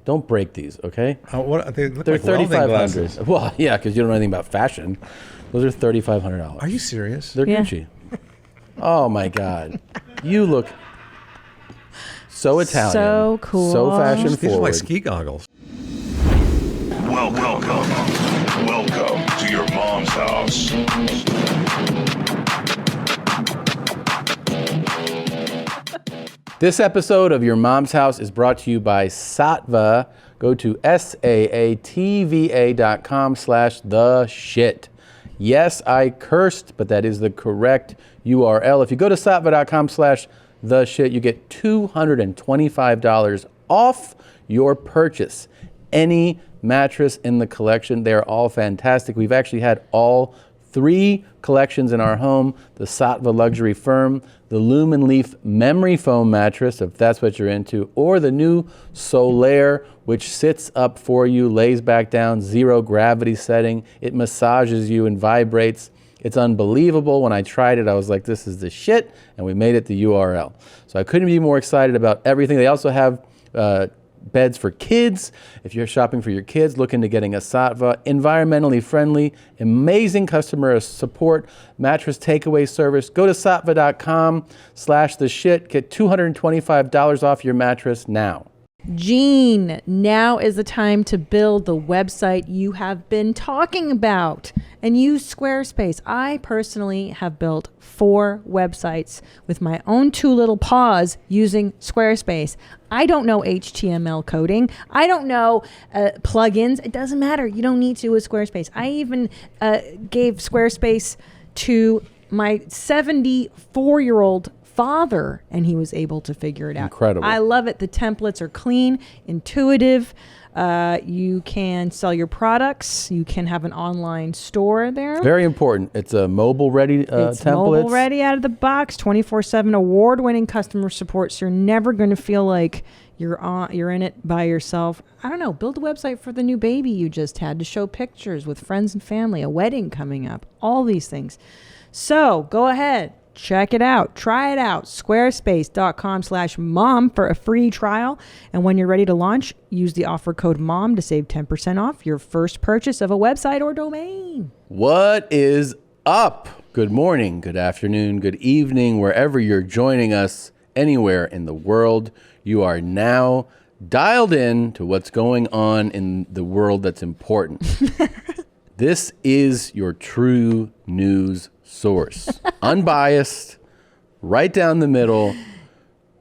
Don't break these, okay? They look They're like welding $3,500. glasses. Well, yeah, because you don't know anything about fashion. Those are $3,500. Are you serious? They're Gucci. Oh my God, you look so Italian, so cool, so fashion These are forward. like ski goggles. Welcome to your mom's house. This episode of Your Mom's House is brought to you by Saatva. Go to saatva.com/theshit. Yes, I cursed, but that is the correct URL. If you go to saatva.com/theshit, you get $225 off your purchase. Any mattress in the collection, they are all fantastic. We've actually had all 3 collections in our home: the Saatva Luxury Firm, the Lumen Leaf Memory Foam Mattress, if that's what you're into, or the new Solaire, which sits up for you, lays back down, 0 gravity setting. It massages you and vibrates. It's unbelievable. When I tried it, I was like, this is the shit, and we made it the URL. So I couldn't be more excited about everything. They also have beds for kids. If you're shopping for your kids, look into getting a Saatva. Environmentally friendly, amazing customer support, mattress takeaway service. Go to saatva.com/theshit. Get $225 off your mattress now. Gene, now is the time to build the website you have been talking about and use Squarespace. I personally have built 4 websites with my own 2 little paws using Squarespace. I don't know HTML coding. I don't know plugins. It doesn't matter. You don't need to with Squarespace. I even gave Squarespace to my 74-year-old father, and he was able to figure it out. Incredible. I love it. The templates are clean, intuitive. You can sell your products. You can have an online store there. Very important. It's a mobile-ready It's template. mobile-ready out of the box, 24/7 award-winning customer support. So you're never going to feel like you're in it by yourself. I don't know. Build a website for the new baby you just had to show pictures with friends and family, a wedding coming up, all these things. So go ahead. Check it out. Try it out. Squarespace.com/mom for a free trial. And when you're ready to launch, use the offer code MOM to save 10% off your first purchase of a website or domain. What is up? Good morning, good afternoon, good evening, wherever you're joining us, anywhere in the world. You are now dialed in to what's going on in the world that's important. This is your true news source. Unbiased, right down the middle,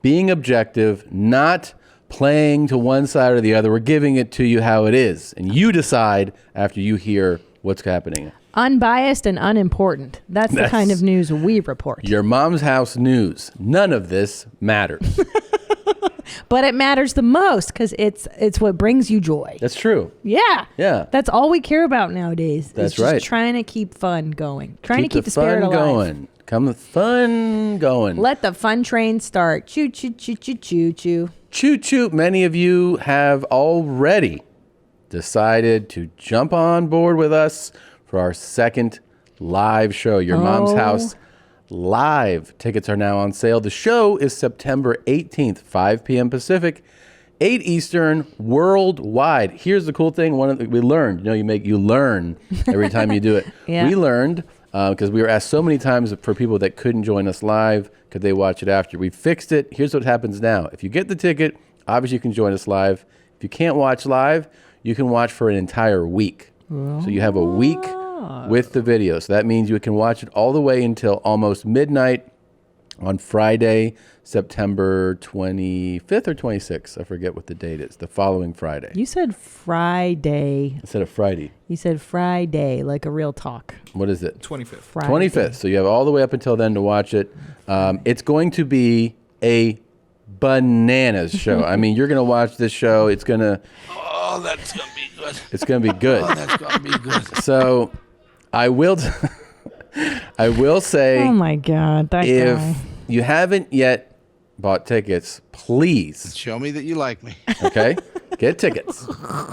being objective, not playing to one side or the other. We're giving it to you how it is. And you decide after you hear what's happening. Unbiased and unimportant. That's the kind of news we report. Your mom's house news. None of this matters. But it matters the most because it's what brings you joy. That's true. Yeah. Yeah. That's all we care about nowadays. That's it's just right. Trying to keep fun going. Trying to keep the spirit fun alive. going. Come the fun going. Let the fun train start. Choo, choo, choo, choo, choo, choo. Choo choo. Many of you have already decided to jump on board with us for our second live show, Your Mom's House Live. Tickets are now on sale. The show is September 18th, 5 p.m. Pacific, 8 Eastern, worldwide. Here's the cool thing. We learned, you learn every time you do it. Yeah. We learned, because we were asked so many times for people that couldn't join us live, could they watch it after? We fixed it. Here's what happens now. If you get the ticket, obviously you can join us live. If you can't watch live, you can watch for an entire week. So you have a week with the video. So that means you can watch it all the way until almost midnight on Friday, September 25th or 26th. I forget what the date is. The following Friday. You said Friday. Instead of Friday. You said Friday, like a real talk. What is it? 25th. Friday. 25th. So you have all the way up until then to watch it. It's going to be a bananas show. I mean, you're going to watch this show. It's going to... Oh, that's going to be good. It's going to be good. Oh, that's going to be good. So I will say... Oh, my God. That if guy. you haven't yet bought tickets, please, Show me that you like me. okay, get tickets.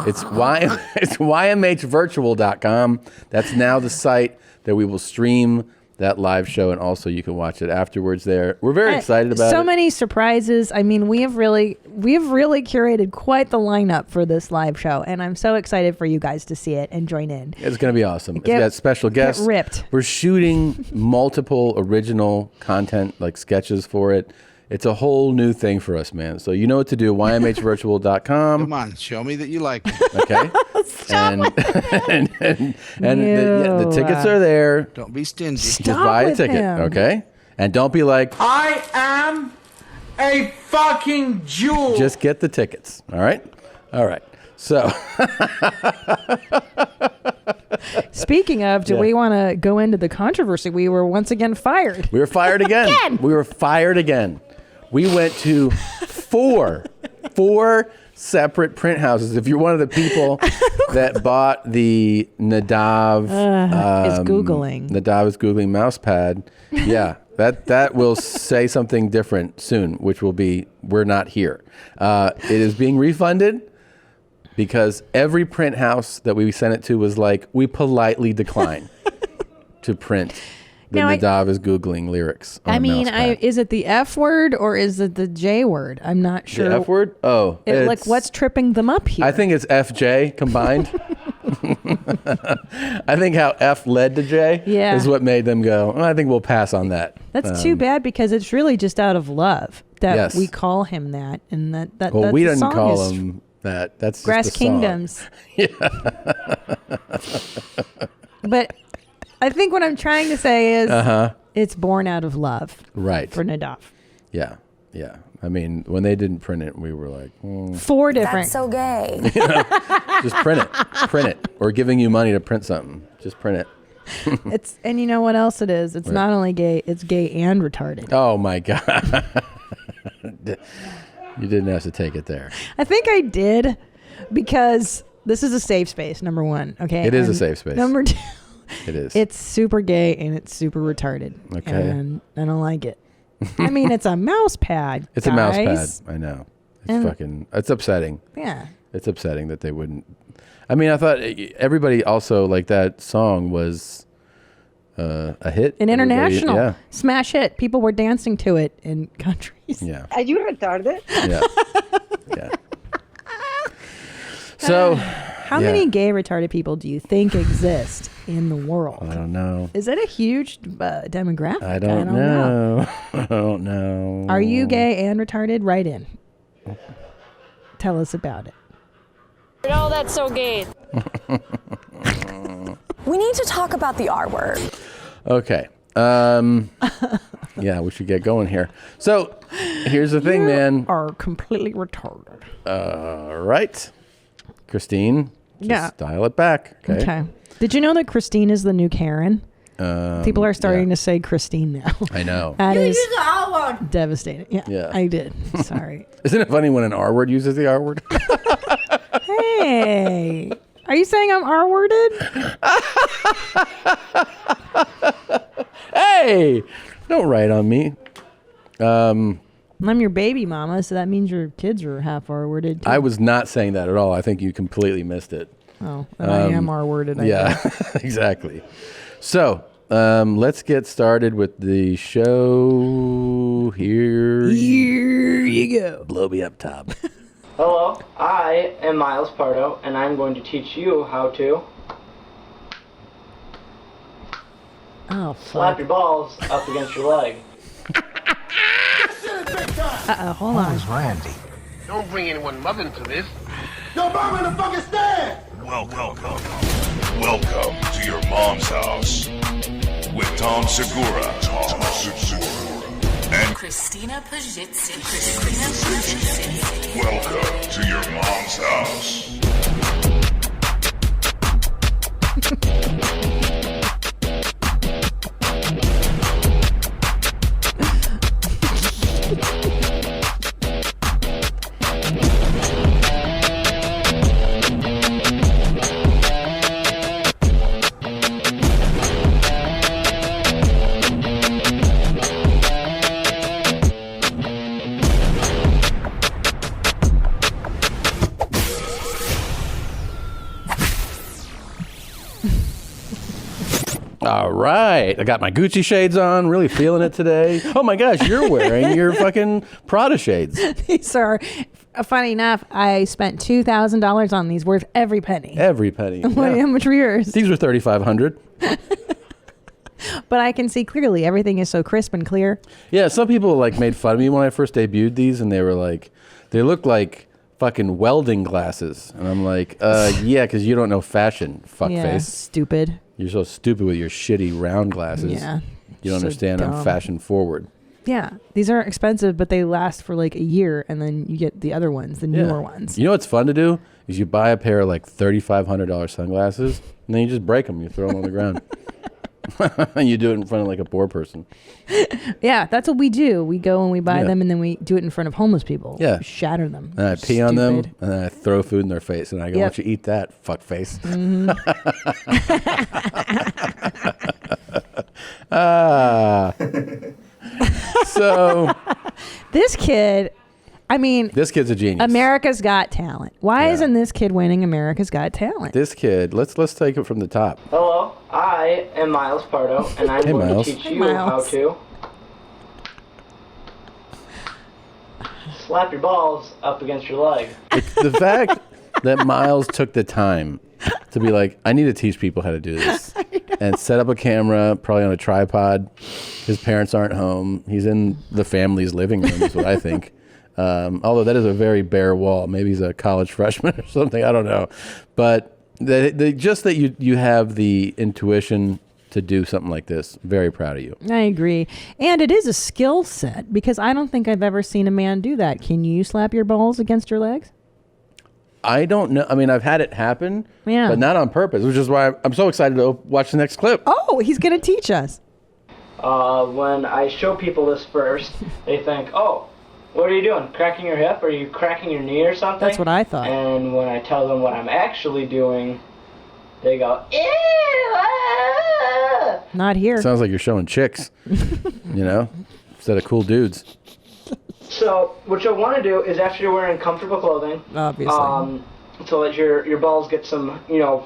It's YMHvirtual.com. That's now the site that we will stream that live show, and also you can watch it afterwards there. We're very excited about it. So many surprises. I mean, we have really curated quite the lineup for this live show, and I'm so excited for you guys to see it and join in. It's going to be awesome. It's got special guests. Get ripped. We're shooting multiple original content, like sketches for it. It's a whole new thing for us, man. So you know what to do, ymhvirtual.com. Come on, show me that you like me. Okay. and the tickets are there. Don't be stingy. Stop Just buy a with ticket, him. okay? And don't be like, I am a fucking Jew. just get the tickets, all right? All right. So, Speaking of, do we want to go into the controversy? We were once again fired. we were fired again. We were fired again. We went to four separate print houses. If you're one of the people that bought the Nadav, is Googling. Nadav is Googling mouse pad. Yeah, that will say something different soon, which will be, we're not here. It is being refunded because every print house that we sent it to was like, we politely decline to print the Now, Nadav is Googling lyrics on I a mean, mouse pad. is it the F word or is it the J word? I'm not sure. The F word? Oh. Like, what's tripping them up here? I think it's FJ combined. I think how F led to J is what made them go, I think we'll pass on that. That's too bad because it's really just out of love that Yes. we call him that. And that Well, we the didn't song call is him that. That's Grass just the song. Kingdoms. But I think what I'm trying to say is it's born out of love Right. for Nadav. Yeah. Yeah. I mean, when they didn't print it, we were like, Four different. That's so gay. just print it. Print it. Or giving you money to print something. Just print it. It's and you know what else it is? It's not only gay, it's gay and retarded. Oh, my God. You didn't have to take it there. I think I did because this is a safe space, number one. Okay. It is a And safe space. Number two, It is. it's super gay and it's super retarded. Okay. And I don't like it. I mean, it's a mouse pad. It's a mouse guys. pad. I know. It's And- it's upsetting. Yeah. It's upsetting that they wouldn't. I mean, I thought everybody also, like, that song was a hit. An Everybody- international Yeah. smash hit. People were dancing to it in countries. Yeah. Are you retarded? Yeah. Yeah. So, How many gay retarded people do you think exist in the world? I don't know. Is it a huge demographic? I don't know. I don't know. Are you gay and retarded? Write in. Tell us about it. Oh, that's so gay. We need to talk about the R word. Okay. Yeah, we should get going here. So, here's the thing, man. Are completely retarded. All right. Christine, just Yeah. dial it back. Okay. Okay. Did you know that Christine is the new Karen? People are starting to say Christine now. I know. That is Use the R word. devastating. Yeah, Yeah. I did. Sorry. Isn't it funny when an R word uses the R word? Hey, are you saying I'm R-worded? Hey, don't write on me. I'm your baby mama, so that means your kids are half R-worded. Too. I was not saying that at all. I think you completely missed it. Oh, and I am R-worded. I Yeah, guess. exactly. So, let's get started with the show. Here you go. blow me up top. Hello, I am Miles Pardo, and I'm going to teach you how to Oh, slap fuck. your balls up against your leg. Hold on. Don't bring anyone mother into this. Yo, mom in the fucking stand. Welcome to your mom's house with Tom Segura. And Christina Pajitsin. welcome to your mom's house. All right. I got my Gucci shades on, really feeling it today. Oh my gosh, you're wearing your fucking Prada shades. These are, funny enough, I spent $2,000 on these, worth every penny. Every penny. How much were yours? These were $3,500. But I can see clearly. Everything is so crisp and clear. Yeah, some people like made fun of me when I first debuted these, and they were like, they look like fucking welding glasses. And I'm like, yeah, because you don't know fashion, fuckface. Yeah, stupid. You're so stupid with your shitty round glasses. Yeah. You don't So understand I'm dumb. fashion forward. Yeah, these aren't expensive, but they last for like a year, and then you get the other ones, the newer ones. You know what's fun to do? Is you buy a pair of like $3,500 sunglasses, and then you just break them. You throw them on the ground. And you do it in front of like a poor person. Yeah, that's what we do. We go and we buy Yeah. them, and then we do it in front of homeless people. Yeah. We shatter them. And I pee on them, Stupid. and then I throw food in their face, and I go, Yep. why don't you eat that, fuckface? So This kid, I mean, this kid's a genius. America's Got Talent. Why Yeah. isn't this kid winning America's Got Talent? This kid, let's take it from the top. Hello, I am Miles Pardo, and I'm Hey, going Miles. to teach Hey, you how Miles. to slap your balls up against your leg. The fact that Miles took the time to be like, I need to teach people how to do this, and set up a camera, probably on a tripod. His parents aren't home. He's in the family's living room, is what I think. Although that is a very bare wall. Maybe he's a college freshman or something. I don't know. But just that you have the intuition to do something like this. Very proud of you. I agree. And it is a skill set, because I don't think I've ever seen a man do that. Can you slap your balls against your legs? I don't know. I mean, I've had it happen, Yeah. but not on purpose, which is why I'm so excited to watch the next clip. Oh, he's going to teach us. When I show people this first, they think, oh, what are you doing? Cracking your hip? Are you cracking your knee or something? That's what I thought. And when I tell them what I'm actually doing, they go, ew, ah. Not here. Sounds like you're showing chicks, you know, instead of cool dudes. So what you'll want to do is, after you're wearing comfortable clothing, Obviously. so that your balls get some,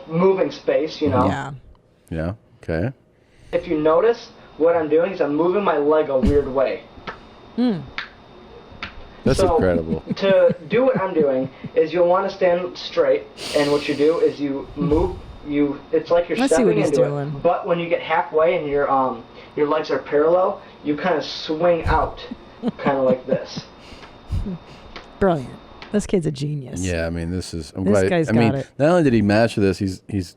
moving space, Yeah. Yeah. Okay. If you notice, what I'm doing is I'm moving my leg a weird way. That's So, incredible. To do what I'm doing is you'll want to stand straight, and what you do is you move. It's like you're I see stepping what he's into doing. it. But when you get halfway and your legs are parallel, you kind of swing out, kind of like this. Brilliant. This kid's a genius. Yeah, I mean, this is. I'm This glad. guy's I mean, got it. not only did he master this, he's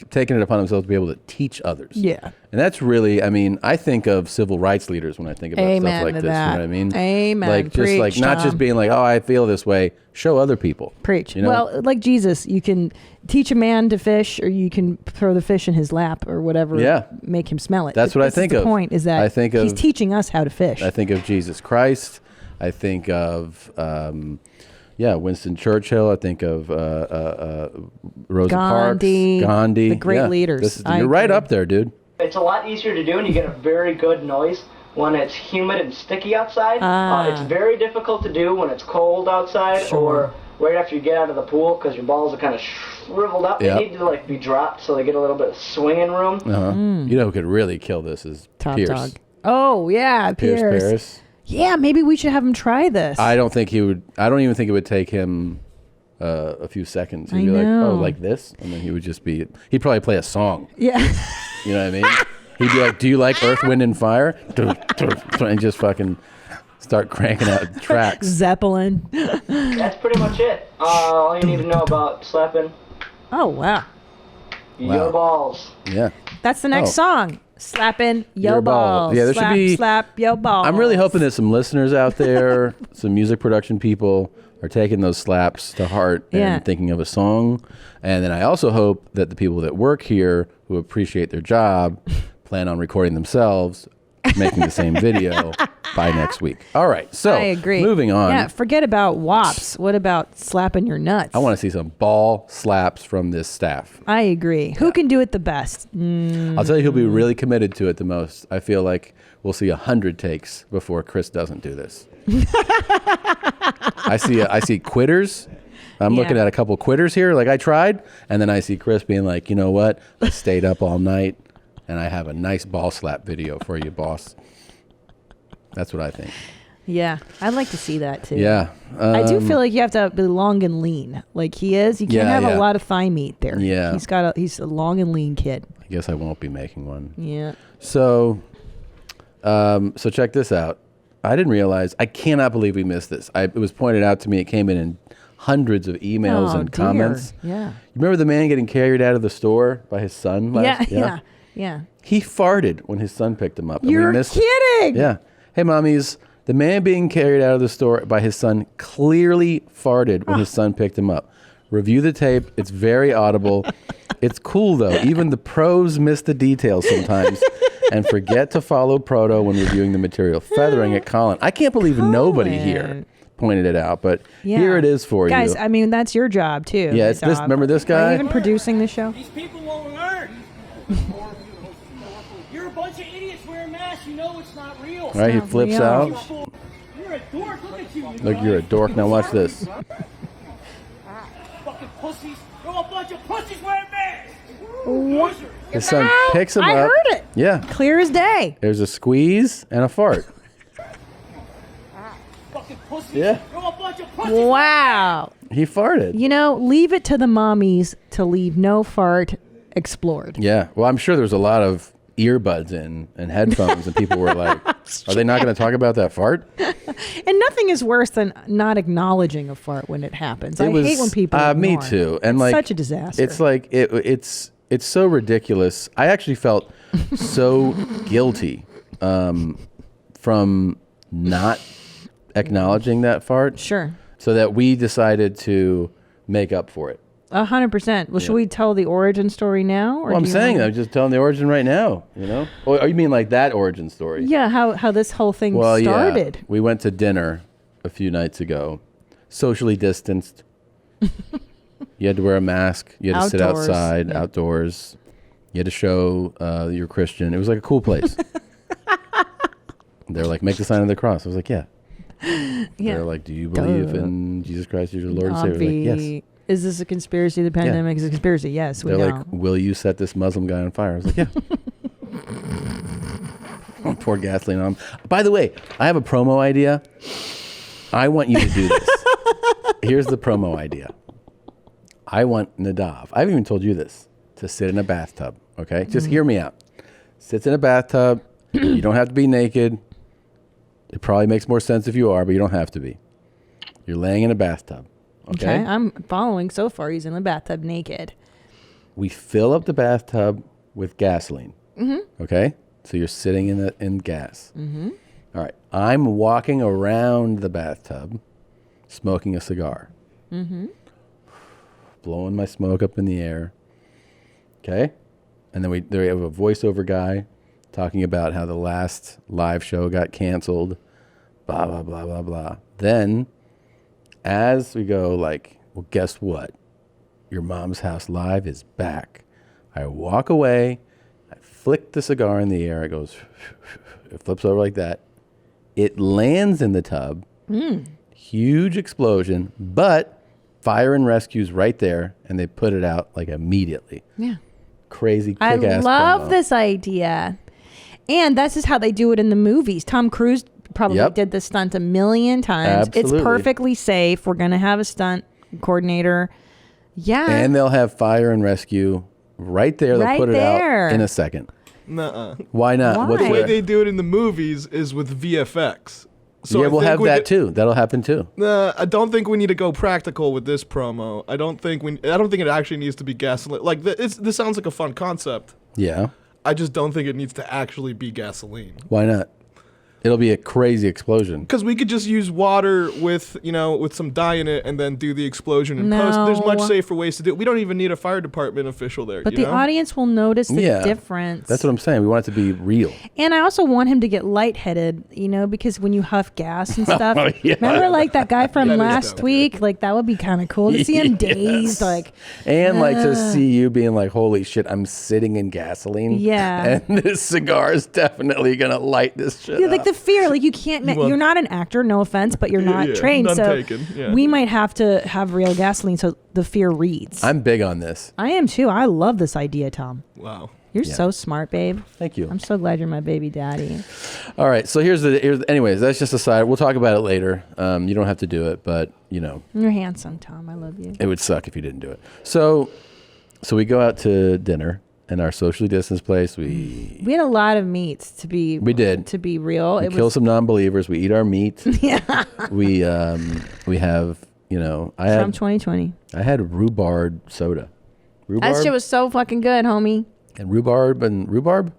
taken it upon himself to be able to teach others. Yeah. And that's really. I mean, I think of civil rights leaders when I think about Amen stuff like to this. that. You know what I mean? Amen. Like just like Preach, not just Tom. being like, oh, I feel this way. Show other people. Preach. You know? Well, like Jesus, you can teach a man to fish, or you can throw the fish in his lap, or whatever. Yeah. Make him smell it. That's what I think The of. point is that I think he's of- teaching us how to fish. I think of Jesus Christ. I think of. Winston Churchill. I think of Rosa Gandhi, Parks, Gandhi, the great leaders. I You're right agree. up there, dude. It's a lot easier to do, and you get a very good noise when it's humid and sticky outside. It's very difficult to do when it's cold outside, or right after you get out of the pool, because your balls are kind of shriveled up. Yep. They need to be dropped so they get a little bit of swinging room. You know who could really kill this is Top Pierce. dog. Oh yeah, Pierce Paris. Yeah, maybe we should have him try this. I don't think he would. I don't even think it would take him a few seconds. He'd I be like, know. "Oh, like this," and then he would just be. He'd probably play a song. Yeah. You know what I mean? He'd be like, "Do you like Earth, Wind, and Fire?" And just fucking start cranking out tracks. Zeppelin. That's pretty much it. All you need to know about slapping Oh wow. your balls. Yeah. That's the next Oh. song. Slapping yo Your balls. balls. Yeah, there should slap, be- slap yo balls. I'm really hoping that some listeners out there, some music production people, are taking those slaps to heart Yeah. and thinking of a song. And then I also hope that the people that work here who appreciate their job plan on recording themselves, making the same video by next week. All right, so I agree. moving on. Yeah, forget about WAPs. What about slapping your nuts? I want to see some ball slaps from this staff. I agree. Who can do it the best? I'll tell you who'll be really committed to it the most. I feel like we'll see 100 takes before Chris doesn't do this. I see quitters. I'm looking at a couple quitters here. Like I tried, and then I see Chris being like, you know what? I stayed up all night. and I have a nice ball slap video for you, boss. That's what I think. Yeah, I'd like to see that too. Yeah. I do feel like you have to be long and lean, like he is. You can't have a lot of thigh meat there. Yeah. He's a long and lean kid. I guess I won't be making one. Yeah. So, so check this out. I didn't realize. I cannot believe we missed this. It was pointed out to me. It came in hundreds of emails and comments. Yeah. You remember the man getting carried out of the store by his son last? Yeah. He farted when his son picked him up. You're kidding. Yeah. Hey, mommies. The man being carried out of the store by his son clearly farted when his son picked him up. Review the tape. It's very audible. It's cool, though. Even the pros miss the details sometimes and forget to follow proto when reviewing the material. Feathering it, Colin. I can't believe nobody here pointed it out, but here it is for you. Guys, I mean, that's your job, too. Yeah, it's this. Remember this guy? Are you even producing the show? These people won't learn. You're a bunch of idiots wearing masks. You know it's not real. All right, he flips out. You're a dork. Look at you. Look, you're a dork. Now watch this. Fucking pussies. You're a bunch of pussies wearing masks. What? His son picks him up. I heard it. Yeah. Clear as day. There's a squeeze and a fart. Fucking pussies. Yeah. You're a bunch of pussies. Wow. He farted. You know, leave it to the mommies to leave no fart explored. Yeah. Well, I'm sure there's a lot of earbuds in and headphones, and people were like, "Are they not going to talk about that fart?" And nothing is worse than not acknowledging a fart when it happens. I hate when people ignore. Me too. And it's like such a disaster. It's like it's so ridiculous. I actually felt so guilty from not acknowledging that fart. Sure. So that we decided to make up for it. 100%. Well, should we tell the origin story now? Or Well, I'm saying I'm just telling the origin right now. You know? Or you mean like that origin story? Yeah, how this whole thing started. Yeah. We went to dinner a few nights ago, socially distanced. You had to wear a mask. You had to sit outside, outdoors. You had to show you're Christian. It was like a cool place. They're like, make the sign of the cross. I was like, yeah. They're like, do you believe in Jesus Christ as your Lord and Savior? I was like, yes. Is this a conspiracy? The pandemic is a conspiracy. Yes, we know. They're like, will you set this Muslim guy on fire? I was like, yeah. Pour gasoline on him. By the way, I have a promo idea. I want you to do this. Here's the promo idea. I want Nadav, I haven't even told you this, to sit in a bathtub, okay? Just hear me out. Sits in a bathtub. You don't have to be naked. It probably makes more sense if you are, but you don't have to be. You're laying in a bathtub. Okay, I'm following so far. He's in the bathtub naked. We fill up the bathtub with gasoline. Okay, so you're sitting in gas. All right, I'm walking around the bathtub, smoking a cigar, blowing my smoke up in the air. Okay, and then we have a voiceover guy talking about how the last live show got canceled. Blah blah blah blah blah. Then, as we go, like, well, guess what? Your Mom's House Live is back. I walk away. I flick the cigar in the air. It goes, it flips over like that. It lands in the tub. Huge explosion, but fire and rescue's right there, and they put it out like immediately. Yeah. Crazy I kick-ass love promo. this idea. And that's just how they do it in the movies. Tom Cruise probably did this stunt a million times. Absolutely. It's perfectly safe. We're going to have a stunt coordinator. Yeah. And they'll have fire and rescue right there. They'll put it out in a second. Nuh-uh. Why not? Why? The way they do it in the movies is with VFX. So yeah, I we'll think have that too. That'll happen too. I don't think we need to go practical with this promo. I don't think it actually needs to be gasoline. Like this sounds like a fun concept. Yeah. I just don't think it needs to actually be gasoline. Why not? It'll be a crazy explosion. Because we could just use water with some dye in it and then do the explosion in post. There's much safer ways to do it. We don't even need a fire department official there. But the audience will notice the difference. That's what I'm saying. We want it to be real. And I also want him to get lightheaded, because when you huff gas and stuff, remember like that guy from last week? Like that would be kind of cool to see him dazed, like. And like to see you being like, holy shit, I'm sitting in gasoline. Yeah. And this cigar is definitely going to light this shit up. Like the fear, like you can't, you're not an actor, no offense, but you're not trained. None So taken, yeah. we might have to have real gasoline so the fear reads. I'm big on this. I am too. I love this idea, Tom. Wow. You're so smart, babe. Thank you. I'm so glad you're my baby daddy. All right. So anyways, that's just a side. We'll talk about it later. You don't have to do it, but you know. You're handsome, Tom. I love you. It would suck if you didn't do it. So we go out to dinner in our socially distanced place. We had a lot of meats to be. We did. To be real. We kill some non-believers. We eat our meat. Yeah. We have, you know, From 2020. I had rhubarb soda. That shit was so fucking good, homie. And rhubarb?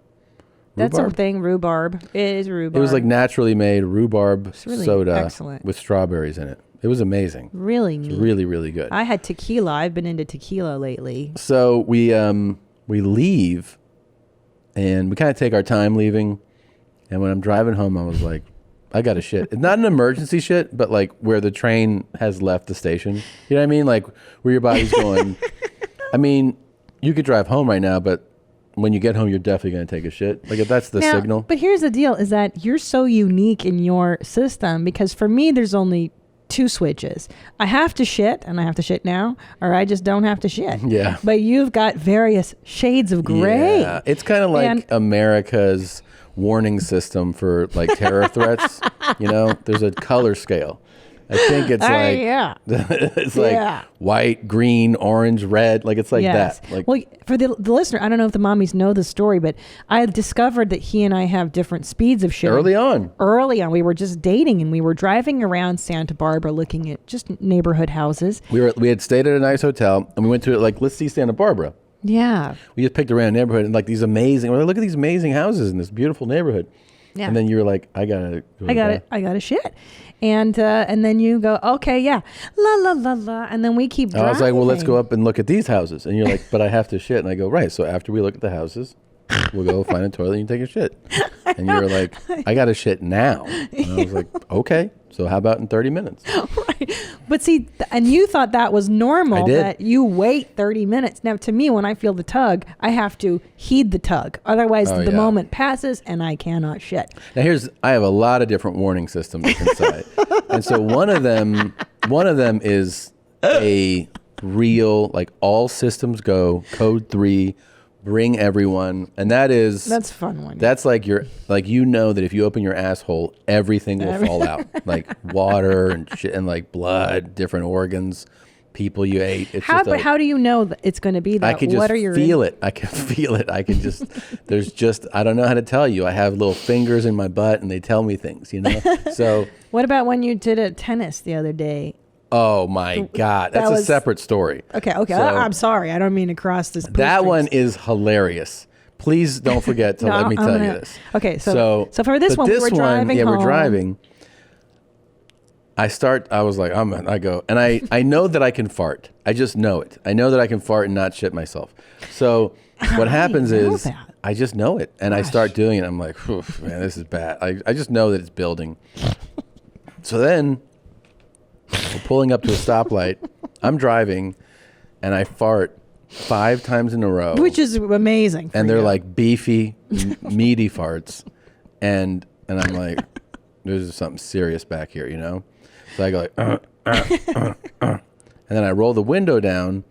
That's a thing, rhubarb. It is rhubarb. It was like naturally made rhubarb really soda excellent. with strawberries in it. It was amazing. Really neat. Really, really good. I had tequila. I've been into tequila lately. So we leave, and we kind of take our time leaving. And when I'm driving home, I was like, I got to shit. It's not an emergency shit, but like where the train has left the station. You know what I mean? Like where your body's going. I mean, you could drive home right now, but when you get home, you're definitely going to take a shit. Like if that's the signal. But here's the deal is that you're so unique in your system because for me, there's only 2 switches. I have to shit and I have to shit now, or I just don't have to shit. Yeah. But you've got various shades of gray. Yeah. It's kind of like America's warning system for like terror threats. You know, there's a color scale. I think it's like it's like white, green, orange, red. Like it's like that. Like, well, for the listener, I don't know if the mommies know the story, but I discovered that he and I have different speeds of shit. Early on, we were just dating and we were driving around Santa Barbara, looking at just neighborhood houses. We had stayed at a nice hotel and we went to like let's see Santa Barbara. Yeah. We just picked around a neighborhood and like these amazing. We're like, look at these amazing houses in this beautiful neighborhood. Yeah. And then you were like, I gotta shit. And then you go, okay, yeah, la la la la, and then we keep driving. I was like, well, let's go up and look at these houses. And you're like, but I have to shit. And I go, right. So after we look at the houses, we'll go find a toilet and you take a shit. And you were like, I got to shit now. And I was like, okay. So how about in 30 minutes? Right. But see, and you thought that was normal, I did. that you wait 30 minutes. Now, to me, when I feel the tug, I have to heed the tug. Otherwise, the moment passes and I cannot shit. Now, I have a lot of different warning systems inside. And so one of them is a real, like all systems go, code 3, bring everyone, and that's a fun one. That's like you know that if you open your asshole, everything will fall out, like water and shit and like blood, different organs, people you ate. It's how do you know that it's going to be that? I can just feel it. I can feel it. I can just. There's just I don't know how to tell you. I have little fingers in my butt and they tell me things. You know. So what about when you did a tennis the other day? Oh my God, that's a separate story. Okay. So, I'm sorry. I don't mean to cross this. That one is hilarious. Please don't forget to let me tell you this. Okay, so for this one, we're driving home. We're driving. I was like, I go, and I know that I can fart. I just know it. I know that I can fart and not shit myself. So what happens is I just know it, and I start doing it. I'm like, man, this is bad. I just know that it's building. So then we're pulling up to a stoplight. I'm driving, and I fart 5 times in a row, which is amazing. And they're like beefy, meaty farts, and I'm like, there's something serious back here, you know. So I go like, and then I roll the window down,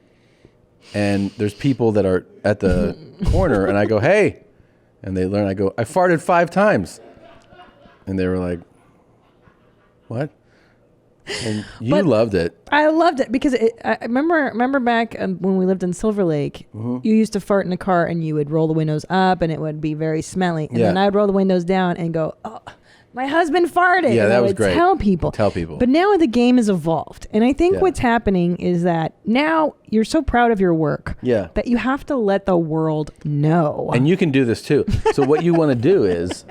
and there's people that are at the corner, and I go, hey, and they learn. I go, I farted 5 times, and they were like, what? And you loved it. I loved it because I remember back when we lived in Silver Lake, you used to fart in a car and you would roll the windows up and it would be very smelly. And then I would roll the windows down and go, oh, my husband farted. Yeah, and that I was would great. Tell people. But now the game has evolved. And I think what's happening is that now you're so proud of your work that you have to let the world know. And you can do this too. So what you want to do is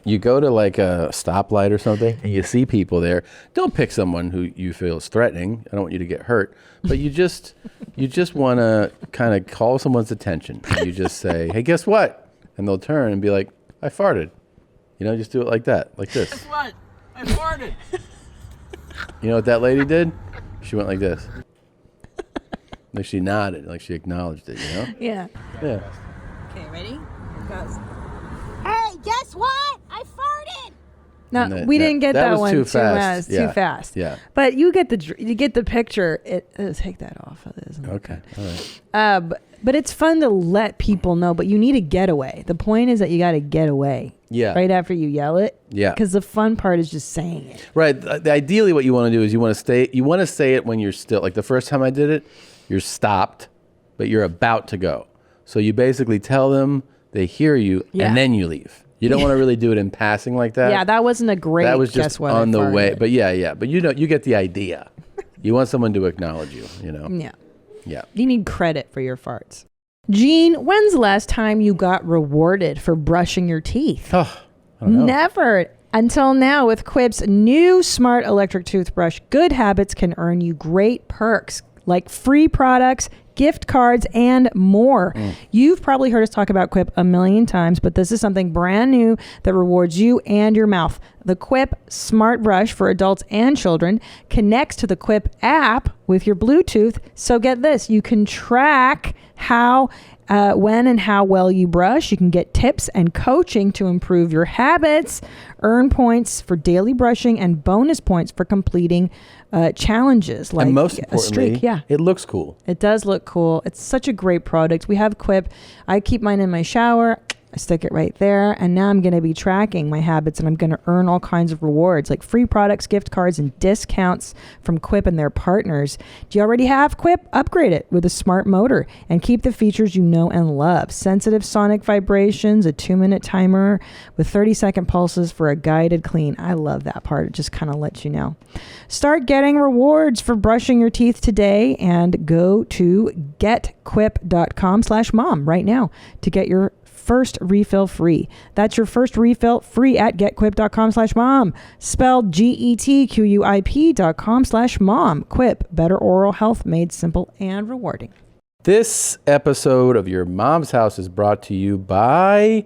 you go to like a stoplight or something and you see people there. Don't pick someone who you feel is threatening. I don't want you to get hurt. But you just want to kind of call someone's attention. And you just say, hey, guess what? And they'll turn and be like, I farted. You know, just do it like that, like this. Guess what? I farted. You know what that lady did? She went like this. Like she nodded, like she acknowledged it, you know? Yeah. Yeah. Okay, ready? It goes. Hey, guess what? I farted. No, we didn't get that was one too fast. too fast. Yeah. But you get the picture. Take that off of this. Okay. All right. But it's fun to let people know, but you need a getaway. The point is that you got to get away. Yeah. Right after you yell it. Yeah. Because the fun part is just saying it. Right. Ideally, what you want to do is you want to say it when you're still, like the first time I did it, you're stopped, but you're about to go. So you basically tell them, they hear you, and then you leave. You don't want to really do it in passing like that. Yeah, that wasn't a great That was guess just what on I the way. farted. But yeah. But you get the idea. You want someone to acknowledge you, Yeah. Yeah. You need credit for your farts. Gene, when's the last time you got rewarded for brushing your teeth? Oh, I don't know. Never. Until now, with Quip's new smart electric toothbrush, good habits can earn you great perks like free products, gift cards, and more. You've probably heard us talk about Quip a million times, but this is something brand new that rewards you and your mouth. The Quip Smart Brush for adults and children connects to the Quip app with your Bluetooth. So get this, you can track how, when and how well you brush. You can get tips and coaching to improve your habits, earn points for daily brushing, and bonus points for completing challenges like and most a importantly, streak. Yeah. it looks cool. It does look cool. It's such a great product. We have Quip. I keep mine in my shower. I stick it right there. And now I'm going to be tracking my habits and I'm going to earn all kinds of rewards like free products, gift cards, and discounts from Quip and their partners. Do you already have Quip? Upgrade it with a smart motor and keep the features you know and love. Sensitive sonic vibrations, a 2-minute timer with 30-second pulses for a guided clean. I love that part. It just kind of lets you know. Start getting rewards for brushing your teeth today and go to getquip.com/mom right now to get your first refill free. That's your first refill free at getquip.com/mom. Spelled GETQUIP.com/mom. Quip, better oral health made simple and rewarding. This episode of Your Mom's House is brought to you by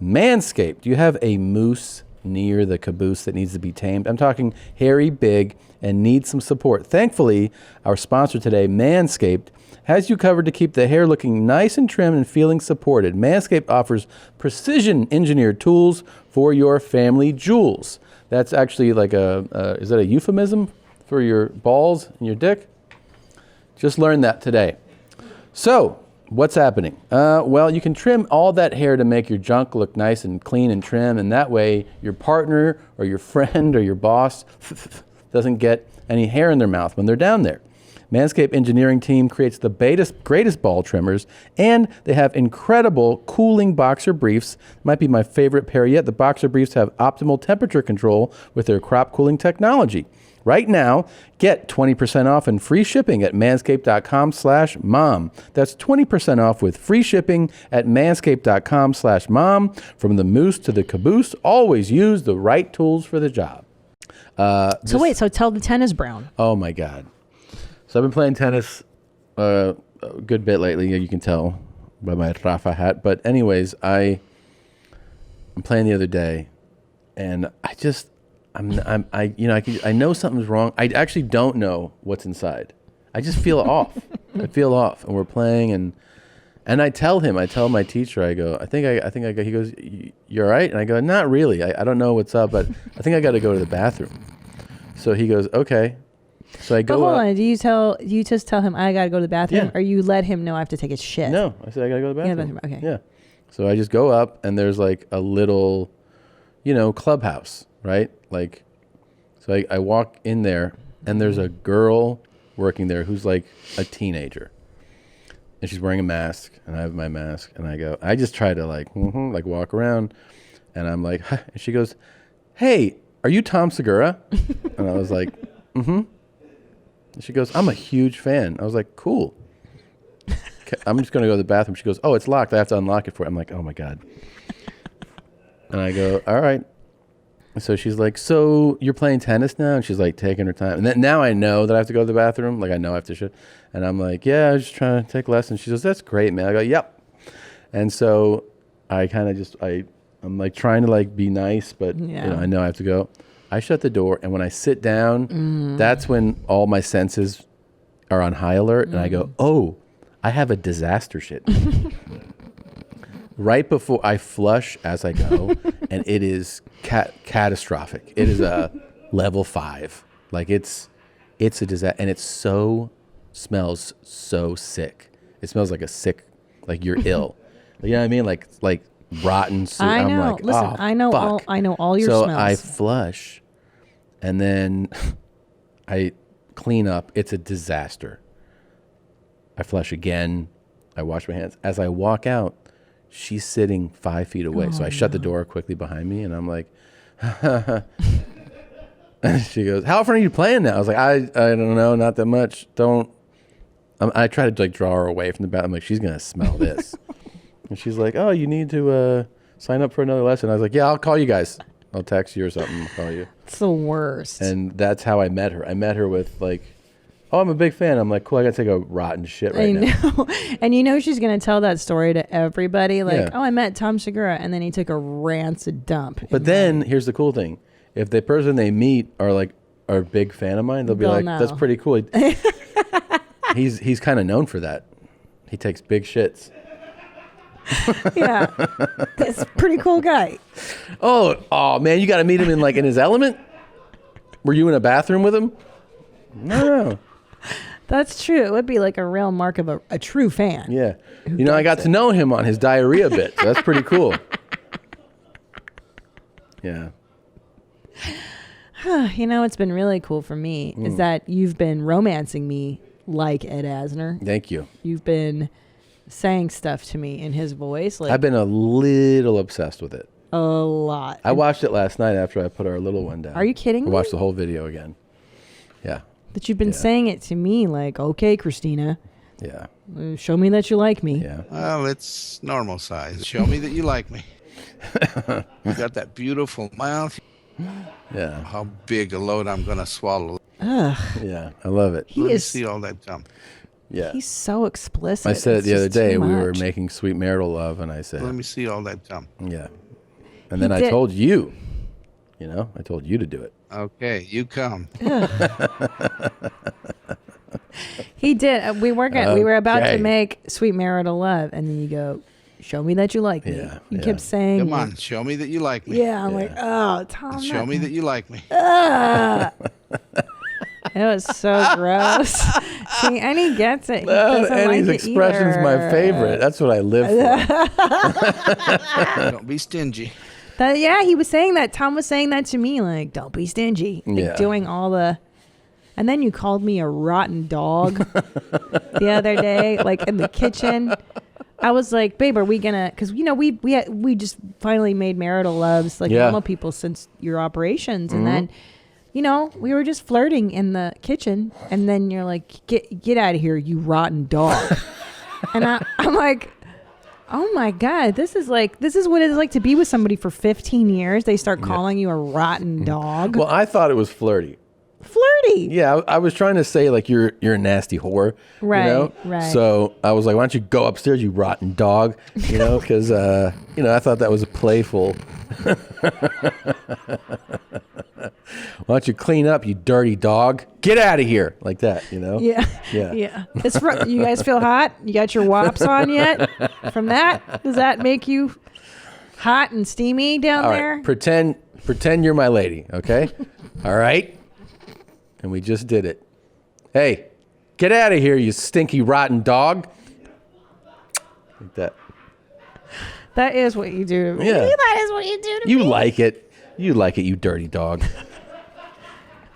MANSCAPED. Do you have a moose near the caboose that needs to be tamed? I'm talking hairy, big, and needs some support. Thankfully, our sponsor today, MANSCAPED, has you covered to keep the hair looking nice and trim and feeling supported. MANSCAPED offers precision-engineered tools for your family jewels. That's actually like is that a euphemism for your balls and your dick? Just learned that today. So, what's happening? Well, you can trim all that hair to make your junk look nice and clean and trim, and that way your partner or your friend or your boss doesn't get any hair in their mouth when they're down there. Manscaped engineering team creates the greatest ball trimmers, and they have incredible cooling boxer briefs. Might be my favorite pair yet. The boxer briefs have optimal temperature control with their crop cooling technology. Right now, get 20% off and free shipping at manscaped.com/mom. That's 20% off with free shipping at manscaped.com/mom. From the moose to the caboose, always use the right tools for the job. So tell the tennis brown. Oh my God. So I've been playing tennis a good bit lately. You can tell by my Rafa hat. But anyways, I'm playing the other day, and I know something's wrong. I actually don't know what's inside. I just feel off. I feel off, and we're playing, and I tell my teacher, I go, I think I go. He goes, "You're all right?" And I go, "Not really. I don't know what's up, but I think I got to go to the bathroom." So he goes, "Okay." So I go. But hold on, do you just tell him I gotta go to the bathroom, Yeah. or you let him know I have to take a shit? No, I said I gotta go to the Yeah, bathroom. okay. Yeah. So I just go up, and there's like a little, clubhouse, right? Like, so I walk in there, and there's a girl working there who's like a teenager, and she's wearing a mask, and I have my mask, and I just try to like walk around, and I'm like, and she goes, "Hey, are you Tom Segura?" And I was like, "Mm-hmm." She goes, "I'm a huge fan." I was like, "Cool. I'm just going to go to the bathroom." She goes, "Oh, it's locked. I have to unlock it for you." I'm like, "Oh my God." And I go, "All right." So she's like, "So you're playing tennis now?" And she's like taking her time. And then now I know that I have to go to the bathroom. Like I know I have to shit. And I'm like, "Yeah, I was just trying to take lessons." She goes, "That's great, man." I go, "Yep." And so I kind of I'm like trying to like be nice, but I know I have to go. I shut the door, and when I sit down, that's when all my senses are on high alert, and I go, "Oh, I have a disaster shit." Right before I flush as I go, and it is catastrophic. It is a level 5. Like it's a disaster, and it smells so sick. It smells like a sick like you're ill. You know what I mean? Like rotten soup. I know. I'm like, Listen, oh, I know fuck. I know all your so smells. I flush, and then I clean up. It's a disaster. I flush again. I wash my hands. As I walk out, she's sitting 5 feet away. So I shut the door quickly behind me, and I'm like, she goes, "How often are you playing now?" I was like, I don't know, not that much. I try to like draw her away from the bathroom. I'm like, she's gonna smell this. And she's like, "Oh, you need to sign up for another lesson." I was like, "Yeah, I'll call you guys. I'll text you or something. I'll call you." It's the worst. And that's how I met her. I met her with like, "Oh, I'm a big fan." I'm like, "Cool, I gotta take a rotten shit right now." I know. And you know she's going to tell that story to everybody. Like, Yeah. oh, I met Tom Segura. And then he took a rancid dump. But then here's the cool thing: if the person they meet are a big fan of mine, they'll be They'll like, know. "That's pretty cool." He's kind of known for that. He takes big shits. Yeah. That's a pretty cool guy. Oh man, you got to meet him in his element. Were you in a bathroom with him? No. That's true. It would be like a real mark of a true fan. Yeah. I got to know him on his diarrhea bit. So that's pretty cool. Yeah. It's been really cool for me is that you've been romancing me like Ed Asner. Thank you. You've been saying stuff to me in his voice. Like I've been a little obsessed with it. a lot. I watched it last night after I put our little one down. Are you kidding me? I watched the whole video again. Yeah. That you've been saying it to me like, okay, Christina. Yeah. Show me that you like me. Yeah. Well, it's normal size. Show me that you like me. You got that beautiful mouth. Yeah. How big a load I'm going to swallow. Ugh. Yeah. I love it. Let me see all that gum. Yeah. He's so explicit. I said it It's the other just too day. We were much. making sweet marital love, and I said, Let me see all that gum. yeah. And then I did. told you, I told you to do it. Okay, you come. He did. We were about to Okay. make sweet marital love, and then you go, "Show me that you like me." Yeah, You yeah. kept saying, Come on, show me that you like me. Yeah, I'm like, oh, Tom. Show me that you like me. It was so gross. See, and he gets it. He doesn't Annie's like expression's it my either. favorite. That's what I live for. Don't be stingy. He was saying that. Tom was saying that to me, like, don't be stingy. Like, Yeah. doing all the. And then you called me a rotten dog the other day, like in the kitchen. I was like, babe, are we gonna? Because we just finally made marital loves like normal people since your operations, and then. We were just flirting in the kitchen, and then you're like, get out of here, you rotten dog. And I'm like, oh my God, this is what it's like to be with somebody for 15 years. They start calling you a rotten dog. Well, I thought it was flirty. Flirty. Yeah, I was trying to say like you're a nasty whore. Right, right. So I was like, why don't you go upstairs, you rotten dog? Because I thought that was playful. Why don't you clean up, you dirty dog? Get out of here, like that. Yeah. Yeah. Yeah. You guys feel hot? You got your wops on yet? From that, does that make you hot and steamy down All there? right, pretend you're my lady, okay? All right. And we just did it. Hey, get out of here, you stinky, rotten dog. Like that. That is what you do to me. Yeah. That is what you do to me. You like it. You like it, you dirty dog.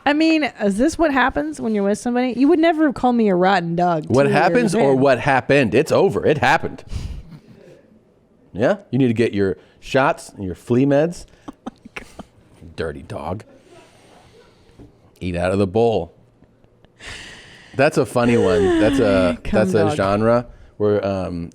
I mean, is this what happens when you're with somebody? You would never call me a rotten dog. What 2 years happens or in. what happened? It's over. It happened. Yeah? You need to get your shots and your flea meds. Oh my God. Dirty dog. Eat out of the bowl. That's a funny one. That's a genre where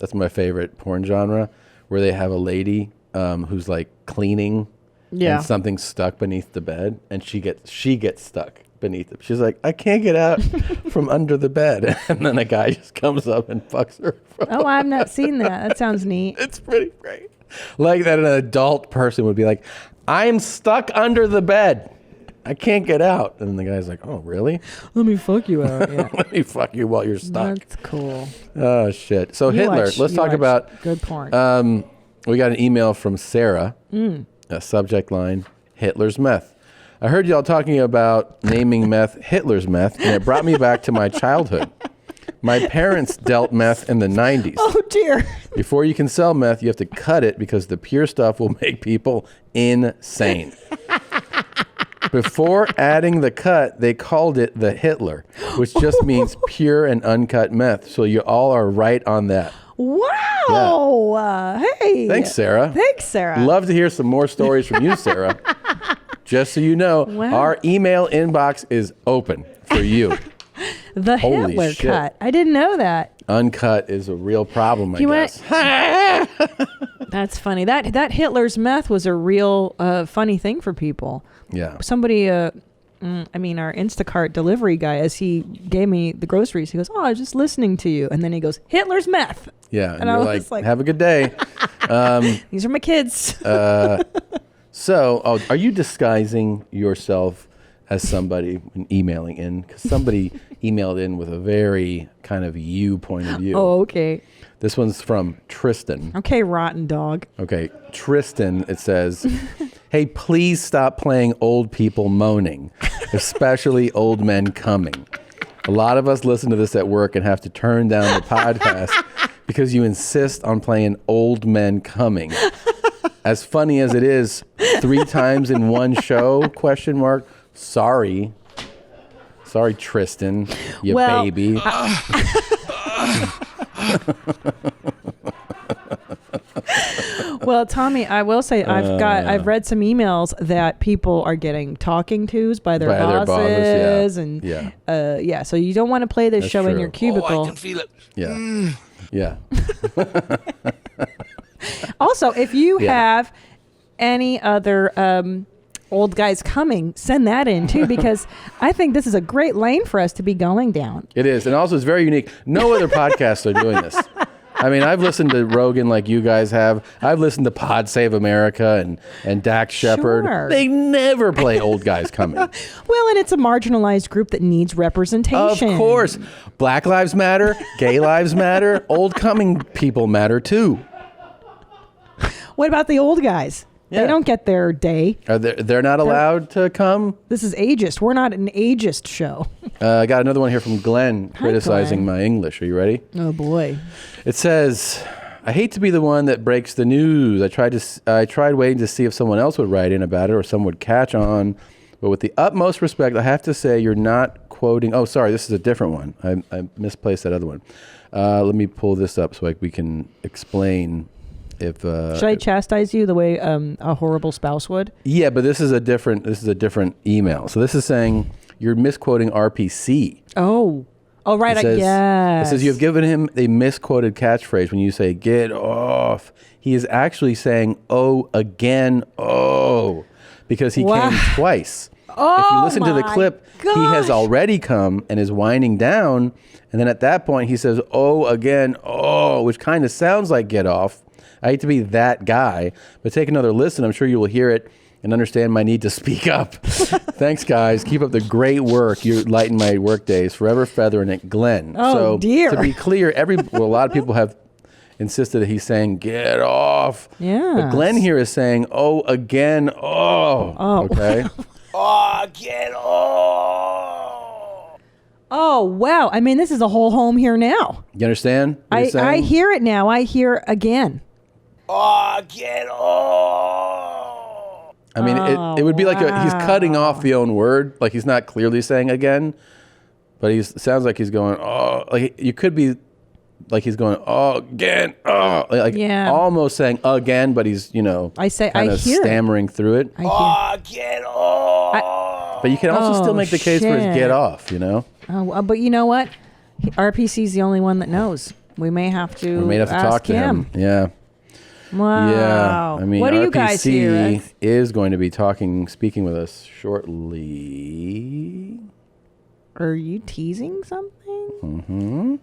that's my favorite porn genre, where they have a lady who's like cleaning and something's stuck beneath the bed, and she gets stuck beneath it. She's like, I can't get out from under the bed, and then a guy just comes up and fucks her. Oh, I've not seen that. That sounds neat. It's pretty great. Like that an adult person would be like, I'm stuck under the bed. I can't get out. And then the guy's like, oh, really? Let me fuck you out. Yeah. Let me fuck you while you're stuck. That's cool. Oh, shit. So You Hitler, watch- let's you talk watch about... good porn. We got an email from Sarah. A subject line, Hitler's meth. I heard y'all talking about naming meth Hitler's meth, and it brought me back to my childhood. My parents dealt meth in the 90s. Oh, dear. Before you can sell meth, you have to cut it because the pure stuff will make people insane. Before adding the cut, they called it the Hitler, which just means pure and uncut meth. So you all are right on that. Wow. Hey. Thanks, Sarah. Thanks, Sarah. Love to hear some more stories from you, Sarah. Just so you know, our email inbox is open for you. The Holy Hitler shit. cut. I didn't know that. Uncut is a real problem, I guess. That's funny. That Hitler's meth was a real funny thing for people. Yeah. Somebody, our Instacart delivery guy, as he gave me the groceries, he goes, "Oh, I was just listening to you," and then he goes, "Hitler's meth." Yeah, and I you're was like, have a good day. These are my kids. So, are you disguising yourself as somebody when emailing in? Because somebody emailed in with a very kind of you point of view. Oh, okay. This one's from Tristan. Okay, rotten dog. Okay, Tristan, it says, "Hey, please stop playing old people moaning, especially old men coming. A lot of us listen to this at work and have to turn down the podcast because you insist on playing old men coming. As funny as it is, 3 times in one show, ? Sorry, Tristan, you baby." Well, Tommy, I will say I've read some emails that people are getting talking tos by their bosses, and so you don't want to play this show in your cubicle. Oh, I can feel it. Yeah. Also, if you have any other old guys coming, send that in too, because I think this is a great lane for us to be going down. It is, and also it's very unique. No other podcasts are doing this. I mean, I've listened to Rogan like you guys have. I've listened to Pod Save America and Dax Shepard. Sure. They never play old guys coming. Well, and it's a marginalized group that needs representation. Of course. Black lives matter. Gay lives matter. Old coming people matter too. What about the old guys? Yeah. They don't get their day. They're not allowed to come? This is ageist. We're not an ageist show. I got another one here from Glenn criticizing my English. Are you ready? Oh, boy. It says, "I hate to be the one that breaks the news. I tried waiting to see if someone else would write in about it or someone would catch on. But with the utmost respect, I have to say you're not quoting." Oh, sorry, this is a different one. I misplaced that other one. Let me pull this up so we can explain. Should I chastise you the way a horrible spouse would? Yeah, but this is a different email. So this is saying you're misquoting RPC. Oh, right. It says, It says you have given him a misquoted catchphrase when you say "get off." He is actually saying "oh again, oh," because he came twice. Oh, if you listen to the clip, he has already come and is winding down, and then at that point he says "oh again, oh," which kind of sounds like "get off." I hate to be that guy, but take another listen. I'm sure you will hear it and understand my need to speak up. Thanks, guys. Keep up the great work. You lighten my work days. Forever feathering it, Glenn. Oh, dear. To be clear, a lot of people have insisted that he's saying, "get off." Yeah. But Glenn here is saying, "oh, again, oh." Okay. Oh, get off. Oh, wow. I mean, this is a whole home here now. You understand what he's saying? I hear it now. I hear again. Oh, get off. I mean, it would be like he's cutting off the own word. Like he's not clearly saying again, but he sounds like he's going, oh, like you could be like he's going, oh, again, oh, like almost saying again, but he's, I hear stammering through it. Oh, get off. But you can also still make the case for his "get off," Oh, but you know what? RPC's the only one that knows. We may have to ask talk to him. Yeah. Wow. Yeah. I mean, what do RPC you guys hear? is going to be speaking with us shortly. Are you teasing something? Mm-hmm.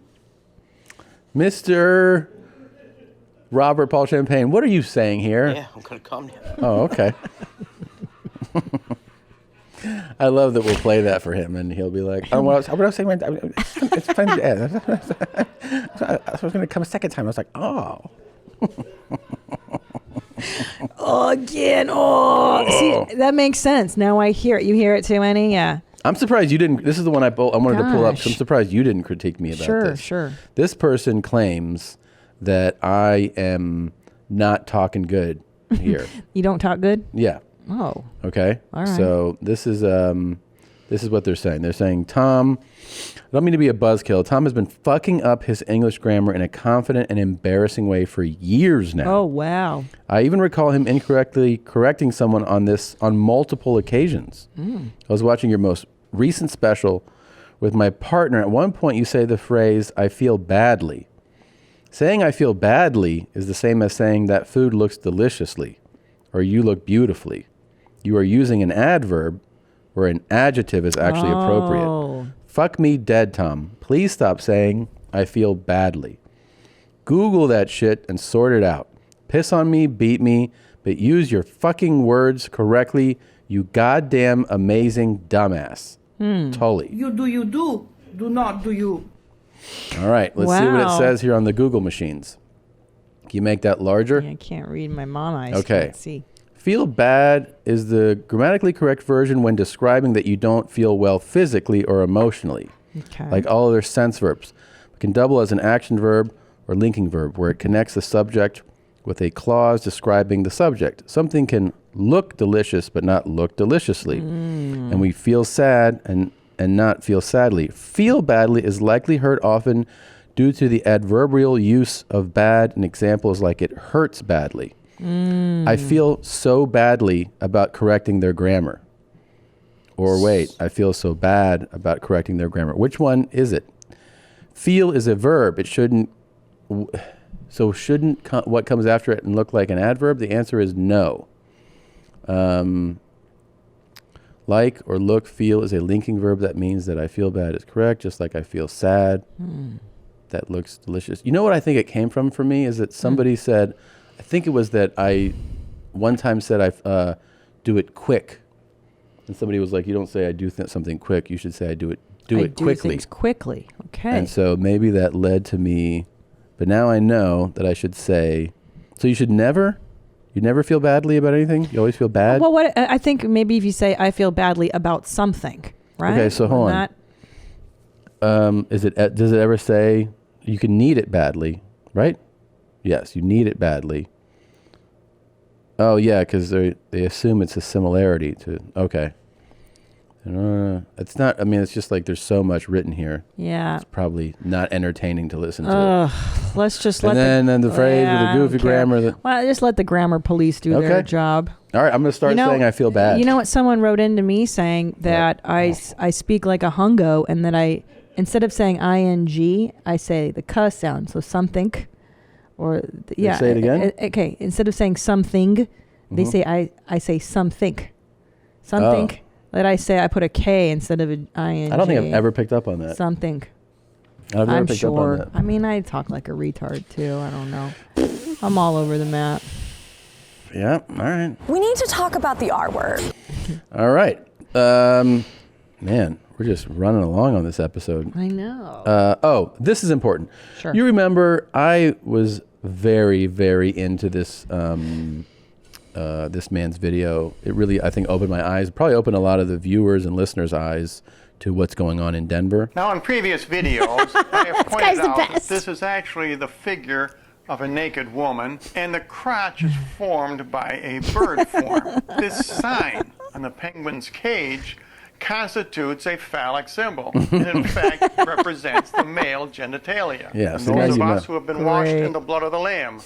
Mr. Robert Paul Champagne, what are you saying here? Yeah, I'm going to come now. Oh, okay. I love that we'll play that for him, and he'll be like, "Oh, what I was saying, it's fun. I was going to come a second time." I was like, "Oh." Oh, again. Oh. See, that makes sense. Now I hear it. You hear it too, Annie? Yeah. I'm surprised you didn't. This is the one I wanted to pull up. So I'm Gosh. surprised you didn't critique me about this. Sure. This person claims that I am not talking good here. You don't talk good? Yeah. Oh. Okay. All right. So this is what they're saying. They're saying, Tom, I don't mean to be a buzzkill. Tom has been fucking up his English grammar in a confident and embarrassing way for years now. Oh, wow. I even recall him incorrectly correcting someone on this on multiple occasions. I was watching your most recent special with my partner. At one point, you say the phrase, I feel badly. Saying I feel badly is the same as saying that food looks deliciously or you look beautifully. You are using an adverb where an adjective is actually appropriate. Fuck me dead, Tom. Please stop saying I feel badly. Google that shit and sort it out. Piss on me, beat me, but use your fucking words correctly, you goddamn amazing dumbass. Tully. You do not do you. All right, let's see what it Wow. says here on the Google machines. Can you make that larger? I can't read. My mom eyes Okay. can't see. Feel bad is the grammatically correct version when describing that you don't feel well physically or emotionally. Okay. Like all other sense verbs. It can double as an action verb or linking verb where it connects the subject with a clause describing the subject. Something can look delicious but not look deliciously. And we feel sad and not feel sadly. Feel badly is likely heard often due to the adverbial use of bad. An example is like it hurts badly. I feel so badly about correcting their grammar. Or wait, I feel so bad about correcting their grammar. Which one is it? Feel is a verb. It shouldn't. So shouldn't what comes after it and look like an adverb? The answer is no. Like or look, feel is a linking verb. That means that I feel bad is correct, just like I feel sad. That looks delicious. You know what I think it came from for me is that somebody said, I think it was that I one time said I do it quick. And somebody was like, you don't say I do something quick. You should say I do it quickly. Things quickly. Okay. And so maybe that led to me, but now I know that I should say, so you never feel badly about anything? You always feel bad? Well, what I think maybe if you say I feel badly about something, right? Okay, so hold on. Does it ever say you can need it badly, right? Yes, you need it badly. Oh yeah, because they assume it's a similarity to, okay. It's not, I mean, it's just like there's so much written here. Yeah. It's probably not entertaining to listen to. Let's just and then the phrase with the goofy grammar. Well, just let the grammar police do their job. All right, I'm going to start saying I feel bad. You know what? Someone wrote into me saying that I speak like a hungo and that instead of saying ing, I say the cuh sound. So something. Or yeah. Say it again? Okay. Instead of saying something, they say I say something. Something. Oh. That I say I put a K instead of an ing. I don't think I've ever picked up on that. Something. I've never I'm picked sure. up on that. I mean, I talk like a retard too. I don't know. I'm all over the map. Yeah. All right. We need to talk about the R word. All right. Man, we're just running along on this episode. I know. This is important. Sure. You remember I was very, very into this this man's video. It really, I think, opened my eyes. Probably opened a lot of the viewers and listeners' eyes to what's going on in Denver. Now, in previous videos, I have pointed out that this is actually the figure of a naked woman, and the crotch is formed by a bird form. This sign on the penguin's cage constitutes a phallic symbol, and in fact represents the male genitalia. Yeah, and so those of now you us know. who have been washed in the blood of the Lamb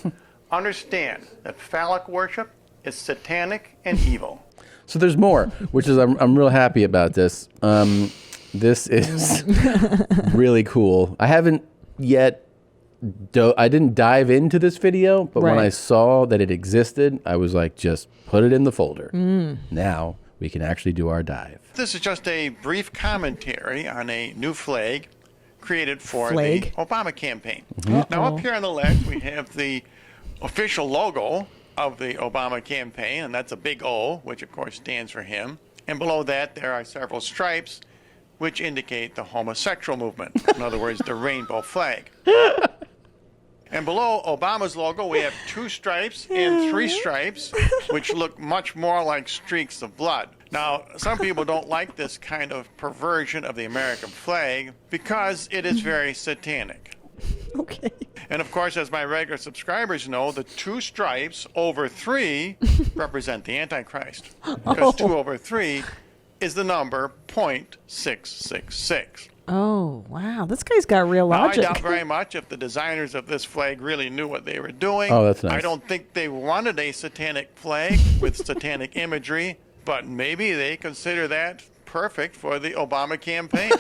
understand that phallic worship is satanic and evil. So there's more, which is I'm real happy about this. This is really cool. I haven't yet. I didn't dive into this video, but when I saw that it existed, I was like, just put it in the folder. Now we can actually do our dive. This is just a brief commentary on a new flag created for the Obama campaign. Now up here on the left, we have the official logo of the Obama campaign, and that's a big O, which of course stands for him. And below that, there are several stripes, which indicate the homosexual movement. In other words, the rainbow flag. And And below Obama's logo, we have 2 stripes and 3 stripes, which look much more like streaks of blood. Now, some people don't like this kind of perversion of the American flag because it is very satanic. Okay. And of course, as my regular subscribers know, the 2 stripes over 3 represent the Antichrist. Because 2 over 3 is the number 0.666. Oh, wow. This guy's got real logic. Now, I doubt very much if the designers of this flag really knew what they were doing. Oh, that's nice. I don't think they wanted a satanic flag with satanic imagery, but maybe they consider that perfect for the Obama campaign.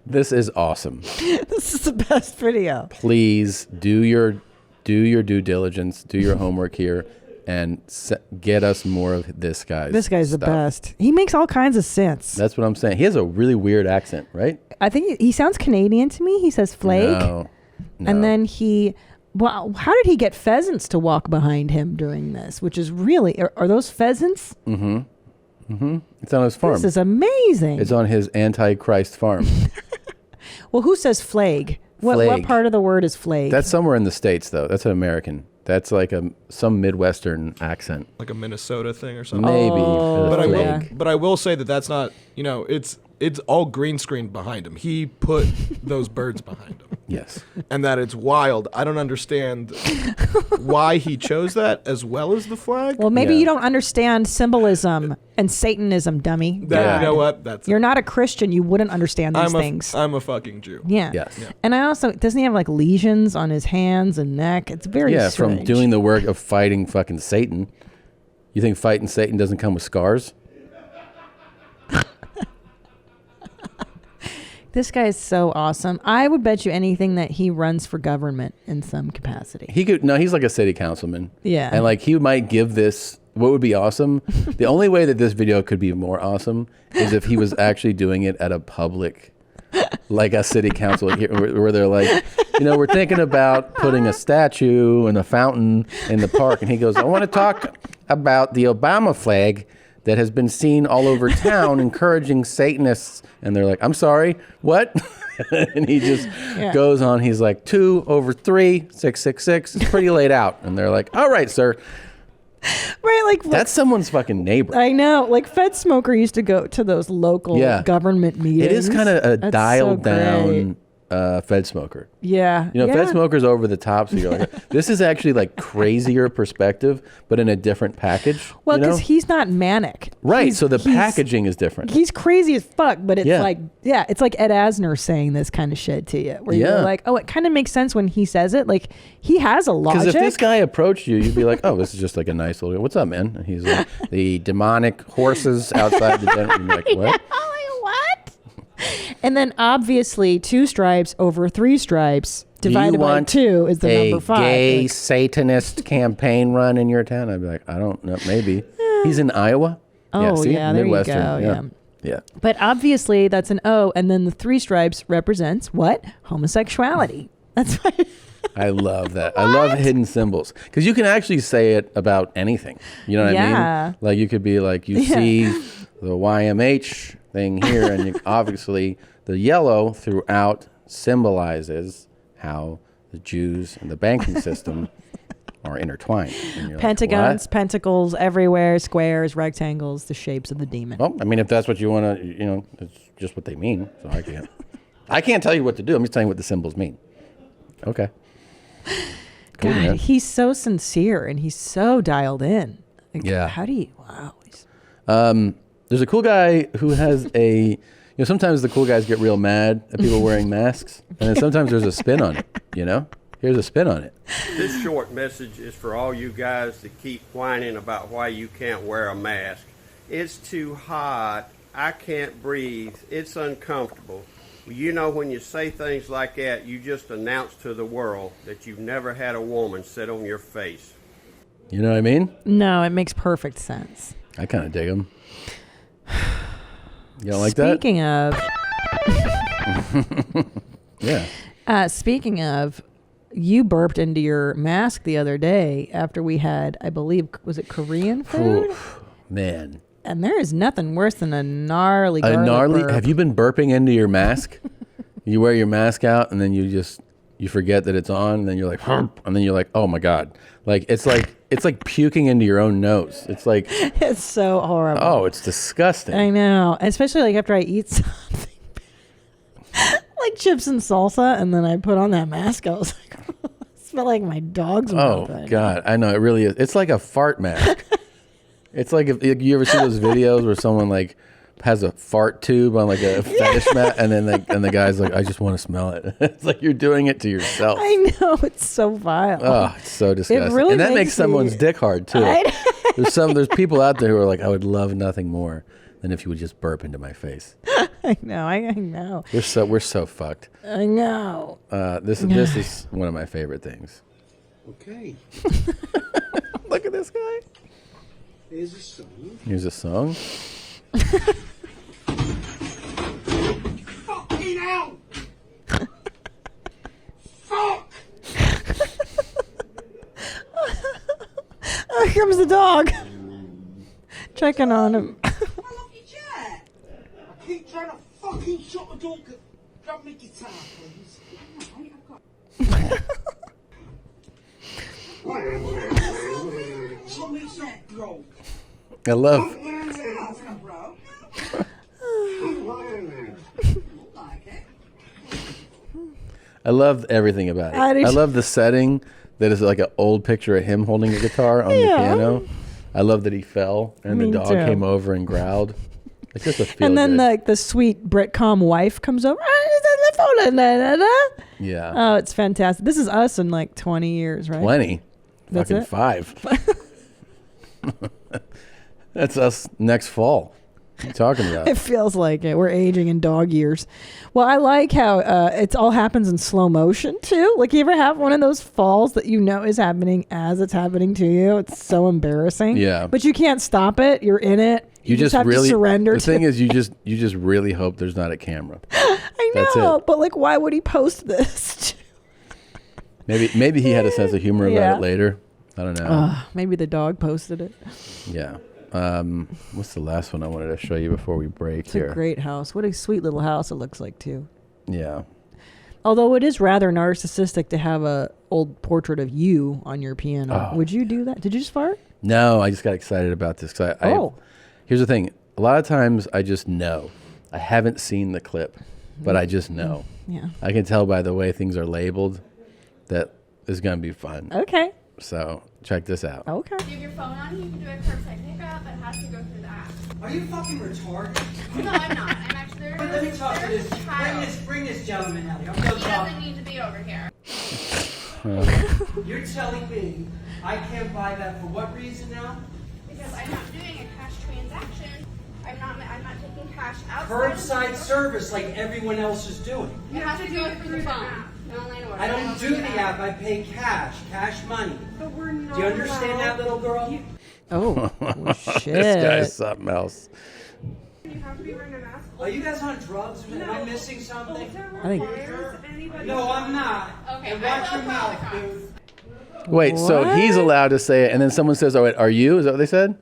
This is awesome. This is the best video. Please do your due diligence, do your homework here, and get us more of this guy's This guy's stuff. the best. He makes all kinds of sense. That's what I'm saying. He has a really weird accent, right? I think he sounds Canadian to me. He says flake. No. And then well, how did he get pheasants to walk behind him during this? Which is really, are those pheasants? Mm-hmm. Mm-hmm. It's on his farm. This is amazing. It's on his Antichrist farm. Well, who says flag? What Flag. part of the word is flag? That's somewhere in the States, though. That's an American. That's like some Midwestern accent. Like a Minnesota thing or something. Maybe. But I will say that that's not, it's all green screen behind him. He put those birds behind him. Yes. And that it's wild. I don't understand why he chose that as well as the flag. Well, maybe you don't understand symbolism and Satanism, dummy. You know what? You're not a Christian. You wouldn't understand these things. I'm a fucking Jew. Yeah. Yes. Yeah. And I also, doesn't he have like lesions on his hands and neck? It's very strange. From doing the work of fighting fucking Satan. You think fighting Satan doesn't come with scars? This guy is so awesome. I would bet you anything that he runs for government in some capacity. He's like a city councilman. Yeah. And like he might give this, what would be awesome? The only way that this video could be more awesome is if he was actually doing it at a public, like a city council where they're like, we're thinking about putting a statue and a fountain in the park. And he goes, I want to talk about the Obama flag that has been seen all over town encouraging Satanists. And they're like, I'm sorry, what? And he just goes on. He's like, 2 over 3, 666. It's pretty laid out. And they're like, all right, sir. Right, like that's someone's fucking neighbor. I know. Like Fed Smoker used to go to those local government meetings. It is kind of a That's dialed so down great. Fed Smoker. Yeah. Fed Smoker's over the top. So you're like, this is actually like crazier perspective, but in a different package. Well, because he's not manic. Right. So the packaging is different. He's crazy as fuck, but it's it's like Ed Asner saying this kind of shit to you, where you're like, oh, it kind of makes sense when he says it. Like he has a logic. Because if this guy approached you, you'd be like, oh, this is just like a nice little, what's up, man? And he's like, the demonic horses outside the den. And you're like, what? And then obviously 2 stripes over 3 stripes divided by 2 is the number 5. A gay Satanist campaign run in your town? I'd be like, I don't know, maybe. He's in Iowa. Oh, there Midwestern. you go. Yeah. But obviously that's an O, and then the 3 stripes represents what? Homosexuality. That's why. I love that. I love hidden symbols because you can actually say it about anything. You know what I mean? Like you could be like, you see the YMH thing here, and obviously the yellow throughout symbolizes how the Jews and the banking system are intertwined. Pentagons, like, pentacles everywhere, squares, rectangles, the shapes of the demon. Well, I mean, if that's what you want to, it's just what they mean. So I can't tell you what to do. I'm just telling you what the symbols mean. Okay. Cool, God, man. he's so sincere and he's so dialed in. Like, Yeah. How do you? Wow. There's a cool guy who has a, sometimes the cool guys get real mad at people wearing masks, and then sometimes there's a spin on it, Here's a spin on it. This short message is for all you guys that keep whining about why you can't wear a mask. It's too hot. I can't breathe. It's uncomfortable. When you say things like that, you just announce to the world that you've never had a woman sit on your face. You know what I mean? No, it makes perfect sense. I kind of dig him. You don't like Speaking of, yeah. Speaking of, you burped into your mask the other day after we had, I believe, was it Korean food? Oof, man. And there is nothing worse than a gnarly burp. Have you been burping into your mask? You wear your mask out and then you you forget that it's on, and then you're like, "Hump," and then you're like, oh my God. Like it's like puking into your own nose. It's like it's so horrible. Oh, it's disgusting. I know, especially like after I eat something like chips and salsa, and then I put on that mask. I was like, I smell like my dog's mouth. Oh God, I know, it really is. It's like a fart mask. It's like if you ever see those videos where someone like has a fart tube on like a fetish mat, and then the guy's like, I just want to smell it. It's like you're doing it to yourself. I know, it's so vile. Oh, it's so disgusting. It really and that makes makes someone's dick hard too. There's people out there who are like, I would love nothing more than if you would just burp into my face. I know, I know. We're so fucked. I know. This is one of my favorite things. Okay. Look at this guy. Here's a song. Here's a song. Fucking hell! Fuck! Oh, here comes the dog. Checking on him. I keep trying to fucking shut the door. Grab me guitar, please. Something's not broke. I love. I love everything about it. I love the setting that is like an old picture of him holding a guitar on the piano. I love that he fell and the dog came over and growled. It's just a feel And then good. the sweet Britcom wife comes over. Yeah. Oh, it's fantastic. This is us in like 20 years, right? 20. That's Fucking it? 5. That's us next fall. What are you talking about? It feels like it. We're aging in dog years. Well, I like how it all happens in slow motion too. Like, you ever have one of those falls that you know is happening as it's happening to you? It's so embarrassing. Yeah. But you can't stop it. You're in it. You just have really to surrender. The thing is, you just really hope there's not a camera. I That's know, it. but like, why would he post this? Maybe he had a sense of humor about it later. I don't know. Maybe the dog posted it. Yeah. What's the last one I wanted to show you before we break It's here? a great house. What a sweet little house it looks like too. Yeah. Although it is rather narcissistic to have a old portrait of you on your piano. Oh. Would you do that? Did you just fart? No, I just got excited about this because here's the thing. A lot of times I just know. I haven't seen the clip, but I just know. Yeah. I can tell by the way things are labeled that it's going to be fun. Okay. So check this out. Okay. You have your phone on, you can do a curbside pickup, but it has to go through the app. Are you fucking retarded? No, I'm not. I'm actually there. Let me talk to this. Bring this gentleman out here. He doesn't need to be over here. You're telling me I can't buy that for what reason now? Because I'm not doing a cash transaction. I'm not taking cash outside. Curbside service like everyone else is doing. You have to go through the phone. The online order. I don't do the app. I pay cash money. But we're not. Do you understand that, little girl? Oh, shit. This guy's something else. You have to be wearing a mask. Are you guys on drugs? Am I missing something? I think. No, I'm not. Okay, And watch your mouth, dude. Wait, so he's allowed to say it, and then someone says, "Oh, wait, are you?" Is that what they said?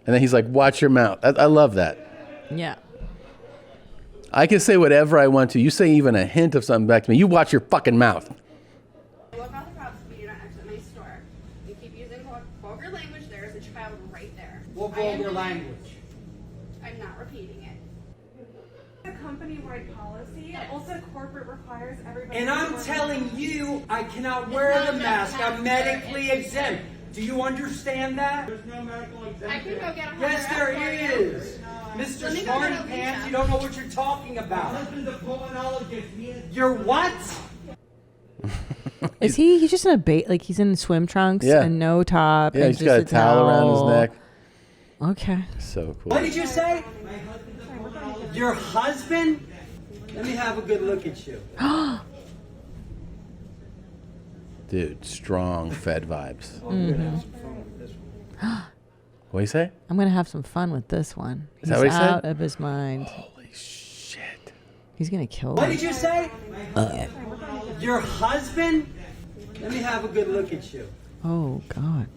And then he's like, "Watch your mouth." I love that. Yeah. I can say whatever I want to. You say even a hint of something back to me. You watch your fucking mouth. Walk out the cops if you do not exit my store. You keep using vulgar language. There is a child right there. What vulgar language? I'm not repeating it. A company-wide policy. Also, corporate requires everybody. And I'm telling you, I cannot wear the mask. I'm medically exempt. Do you understand that? There's no medical exemption. I can go get a Yes, there is. Mr. Smarty Pants, you don't know what you're talking about. My husband's a pulmonologist. You're what? Is he? He's just in he's in swim trunks and no top. Yeah, and he's got a towel around his neck. Okay. So cool. What did you say? Your husband? Let me have a good look at you. Dude, strong Fed vibes. Mhm. What do you say? I'm gonna have some fun with this one. Is that what he said? Out of his mind. Holy shit. He's gonna kill What me. did you say? Your husband? Let me have a good look at you. Oh God.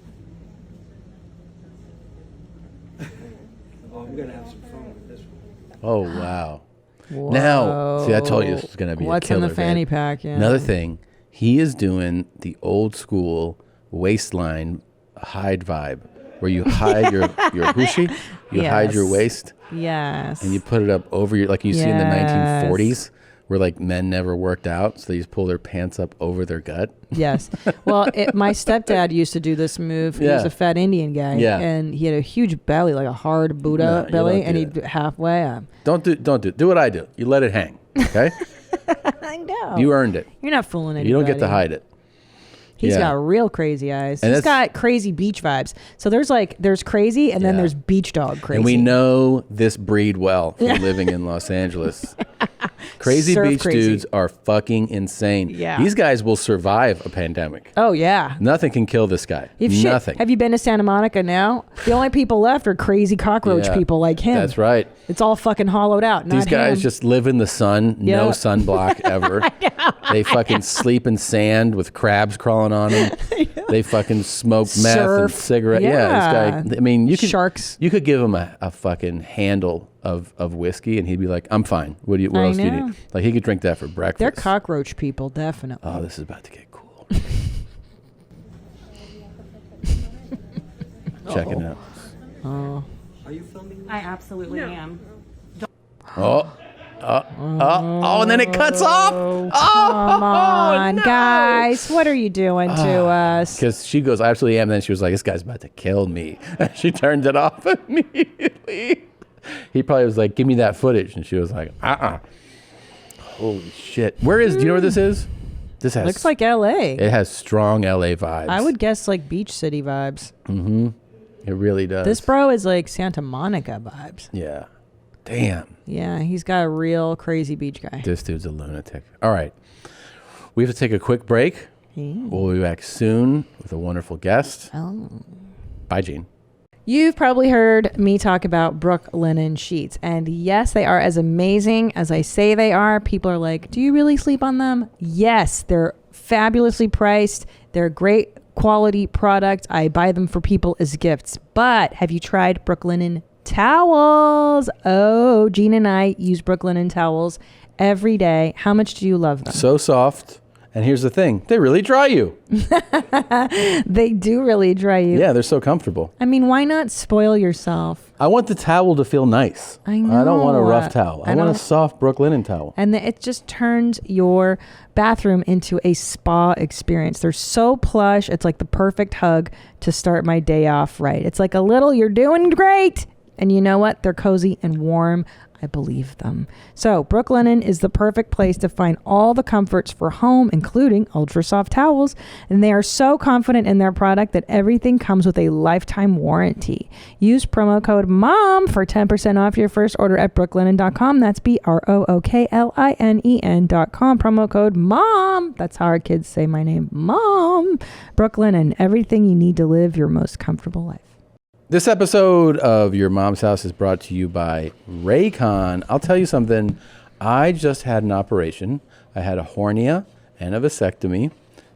Oh, I'm gonna have some fun with this one. Oh, wow. Now, see, I told you this was going to be What's a killer. in the fanny babe. pack? Yeah. Another thing, He is doing the old school waistline hide vibe, where you hide your hoochie, you hide your waist, Yes. and you put it up over your, like you see in the 1940s, where like men never worked out, so they just pull their pants up over their gut. Yes. Well, my stepdad used to do this move. He was a fat Indian guy, and he had a huge belly, like a hard Buddha belly, and he'd halfway up. Don't do what I do. You let it hang, okay? I know. You earned it. You're not fooling anybody. You don't get to hide it. He's got real crazy eyes. And He's got crazy beach vibes. So there's crazy, and then there's beach dog crazy. And we know this breed well from living in Los Angeles. Crazy beach dudes are fucking insane. Yeah. These guys will survive a pandemic. Oh, yeah. Nothing can kill this guy. Nothing. Have you been to Santa Monica now? The only people left are crazy cockroach people like him. That's right. It's all fucking hollowed out. These guys him. just live in the sun, no sunblock ever. They fucking sleep in sand with crabs crawling on them. They fucking smoke meth and cigarette. Yeah, this guy. I mean, you could sharks. You could give him a fucking handle of whiskey, and he'd be like, "I'm fine. What else do you need?" Like he could drink that for breakfast. They're cockroach people, definitely. Oh, this is about to get cool. Check it out. Oh. Are you filming? I absolutely am. Oh, and then it cuts off. Oh, come on, no. guys. What are you doing to us? Because she goes, I absolutely am. And then she was like, this guy's about to kill me. She turned it off immediately. He probably was like, give me that footage. And she was like, Holy shit. Do you know where this is? This has looks like LA. It has strong LA vibes. I would guess like beach city vibes. Mm-hmm. It really does. This bro is like Santa Monica vibes. Yeah. Damn. Yeah, he's got a real crazy beach guy. This dude's a lunatic. All right. We have to take a quick break. We'll be back soon with a wonderful guest. Oh. Bye, Gene. You've probably heard me talk about brooklinen sheets. And yes, they are as amazing as I say they are. People are like, do you really sleep on them? Yes, they're fabulously priced. They're a great quality product. I buy them for people as gifts. But have you tried brooklinen towels? Oh, Gene and I use brooklinen towels every day. How much do you love them? So soft. And here's the thing. They really dry you. They do really dry you. Yeah, they're so comfortable. I mean, why not spoil yourself? I want the towel to feel nice. I know. I don't want a rough towel. I want a soft brooklinen towel. And it just turns your bathroom into a spa experience. They're so plush. It's like the perfect hug to start my day off right. It's like a little, you're doing great. And you know what? They're cozy and warm. I believe them. So brooklinen is the perfect place to find all the comforts for home, including ultra soft towels. And they are so confident in their product that everything comes with a lifetime warranty. Use promo code MOM for 10% off your first order at brooklinen.com. That's BROOKLINEN.com. Promo code MOM. That's how our kids say my name, Mom. Brooklinen, everything you need to live your most comfortable life. This episode of Your Mom's House is brought to you by Raycon. I'll tell you something. I just had an operation. I had a hernia and a vasectomy,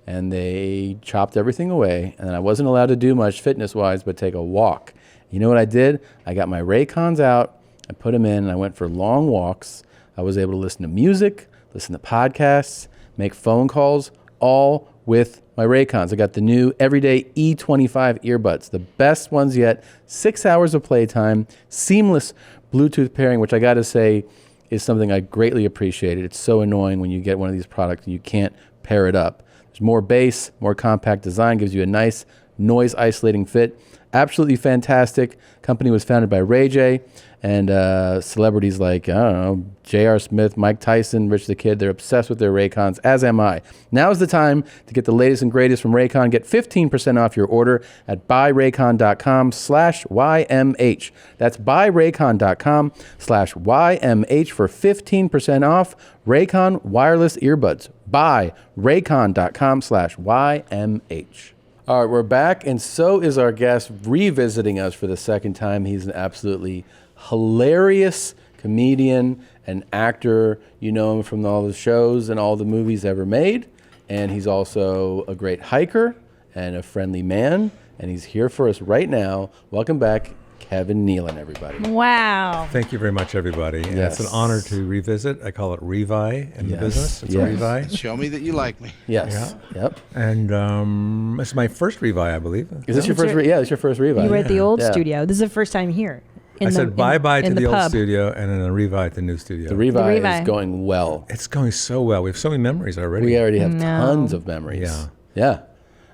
and they chopped everything away, and I wasn't allowed to do much fitness-wise but take a walk. You know what I did? I got my Raycons out, I put them in, and I went for long walks. I was able to listen to music, listen to podcasts, make phone calls, all with my Raycons. I got the new Everyday E25 earbuds, the best ones yet. 6 hours of playtime, seamless Bluetooth pairing, which I got to say is something I greatly appreciated. It's so annoying when you get one of these products and you can't pair it up. There's more bass, more compact design, gives you a nice noise isolating fit. Absolutely fantastic. Company was founded by Ray J, and celebrities like, I don't know, J.R. Smith, Mike Tyson, Rich the Kid, they're obsessed with their Raycons, as am I. Now is the time to get the latest and greatest from Raycon. Get 15% off your order at buyraycon.com/YMH. That's buyraycon.com/YMH for 15% off Raycon wireless earbuds. Buyraycon.com/YMH. All right, we're back, and so is our guest revisiting us for the second time. He's an absolutely hilarious comedian and actor. You know him from all the shows and all the movies ever made. And he's also a great hiker and a friendly man. And he's here for us right now. Welcome back, Kevin Nealon, everybody. Wow. Thank you very much, everybody. And Yes. It's an honor to revisit. I call it revi in the business. It's a revi. Show me that you like me. Yes. Yeah. Yep. And it's my first revi, I believe. Is this your first? Yeah, it's your first revi. You were at the old Yeah. studio. This is the first time here. I said bye-bye to the old pub. studio and then a revi at the new studio. The revi is going well. It's going so well. We have so many memories already. We already have tons of memories. Yeah.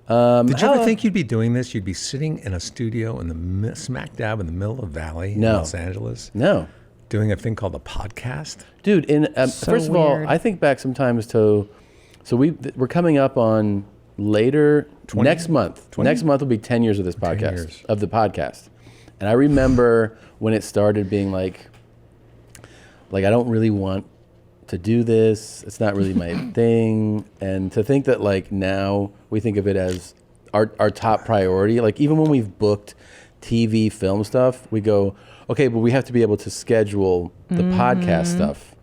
Did you ever think you'd be doing this? You'd be sitting in a studio in the smack dab in the middle of the valley in Los Angeles? No. Doing a thing called a podcast? Dude, first of all, I think back sometimes to, we're coming up on next month. 20? Next month will be 10 years of this podcast, of the podcast. And I remember when it started being like I don't really want to do this. It's not really my thing. And to think that like now we think of it as our top priority. Like even when we've booked TV, film stuff, we go, okay, but we have to be able to schedule the podcast stuff.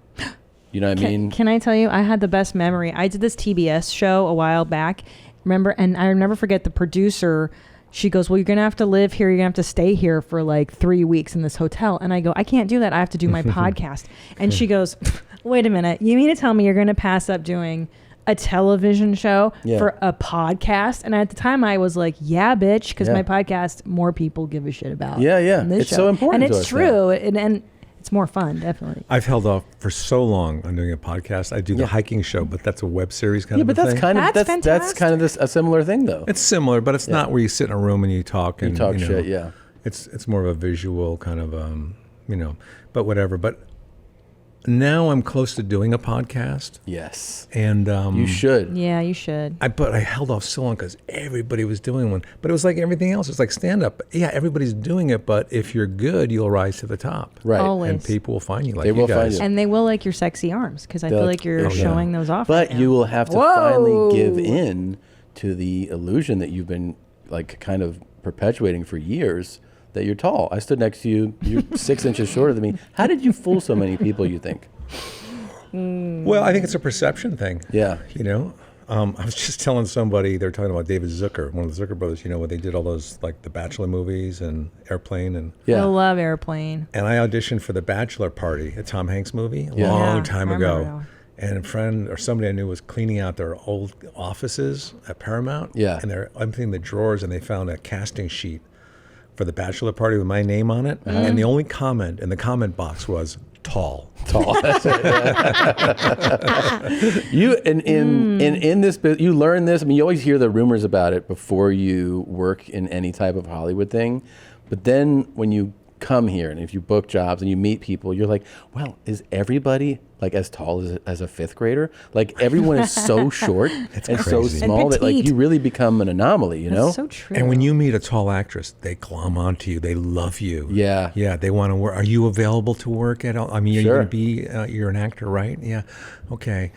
You know what I mean? Can I tell you, I had the best memory. I did this TBS show a while back. Remember? And I'll never forget the producer. She goes, well, you're going to have to live here. You're going to have to stay here for like 3 weeks in this hotel. And I go, I can't do that. I have to do my podcast. And she goes, wait a minute. You mean to tell me you're going to pass up doing a television show for a podcast? And at the time I was like, yeah, bitch. Because my podcast, more people give a shit about. Yeah. than this It's show. so important And to it's us true. And it's more fun, definitely. I've held off for so long on doing a podcast. I do the hiking show, but that's a web series kind of but a that's thing. kind of that's kind of a similar thing though. It's similar, but it's not where you sit in a room and you talk and talk you know, shit. Yeah. It's more of a visual kind of but whatever. But now I'm close to doing a podcast. Yes. And you should. Yeah, you should. But I held off so long because everybody was doing one. But it was like everything else. It's like stand-up. Yeah, everybody's doing it, but if you're good, you'll rise to the top. Right. Always. And people will find you like They you will guys. find you. And they will like your sexy arms because I feel like you're showing those off. But right now. you will have to Whoa. finally give in to the illusion that you've been like kind of perpetuating for years that you're tall. I stood next to you. You're 6 inches shorter than me. How did you fool so many people, you think? Well, I think it's a perception thing. Yeah. You know, I was just telling somebody, they're talking about David Zucker, one of the Zucker brothers, you know, where they did all those, like, the Bachelor movies and Airplane. And I love Airplane. And I auditioned for the Bachelor Party, a Tom Hanks movie, a Yeah. long time I ago. remember. And a friend or somebody I knew was cleaning out their old offices at Paramount. Yeah. And they're emptying the drawers, and they found a casting sheet for the Bachelor Party with my name on it. And the only comment in the comment box was, tall. That's it. You in this you learn this. I mean, you always hear the rumors about it before you work in any type of Hollywood thing, but then when you come here and if you book jobs and you meet people, you're like, well, is everybody like as tall as a fifth grader? Like everyone is so short and crazy. so small that like you really become an anomaly, you know? That's so true. And when you meet a tall actress, they glom onto you. They love you. Yeah. Yeah, they want to work. Are you available to work at all? I mean, Sure. are you going to be, you're an actor, right? Yeah. Okay.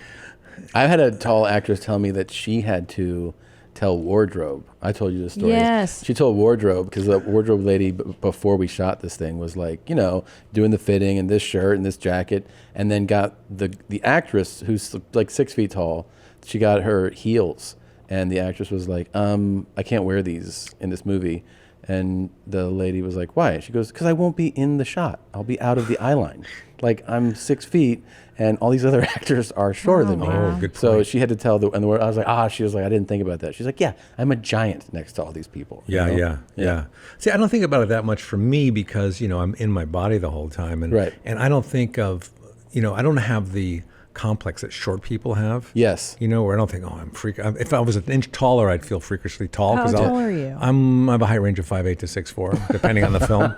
I had a tall actress tell me that she had to tell wardrobe. I told you the story. Yes. She told wardrobe because the wardrobe lady before we shot this thing was like, you know, doing the fitting and this shirt and this jacket, and then got the actress who's like 6 feet tall. She got her heels, and the actress was like, I can't wear these in this movie. And the lady was like, why? She goes, because I won't be in the shot. I'll be out of the eye line. Like I'm 6 feet and all these other actors are shorter than me. Oh, good So point. she had to tell I was like, she was like, I didn't think about that. She's like, yeah, I'm a giant next to all these people. you know? Yeah. See, I don't think about it that much for me because, you know, I'm in my body the whole time. And, Right. and I don't think of, you know, I don't have the complex that short people have. Yes. You know, where I don't think, I'm freak. If I was an inch taller, I'd feel freakishly tall. How tall are you? I have a height range of 5'8" to 6'4", depending on the film.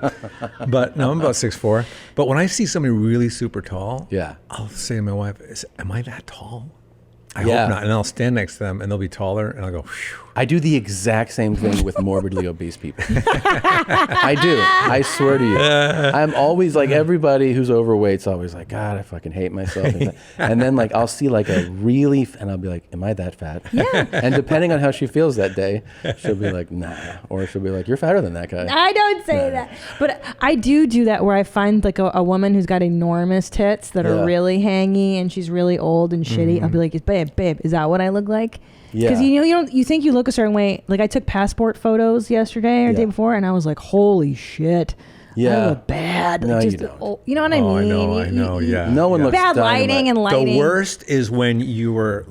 But no, I'm about 6'4". But when I see somebody really super tall, Yeah. I'll say to my wife, am I that tall? I Yeah. hope not. And I'll stand next to them and they'll be taller and I'll go, phew. I do the exact same thing with morbidly obese people. I do. I swear to you. I'm always like, everybody who's overweight's always like, God, I fucking hate myself. And then like, I'll see like and I'll be like, am I that fat? Yeah. And depending on how she feels that day, she'll be like, nah. Or she'll be like, you're fatter than that guy. I don't say that. But I do that where I find like a woman who's got enormous tits that Yeah. are really hangy and she's really old and shitty. I'll be like, babe, is that what I look like? Because Yeah. you think you look a certain way. Like I took passport photos yesterday or the day before and I was like, holy shit. Yeah. I look bad. No, Just you don't. you know what I mean? I know, yeah. No one looks bad dynamite. lighting and lighting. The worst is when you were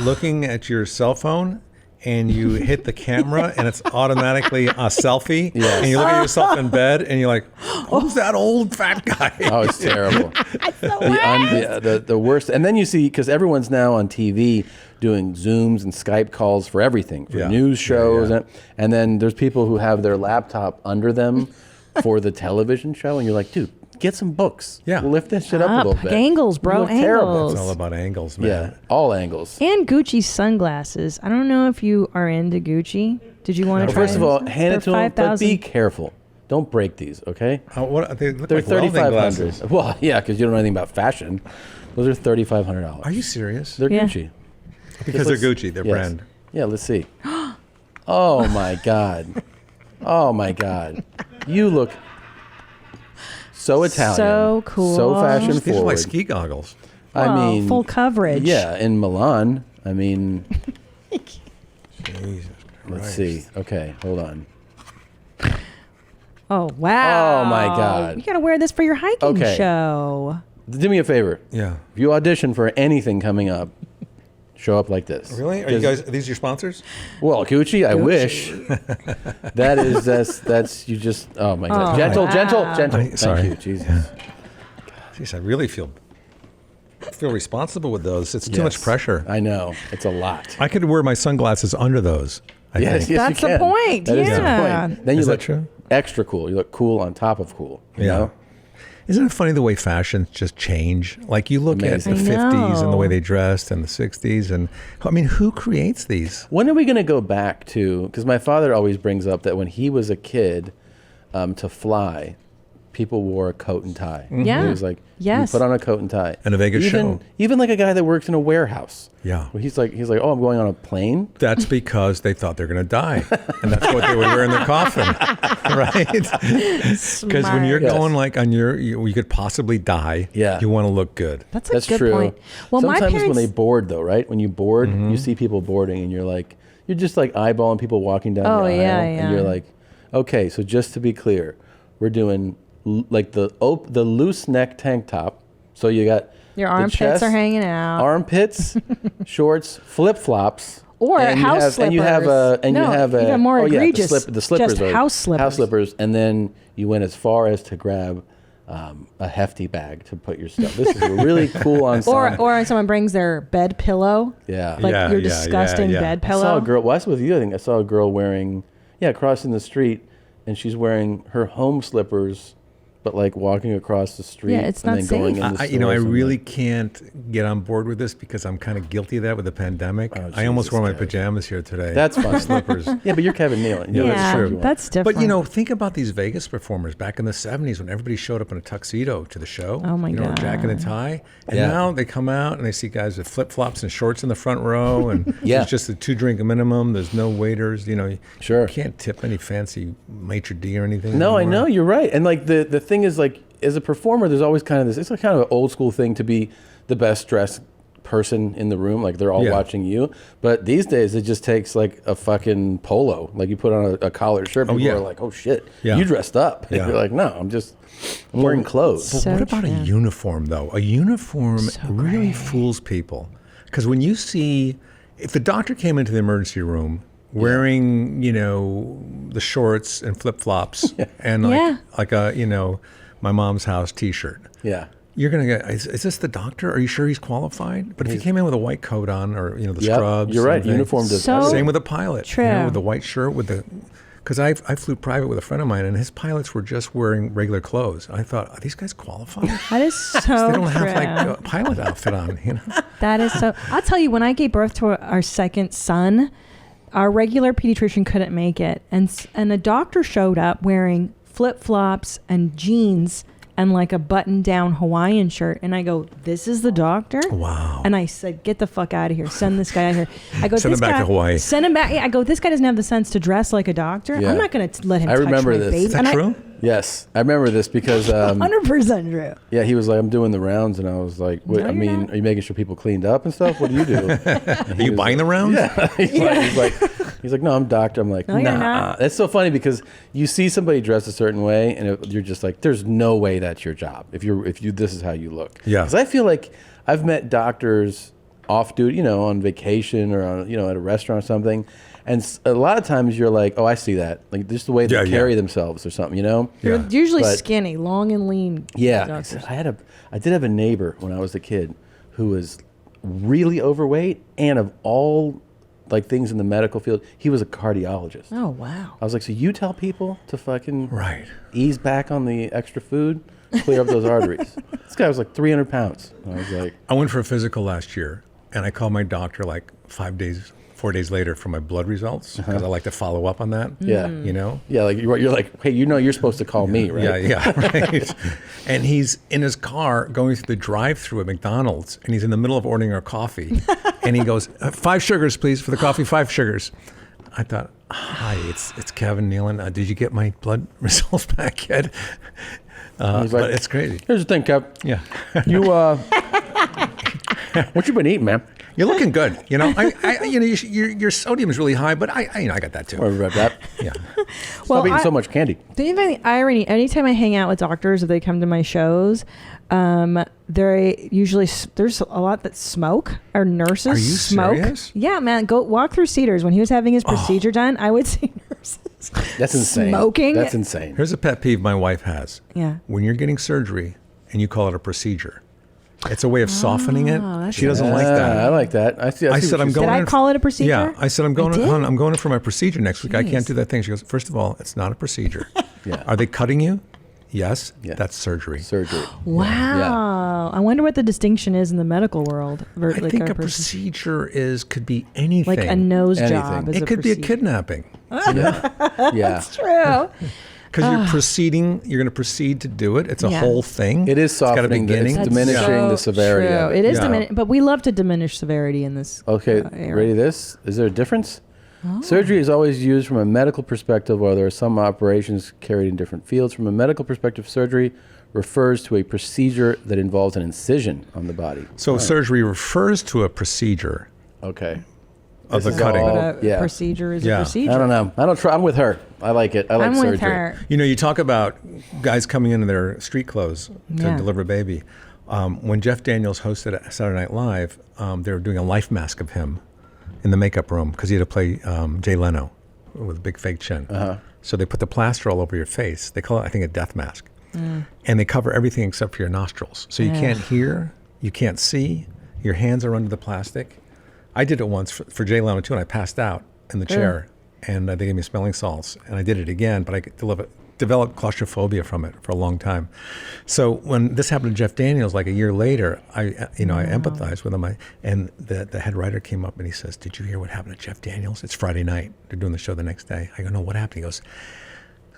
looking at your cell phone and you hit the camera and it's automatically a selfie. Yes. And you look at yourself in bed and you're like, who's that old fat guy? Oh, it's terrible. The worst. And then you see, because everyone's now on TV doing Zooms and Skype calls for everything, for news shows. And then there's people who have their laptop under them for the television show. And you're like, dude, get some books. Yeah. Lift that shit up a little bit. Angles, bro. You look terrible. Angles. It's all about angles, man. Yeah, all angles. And Gucci sunglasses. I don't know if you are into Gucci. Did you want to Well, try first of all, hand it to them, but 5,000. be careful. Don't break these, okay? What, they look They're like welding glasses. $3,500. Well, yeah, because you don't know anything about fashion. Those are $3,500. Are you serious? They're Gucci. Because they're Gucci, their brand. Yeah, let's see. Oh my God. Oh my God. You look so Italian. So cool. So fashion These are forward. like ski goggles. I Well, mean, full coverage. Yeah, in Milan. I mean, Jesus let's see. Okay, hold on. Oh, wow. Oh, my God. You got to wear this for your hiking Okay. show. Do me a favor. Yeah. If you audition for anything coming up, show up like this. Really? Are these your sponsors? Well, Gucci, I wish. That's you just, oh my God. Gentle. Sorry. Thank you, Jesus. Yeah. Jeez, I really feel responsible with those. It's too much pressure. I know. It's a lot. I could wear my sunglasses under those. I think. That's the point. That is the Yeah. point. Then you Is that look true? extra cool. You look cool on top of cool. You know? Isn't it funny the way fashions just change? Like you look Amazing. at the I 50s and the way know. they dressed and the 60s. And I mean, who creates these? When are we going to go back to, because my father always brings up that when he was a kid, to fly, people wore a coat and tie. Yeah. He was like, Yes. you put on a coat and tie. And a Vegas show. Even like a guy that works in a warehouse. Yeah. Where he's like, oh, I'm going on a plane. That's because they thought they're going to die. And that's what they would wear in their coffin. Right? Because when you're going like on you could possibly die. Yeah. You want to look good. That's a good true. point. Well, my Sometimes parents, when they board though, right? When you board, you see people boarding and you're just like eyeballing people walking down the aisle. And you're like, okay, so just to be clear, we're doing like the loose neck tank top. So you got your the armpits chest, are hanging out. armpits, shorts, flip flops, Or house slippers. And you have even more egregious. The slippers just are house slippers. House slippers, and then you went as far as to grab a hefty bag to put your stuff. This is a really cool ensemble. Or someone brings their bed pillow. Yeah. Like your disgusting bed pillow. I saw a girl. Well, that's with you. I think I saw a girl wearing, crossing the street, and she's wearing her home slippers, but like walking across the street. Yeah, it's and not then going safe. in the I stores and really like- can't get on board with this because I'm kind of guilty of that with the pandemic. Oh, I almost Jesus wore my Christ. pajamas here today. That's fun. Slippers. Yeah, but you're Kevin Nealon. Yeah, You that's know, true. That's different. But think about these Vegas performers back in the 70s when everybody showed up in a tuxedo to the show. Oh my God. Jacket and tie. And Yeah. now they come out and they see guys with flip flops and shorts in the front row, and there's just a 2-drink minimum. There's no waiters. You can't tip any fancy maitre d' or anything. No, I anymore. know, you're right. And like the thing is, like, as a performer, there's always kind of this, it's like kind of an old school thing to be the best dressed person in the room. Like they're all watching you. But these days it just takes like a fucking polo. Like you put on a collared shirt, people are like, oh shit, you dressed up. And you're like, no, I'm wearing clothes. But what about a uniform, though? A uniform really fools people. Because when you see, if the doctor came into the emergency room wearing, the shorts and flip-flops and like a, my mom's house T-shirt. Yeah. You're going to go, is this the doctor? Are you sure he's qualified? But if he came in with a white coat on or, the scrubs. You're right. Uniform does So Same with a pilot. true. With the white shirt, because I flew private with a friend of mine, and his pilots were just wearing regular clothes. I thought, are these guys qualified? That is so They don't true. have like a pilot outfit on, That is so. I'll tell you, when I gave birth to our second son, our regular pediatrician couldn't make it, and a doctor showed up wearing flip flops and jeans and like a button down Hawaiian shirt, and I go, "This is the doctor?" Wow. And I said, "Get the fuck out of here! Send this guy out here." I go, Send "This him back guy, to Hawaii." Send him back. Yeah, I go, "This guy doesn't have the sense to dress like a doctor. Yeah. I'm not going to let him I touch remember my this. baby." Is that true? Yes, I remember this because 100% true. yeah, he was like, I'm doing the rounds, and I was like, wait, No, I you're mean, not. are you making sure people cleaned up and stuff? What do you do? Are you buying the rounds? Yeah, he's like, He's like, no, I'm doctor. I'm like, No, you're nah. not. That's so funny because you see somebody dressed a certain way, and you're just like, there's no way that's your job if you this is how you look. Yeah. Because I feel like I've met doctors off duty, on vacation or on, at a restaurant or something, and a lot of times you're like, oh, I see that, like just the way they carry themselves or something, They're usually But- skinny, long and lean. Yeah, doctors. I did have a neighbor when I was a kid who was really overweight, and of all like things in the medical field, he was a cardiologist. Oh wow! I was like, so you tell people to fucking Right. ease back on the extra food, clear up those arteries. This guy was like 300 pounds. I was like, I went for a physical last year, and I called my doctor like 4 days later for my blood results because I like to follow up on that. Yeah. Yeah, like you're like, hey, you're supposed to call me, right? Yeah, right. And he's in his car going through the drive-through at McDonald's, and he's in the middle of ordering our coffee, and he goes, 5 sugars, please, for the coffee, 5 sugars. I thought, hi, it's Kevin Nealon. Did you get my blood results back yet? He's like, but it's crazy. Here's the thing, Kev. Yeah. You, what you been eating, man? You're looking good. Your sodium is really high, but I got that too. Worry about that. Yeah. Stop eating so much candy. Don't you find the irony? Anytime I hang out with doctors, if they come to my shows, they usually there's a lot that smoke. Or nurses Are you smoke. serious? Yeah, man. Go walk through Cedars when he was having his procedure done. I would see nurses. That's insane. Smoking. That's insane. Here's a pet peeve my wife has. Yeah. When you're getting surgery and you call it a procedure, it's a way of softening it. that's She doesn't like that. I like that. I see. I said I'm going. Did I in call it a procedure? Yeah, I said I'm going. You did? Hon, I'm going in for my procedure next week. I can't Jeez. do that thing. She goes, first of all, it's not a procedure. Yeah. Are they cutting you? Yes. Yeah. That's surgery. Surgery. Wow. I wonder what the distinction is in the medical world. I think a procedure could be anything. Like a nose job. Is It a could be a procedure. kidnapping. Yeah. That's true. Because you're going to proceed to do it. It's a Yeah. whole thing. It is It's got a softening. beginning. It's diminishing the severity True. of it. It is Yeah. diminishing, but we love to diminish severity in this. Okay, era. ready this? Is there a difference? Oh. Surgery is always used from a medical perspective, while there are some operations carried in different fields. From a medical perspective, surgery refers to a procedure that involves an incision on the body. So surgery refers to a procedure Okay. of the This is cutting. all- But a yeah. procedure is Yeah. a procedure. I don't know. I don't try. I'm with her. I like it. I like I'm surgery. with her. You talk about guys coming in their street clothes to Yeah. deliver a baby. When Jeff Daniels hosted Saturday Night Live, they were doing a life mask of him in the makeup room because he had to play Jay Leno with a big fake chin. So they put the plaster all over your face. They call it, I think, a death mask. And they cover everything except for your nostrils. So you can't hear, you can't see, your hands are under the plastic. I did it once for Jay Leno too, and I passed out in the chair. And they gave me smelling salts. And I did it again, but I developed claustrophobia from it for a long time. So when this happened to Jeff Daniels, like a year later, I empathized with him. And the head writer came up and he says, "Did you hear what happened to Jeff Daniels? It's Friday night. They're doing the show the next day." I go, "No, what happened?" He goes,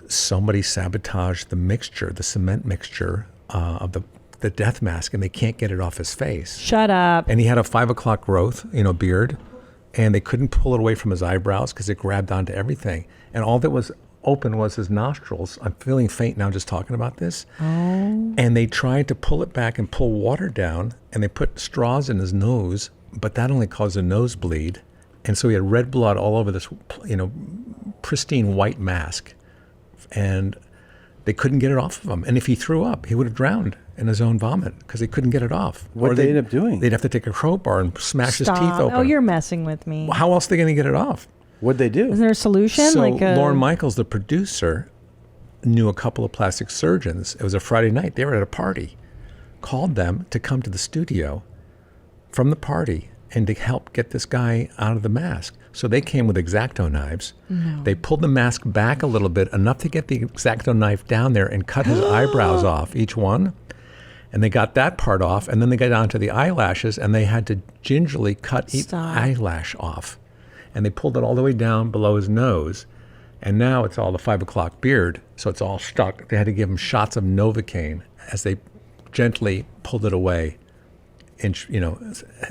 "Somebody sabotaged the mixture, the cement mixture of the death mask, and they can't get it off his face." Shut up. And he had a 5 o'clock growth, beard, and they couldn't pull it away from his eyebrows because it grabbed onto everything. And all that was open was his nostrils. I'm feeling faint now just talking about this. Oh. And they tried to pull it back and pull water down, and they put straws in his nose, but that only caused a nosebleed. And so he had red blood all over this, pristine white mask. And they couldn't get it off of him. And if he threw up, he would have drowned in his own vomit because they couldn't get it off. What did they end up doing? They'd have to take a crowbar and smash his Stop. teeth open. Oh, you're messing with me. How else are they going to get it off? What'd they do? Is there a solution? So like Lorne Michaels, the producer, knew a couple of plastic surgeons. It was a Friday night. They were at a party. Called them to come to the studio from the party and to help get this guy out of the mask. So they came with X-Acto knives. No. They pulled the mask back a little bit, enough to get the X-Acto knife down there and cut his eyebrows off, each one. And they got that part off, and then they got onto the eyelashes, and they had to gingerly cut each eyelash off. And they pulled it all the way down below his nose. And now it's all the 5 o'clock beard, so it's all stuck. They had to give him shots of Novocaine as they gently pulled it away,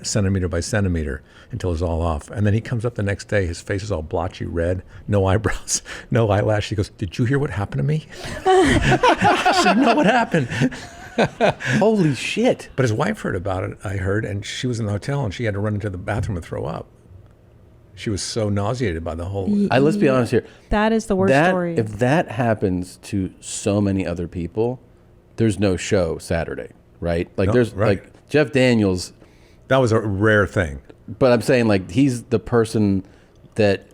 centimeter by centimeter, until it was all off. And then he comes up the next day, his face is all blotchy red, no eyebrows, no eyelash. He goes, "Did you hear what happened to me?" I said, "No, what happened?" Holy shit. But his wife heard about it, I heard, and she was in the hotel, and she had to run into the bathroom and throw up. She was so nauseated by the whole. Let's be honest here. That is the worst story. If that happens to so many other people, there's no show Saturday, right? Like like Jeff Daniels. That was a rare thing. But I'm saying like he's the person that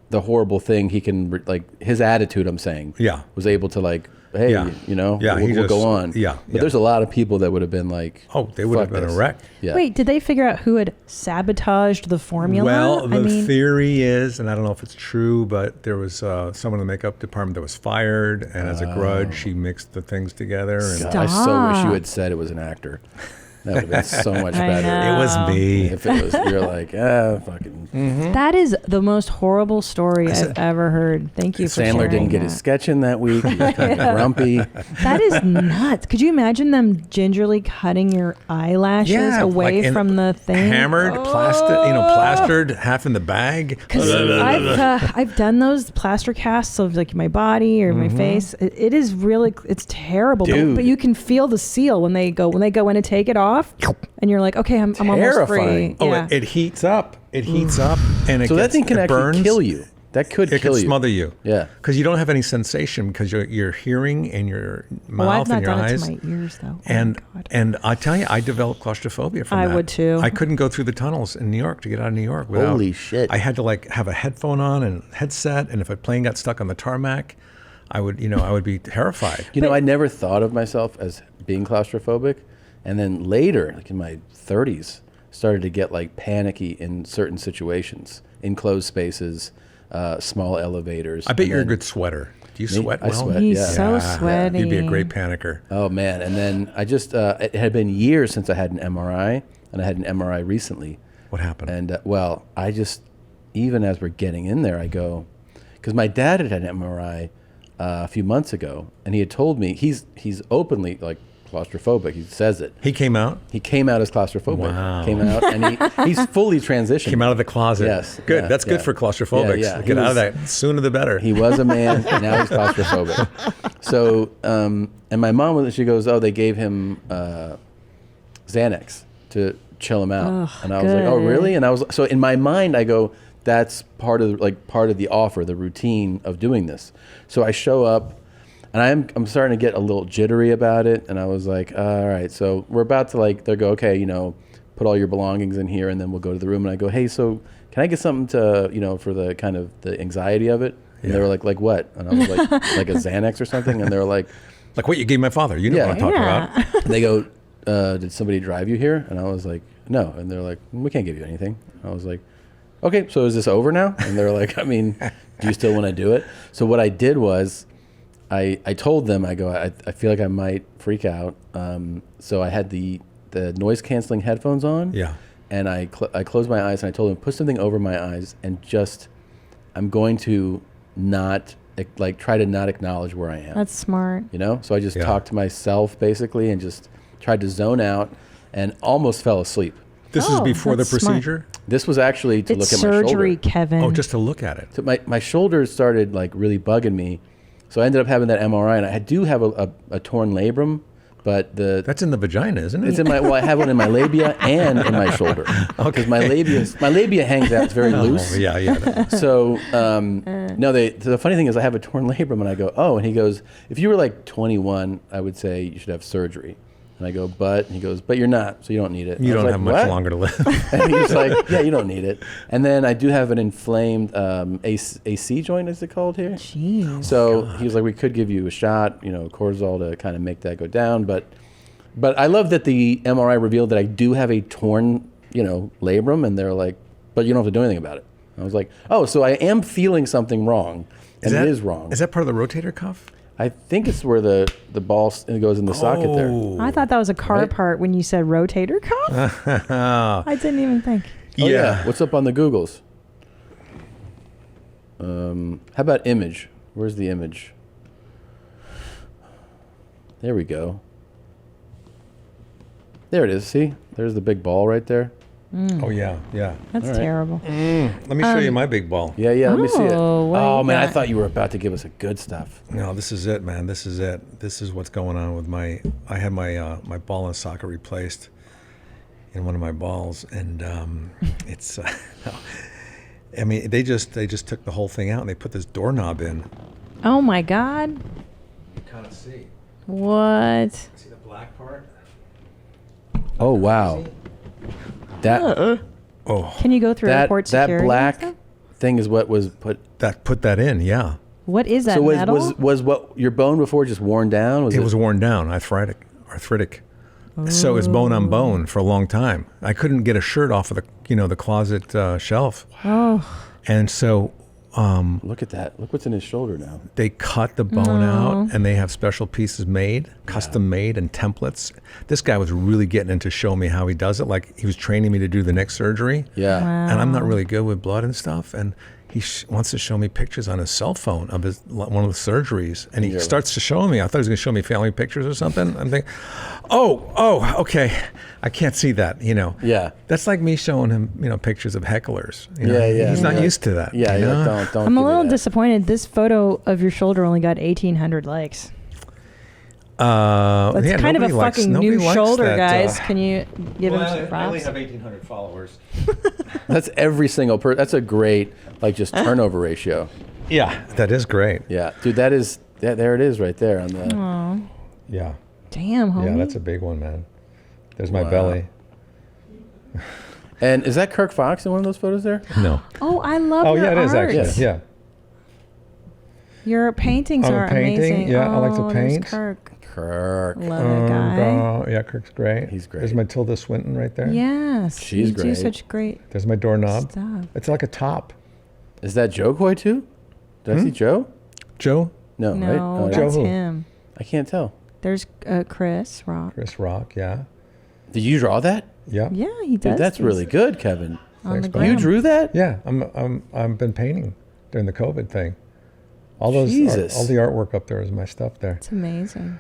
the horrible thing he can like his attitude. I'm saying was able to like. Hey, we'll go on. But there's a lot of people that would have been like, oh, they would have been a wreck. Yeah. Wait, did they figure out who had sabotaged the formula? Well, the theory is, and I don't know if it's true, but there was someone in the makeup department that was fired, and as a grudge, she mixed the things together. And I so wish you had said it was an actor. That would have been so much better. It was me. If it was, you're like, fucking. That is the most horrible story I've ever heard. Thank you for sharing Sandler didn't get his sketch in that week. He was kind of grumpy. That is nuts. Could you imagine them gingerly cutting your eyelashes away from the thing? Hammered, plastered, half in the bag. I've done those plaster casts of like my body or my face. It is really, it's terrible. But you can feel the seal when they go in to take it off. And you're like, okay, I'm almost free. Oh, it heats up. It heats up, and that thing can actually burns. kill you. That could kill you. It could smother you. Yeah, because you don't have any sensation because you're hearing in your mouth and your eyes. I've not done it to my ears though. And I tell you, I developed claustrophobia from that. I would too. I couldn't go through the tunnels in New York to get out of New York. Holy shit! I had to like have a headphone on and headset, and if a plane got stuck on the tarmac, I would be terrified. I never thought of myself as being claustrophobic. And then later, like in my 30s, started to get like panicky in certain situations, enclosed spaces, small elevators. I bet you're a good sweater. Do you sweat well? I sweat, He's so sweaty. You'd be a great panicker. Oh, man. And then I just, it had been years since I had an MRI, and I had an MRI recently. What happened? And, I just, even as we're getting in there, I go, because my dad had an MRI a few months ago, and he had told me, he's openly like, claustrophobic. He says it. He came out? He came out as claustrophobic. Wow. Came out and he's fully transitioned. Came out of the closet. Yes. Good. Yeah, That's good for claustrophobics. Yeah. Get out of that. Sooner the better. He was a man. Now he's claustrophobic. So, and my mom, she goes, oh, they gave him Xanax to chill him out. And I was like, oh, really? And I was, so in my mind, I go, that's part of the offer, the routine of doing this. So I show up. And I'm starting to get a little jittery about it. And I was like, all right, so we're about to they go, okay, put all your belongings in here and then we'll go to the room. And I go, hey, so can I get something to, for the kind of the anxiety of it? And they were like what? And I was like, like a Xanax or something. And they were like what you gave my father. You know what I'm talking about. And they go, did somebody drive you here? And I was like, no. And they're like, we can't give you anything. And I was like, okay, so is this over now? And they're like, I mean, do you still want to do it? So what I did was, I told them, I go, I feel like I might freak out. So I had the noise canceling headphones on. Yeah. And I closed my eyes and I told them, put something over my eyes and just, I'm going to not, try to not acknowledge where I am. That's smart. So I just talked to myself basically and just tried to zone out and almost fell asleep. This is before the procedure? Smart. This was actually to look at my shoulder. Surgery, Kevin. Oh, just to look at it. So my shoulders started really bugging me. So I ended up having that MRI, and I do have a torn labrum, but that's in the vagina, isn't it? It's in I have one in my labia and in my shoulder. Because my labia hangs out, it's very loose. Yeah. So no, the funny thing is I have a torn labrum, and I go, oh, and he goes, if you were 21, I would say you should have surgery. And I go, but? And he goes, but you're not, so you don't need it. You don't have much longer to live. And he's like, yeah, you don't need it. And then I do have an inflamed AC joint, is it called here? Jeez. So he was like, we could give you a shot, cortisol to kind of make that go down. But I love that the MRI revealed that I do have a torn, labrum. And they're like, but you don't have to do anything about it. I was like, oh, so I am feeling something wrong. And it is wrong. Is that part of the rotator cuff? I think it's where the ball goes in the socket there. I thought that was a car part when you said rotator cuff. I didn't even think. Oh, yeah. What's up on the Googles? How about image? Where's the image? There we go. There it is. See? There's the big ball right there. Oh, yeah. That's terrible. Let me show you my big ball. Yeah, let me see it. Oh, man, I got? thought you were about to give us a good stuff. No, this is it, man. This is it. This is what's going on with I had my ball and socket replaced in one of my balls, and it's I mean, they just took the whole thing out and they put this doorknob in. Oh my God. You kind of see. What? See the black part? Oh wow. That. Oh. Can you go through airport security? That black thing is what was put that in. Yeah. What is that? So metal? was what your bone before just worn down? It was worn down, arthritic. So it's bone on bone for a long time. I couldn't get a shirt off of the closet shelf. Oh. And so look at that. Look what's in his shoulder now. They cut the bone out and they have special pieces made, custom made and templates. This guy was really getting into showing me how he does it. Like he was training me to do the next surgery. Yeah. Wow. And I'm not really good with blood and stuff. And he wants to show me pictures on his cell phone of one of the surgeries. And he starts to show me. I thought he was going to show me family pictures or something. I'm thinking, oh, okay. I can't see that, Yeah. That's like me showing him, pictures of hecklers. Yeah. He's not used to that. Yeah. Don't. I'm a little disappointed. This photo of your shoulder only got 1,800 likes. That's kind of a fucking new shoulder, guys. Can you give him some props? I only have 1,800 followers. That's every single person. That's a great, just turnover ratio. Yeah, that is great. Yeah, dude, there it is right there on the. Aww. Yeah. Damn, homie. Yeah, that's a big one, man. There's my belly. And is that Kirk Fox in one of those photos there? No. Oh, I love your it art. is actually. Yes. Yeah. Your paintings are amazing. Yeah, I like to there's paint. Kirk. Love that guy. Yeah, Kirk's great. He's great. There's my Tilda Swinton right there. Yes. She's you great. do such great There's my doorknob. stuff. It's like a top. Is that Joe Coy too? Did I see Joe? Joe? No, right? No, yeah. that's Joe who? him. I can't tell. There's Chris Rock. Chris Rock, yeah. Did you draw that? Yeah. Yeah, he does. Dude, that's these really good, Kevin. on the Thanks, bud. You gram. drew that? Yeah, I've been painting during the COVID thing. All those Jesus. all the artwork up there is my stuff there. It's amazing.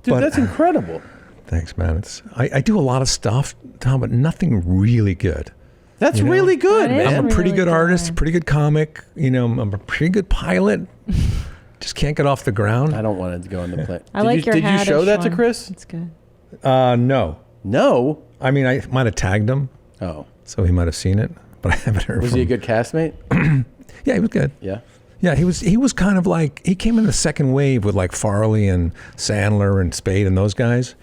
Dude, But- that's incredible. Thanks, man. I do a lot of stuff, Tom, but nothing really good. That's really good, That is man. I'm a pretty really good artist, a good. pretty good comic. I'm a pretty good pilot. Just can't get off the ground. I don't want to go on the plane. I like your Did you show hat-ish that to one. Chris? It's good. No. No. I mean, I might have tagged him, Oh. so he might have seen it, but I haven't heard Was from he a him. good castmate? Yeah, he was good. Yeah. Yeah, he was kind of like, he came in the second wave with like Farley and Sandler and Spade and those guys.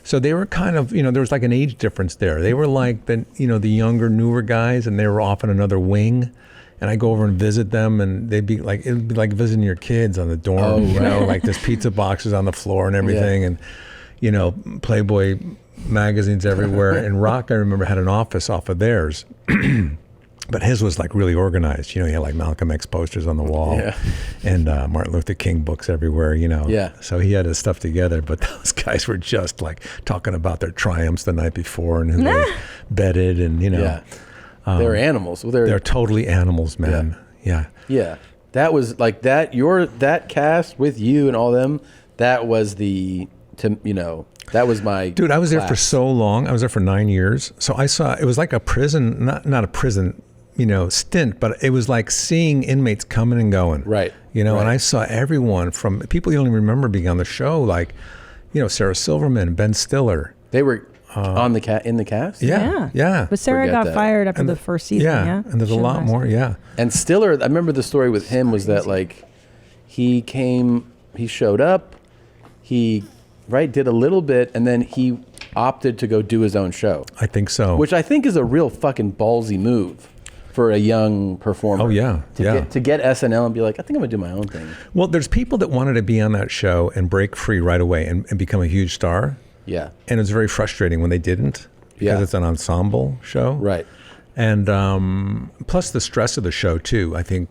So they were kind of, there was like an age difference there. They were like the younger, newer guys, and they were off in another wing. And I go over and visit them, and it'd be like visiting your kids on the dorm, like there's pizza boxes on the floor and everything, and Playboy magazines everywhere. And Rock, I remember, had an office off of theirs. But his was like really organized. He had like Malcolm X posters on the wall and Martin Luther King books everywhere, Yeah. So he had his stuff together, but those guys were just like talking about their triumphs the night before and who they bedded and, Yeah. They were animals. Well, they're totally animals, man. Yeah. Yeah. That was like that. That cast with you and all them, that was that was my Dude, I was there class. for so long. I was there for 9 years. So I saw, it was like a prison, not a prison, stint, but it was like seeing inmates coming and going. Right. And I saw everyone from people you only remember being on the show, like, Sarah Silverman, Ben Stiller. They were in the cast? Yeah. But Sarah Forget got that. fired after the first season, yeah? And there's a lot more, yeah. And Stiller, I remember the story with him was that like he showed up, he did a little bit, and then he opted to go do his own show. I think so. Which I think is a real fucking ballsy move for a young performer. Oh, yeah. To get SNL and be like, I think I'm going to do my own thing. Well, there's people that wanted to be on that show and break free right away and become a huge star. Yeah. And it's very frustrating when they didn't because it's an ensemble show. Right. And plus the stress of the show too. I think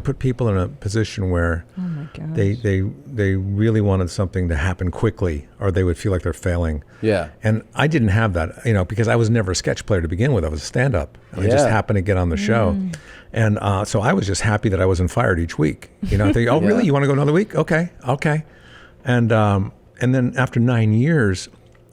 put people in a position where they really wanted something to happen quickly, or they would feel like they're failing. Yeah. And I didn't have that, because I was never a sketch player to begin with. I was a stand-up. And I just happened to get on the show, and so I was just happy that I wasn't fired each week. I think, oh really? You want to go another week? Okay. And then after 9 years,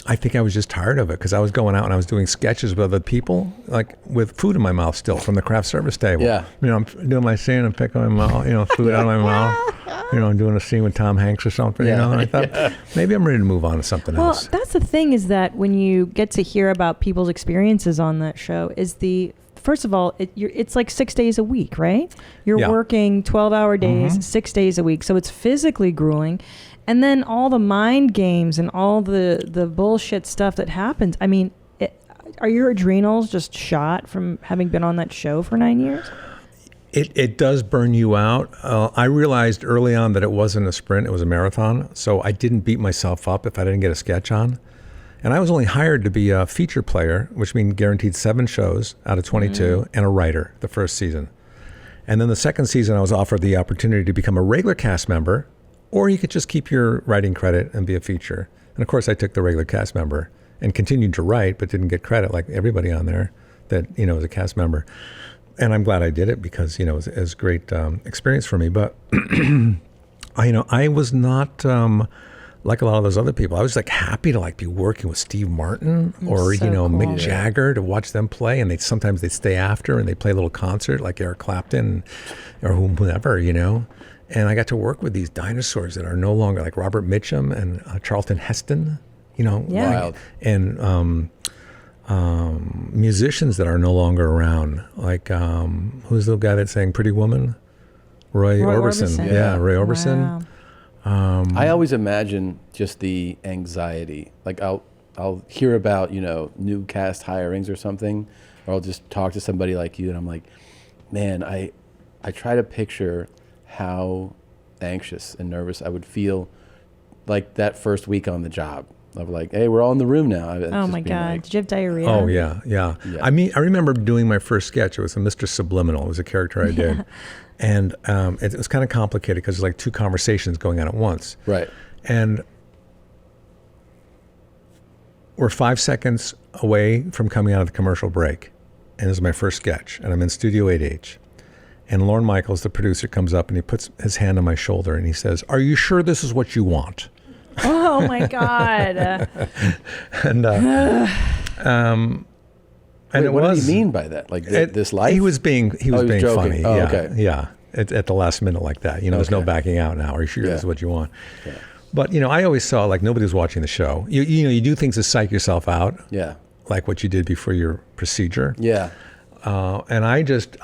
I think I was just tired of it because I was going out and I was doing sketches with other people, like with food in my mouth still from the craft service table. Yeah. I'm doing my scene and picking my mouth, food out of my mouth. I'm doing a scene with Tom Hanks or something, And I thought, maybe I'm ready to move on to something else. Well, that's the thing is that when you get to hear about people's experiences on that show is the first of all, it's like 6 days a week, right? You're Yeah. working 12-hour days, 6 days a week. So it's physically grueling. And then all the mind games and all the bullshit stuff that happens. I mean, are your adrenals just shot from having been on that show for 9 years? It does burn you out. I realized early on that it wasn't a sprint, it was a marathon. So I didn't beat myself up if I didn't get a sketch on. And I was only hired to be a feature player, which means guaranteed 7 shows out of 22, and a writer the first season. And then the second season, I was offered the opportunity to become a regular cast member, or you could just keep your writing credit and be a feature. And of course, I took the regular cast member and continued to write, but didn't get credit like everybody on there that, was a cast member. And I'm glad I did it because, it was a great experience for me. But, I was not like a lot of those other people. I was like happy to like be working with Steve Martin or, so cool. Mick Jagger to watch them play. And sometimes they'd stay after and they'd play a little concert like Eric Clapton or whomever, And I got to work with these dinosaurs that are no longer like Robert Mitchum and Charlton Heston, Wild. And musicians that are no longer around, like who's the guy that sang Pretty Woman? Roy Orbison. Yeah, Roy Orbison. Wow. I always imagine just the anxiety. Like I'll hear about, new cast hirings or something, or I'll just talk to somebody like you and I'm like, man, I try to picture how anxious and nervous I would feel like that first week on the job. Of like, hey, we're all in the room now. Oh my God. Like, did you have diarrhea? Oh yeah. I mean, I remember doing my first sketch. It was a Mr. Subliminal. It was a character I did. And it was kind of complicated because there's like 2 conversations going on at once. Right. And we're 5 seconds away from coming out of the commercial break. And this is my first sketch. And I'm in Studio 8H. And Lorne Michaels, the producer, comes up and he puts his hand on my shoulder and he says, "Are you sure this is what you want?" Oh my God. And Wait, what did he mean by that? Like this life? He was being joking. funny. Oh, yeah, okay. Yeah. At the last minute like that. There's no backing out now. Are you sure this is what you want? Yeah. But, I always saw like nobody was watching the show. You do things to psych yourself out. Yeah. Like what you did before your procedure. Yeah. And I just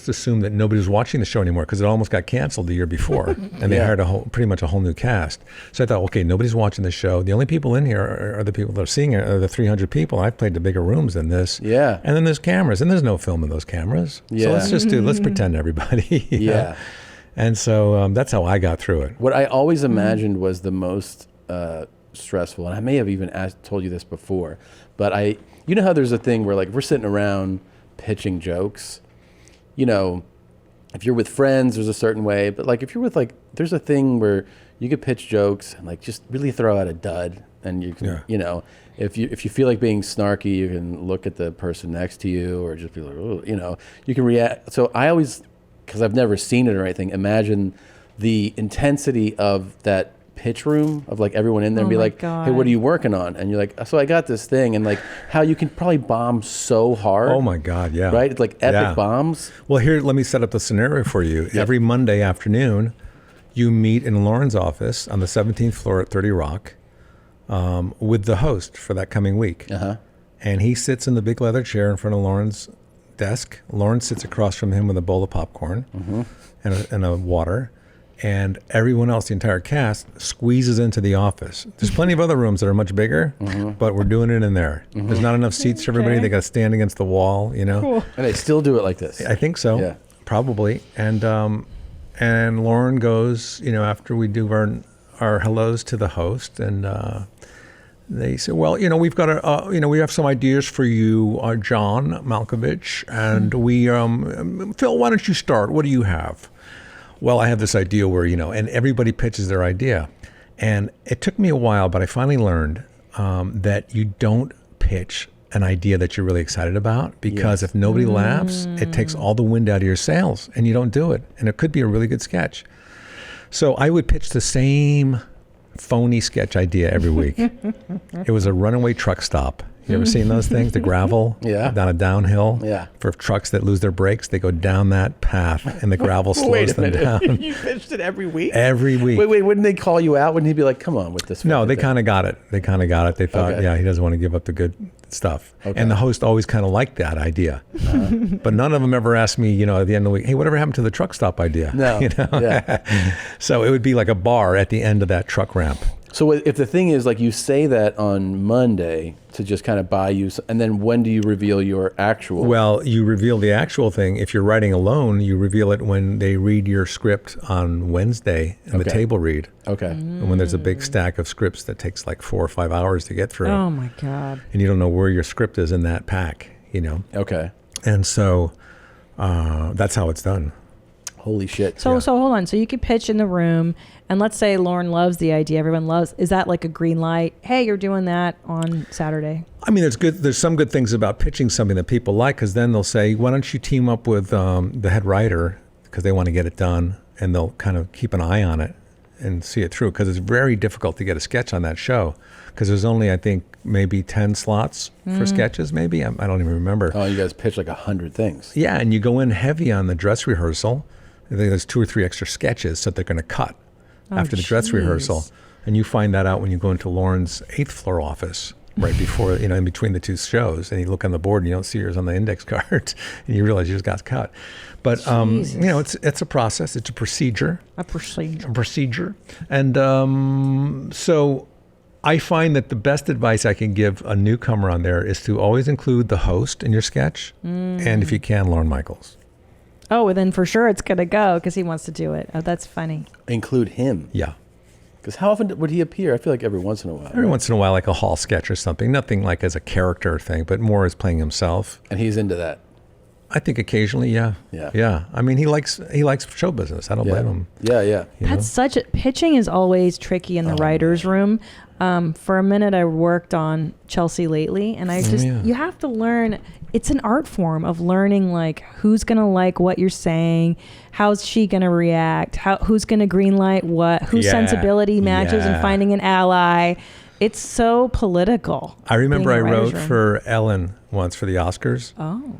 assumed that nobody was watching the show anymore because it almost got canceled the year before, and they hired pretty much a whole new cast. So I thought, okay, nobody's watching the show. The only people in here are the people that are seeing it, are the 300 people. I've played the bigger rooms than this. Yeah. And then there's cameras, and there's no film in those cameras. Yeah. So let's pretend everybody. Yeah. And so that's how I got through it. What I always imagined was the most stressful, and I may have even told you this before, but you know how there's a thing where like we're sitting around pitching jokes, if you're with friends there's a certain way, but like if you're with like there's a thing where you could pitch jokes and like just really throw out a dud, and you can if you feel like being snarky, you can look at the person next to you or just be like, oh, you can react. So I always, because I've never seen it or anything, imagine the intensity of that pitch room of like everyone in there and be like, God. Hey, what are you working on? And you're like, so I got this thing, and like how you can probably bomb so hard. Oh my God, yeah. Right? It's like epic bombs. Well, here, let me set up the scenario for you. Yep. Every Monday afternoon, you meet in Lauren's office on the 17th floor at 30 Rock with the host for that coming week. Uh-huh. And he sits in the big leather chair in front of Lauren's desk. Lauren sits across from him with a bowl of popcorn and a water. And everyone else, the entire cast, squeezes into the office. There's plenty of other rooms that are much bigger, but we're doing it in there. There's not enough seats for everybody. They got to stand against the wall, Cool. And they still do it like this. I think so. Yeah. Probably. And Lauren goes, after we do our hellos to the host, and they say, well, we've got we have some ideas for you, John Malkovich, and we, Phil, why don't you start? What do you have? Well, I have this idea where, and everybody pitches their idea. And it took me a while, but I finally learned that you don't pitch an idea that you're really excited about, because if nobody laughs, it takes all the wind out of your sails and you don't do it. And it could be a really good sketch. So I would pitch the same phony sketch idea every week. It was a runaway truck stop You ever seen those things? The gravel down a downhill for trucks that lose their brakes. They go down that path and the gravel slows them down. You pitched it every week? Every week. Wait, wouldn't they call you out? Wouldn't he be like, come on with this? No, they kind of got it. They thought, he doesn't want to give up the good stuff. Okay. And the host always kind of liked that idea. But none of them ever asked me, at the end of the week, hey, whatever happened to the truck stop idea? No. So it would be like a bar at the end of that truck ramp. So if the thing is, like, you say that on Monday to just kind of buy you, and then when do you reveal your actual? Well, you reveal the actual thing. If you're writing alone, you reveal it when they read your script on Wednesday in the table read. Okay. And when there's a big stack of scripts that takes like 4 or 5 hours to get through. Oh my God. And you don't know where your script is in that pack, Okay. And so that's how it's done. Holy shit. So hold on. So you could pitch in the room, and let's say Lauren loves the idea. Everyone loves. Is that like a green light? Hey, you're doing that on Saturday. I mean, there's some good things about pitching something that people like, because then they'll say, why don't you team up with the head writer, because they want to get it done, and they'll kind of keep an eye on it and see it through, because it's very difficult to get a sketch on that show, because there's only, I think, maybe 10 slots for sketches, maybe. I don't even remember. Oh, you guys pitch like 100 things. Yeah, and you go in heavy on the dress rehearsal. I think there's 2 or 3 extra sketches that they're going to cut after the dress rehearsal. And you find that out when you go into Lauren's 8th floor office right before, in between the 2 shows. And you look on the board and you don't see yours on the index card. And you realize you just got cut. But, it's a process. It's a procedure. A procedure. A procedure. And so I find that the best advice I can give a newcomer on there is to always include the host in your sketch. And if you can, Lorne Michaels. Oh, well, then for sure it's going to go because he wants to do it. Oh, that's funny. Include him. Yeah. Because how often would he appear? I feel like every once in a while. Every once in a while, like a hall sketch or something. Nothing like as a character thing, but more as playing himself. And he's into that. I think occasionally, yeah. Yeah. I mean, he likes show business. I don't blame him. Yeah. Pitching is always tricky in the writer's room. For a minute, I worked on Chelsea Lately, and you have to learn. It's an art form of learning, like, who's going to like what you're saying, how's she going to react, who's going to greenlight what, whose sensibility matches, and finding an ally. It's so political. I remember I wrote for Ellen once for the Oscars. Oh.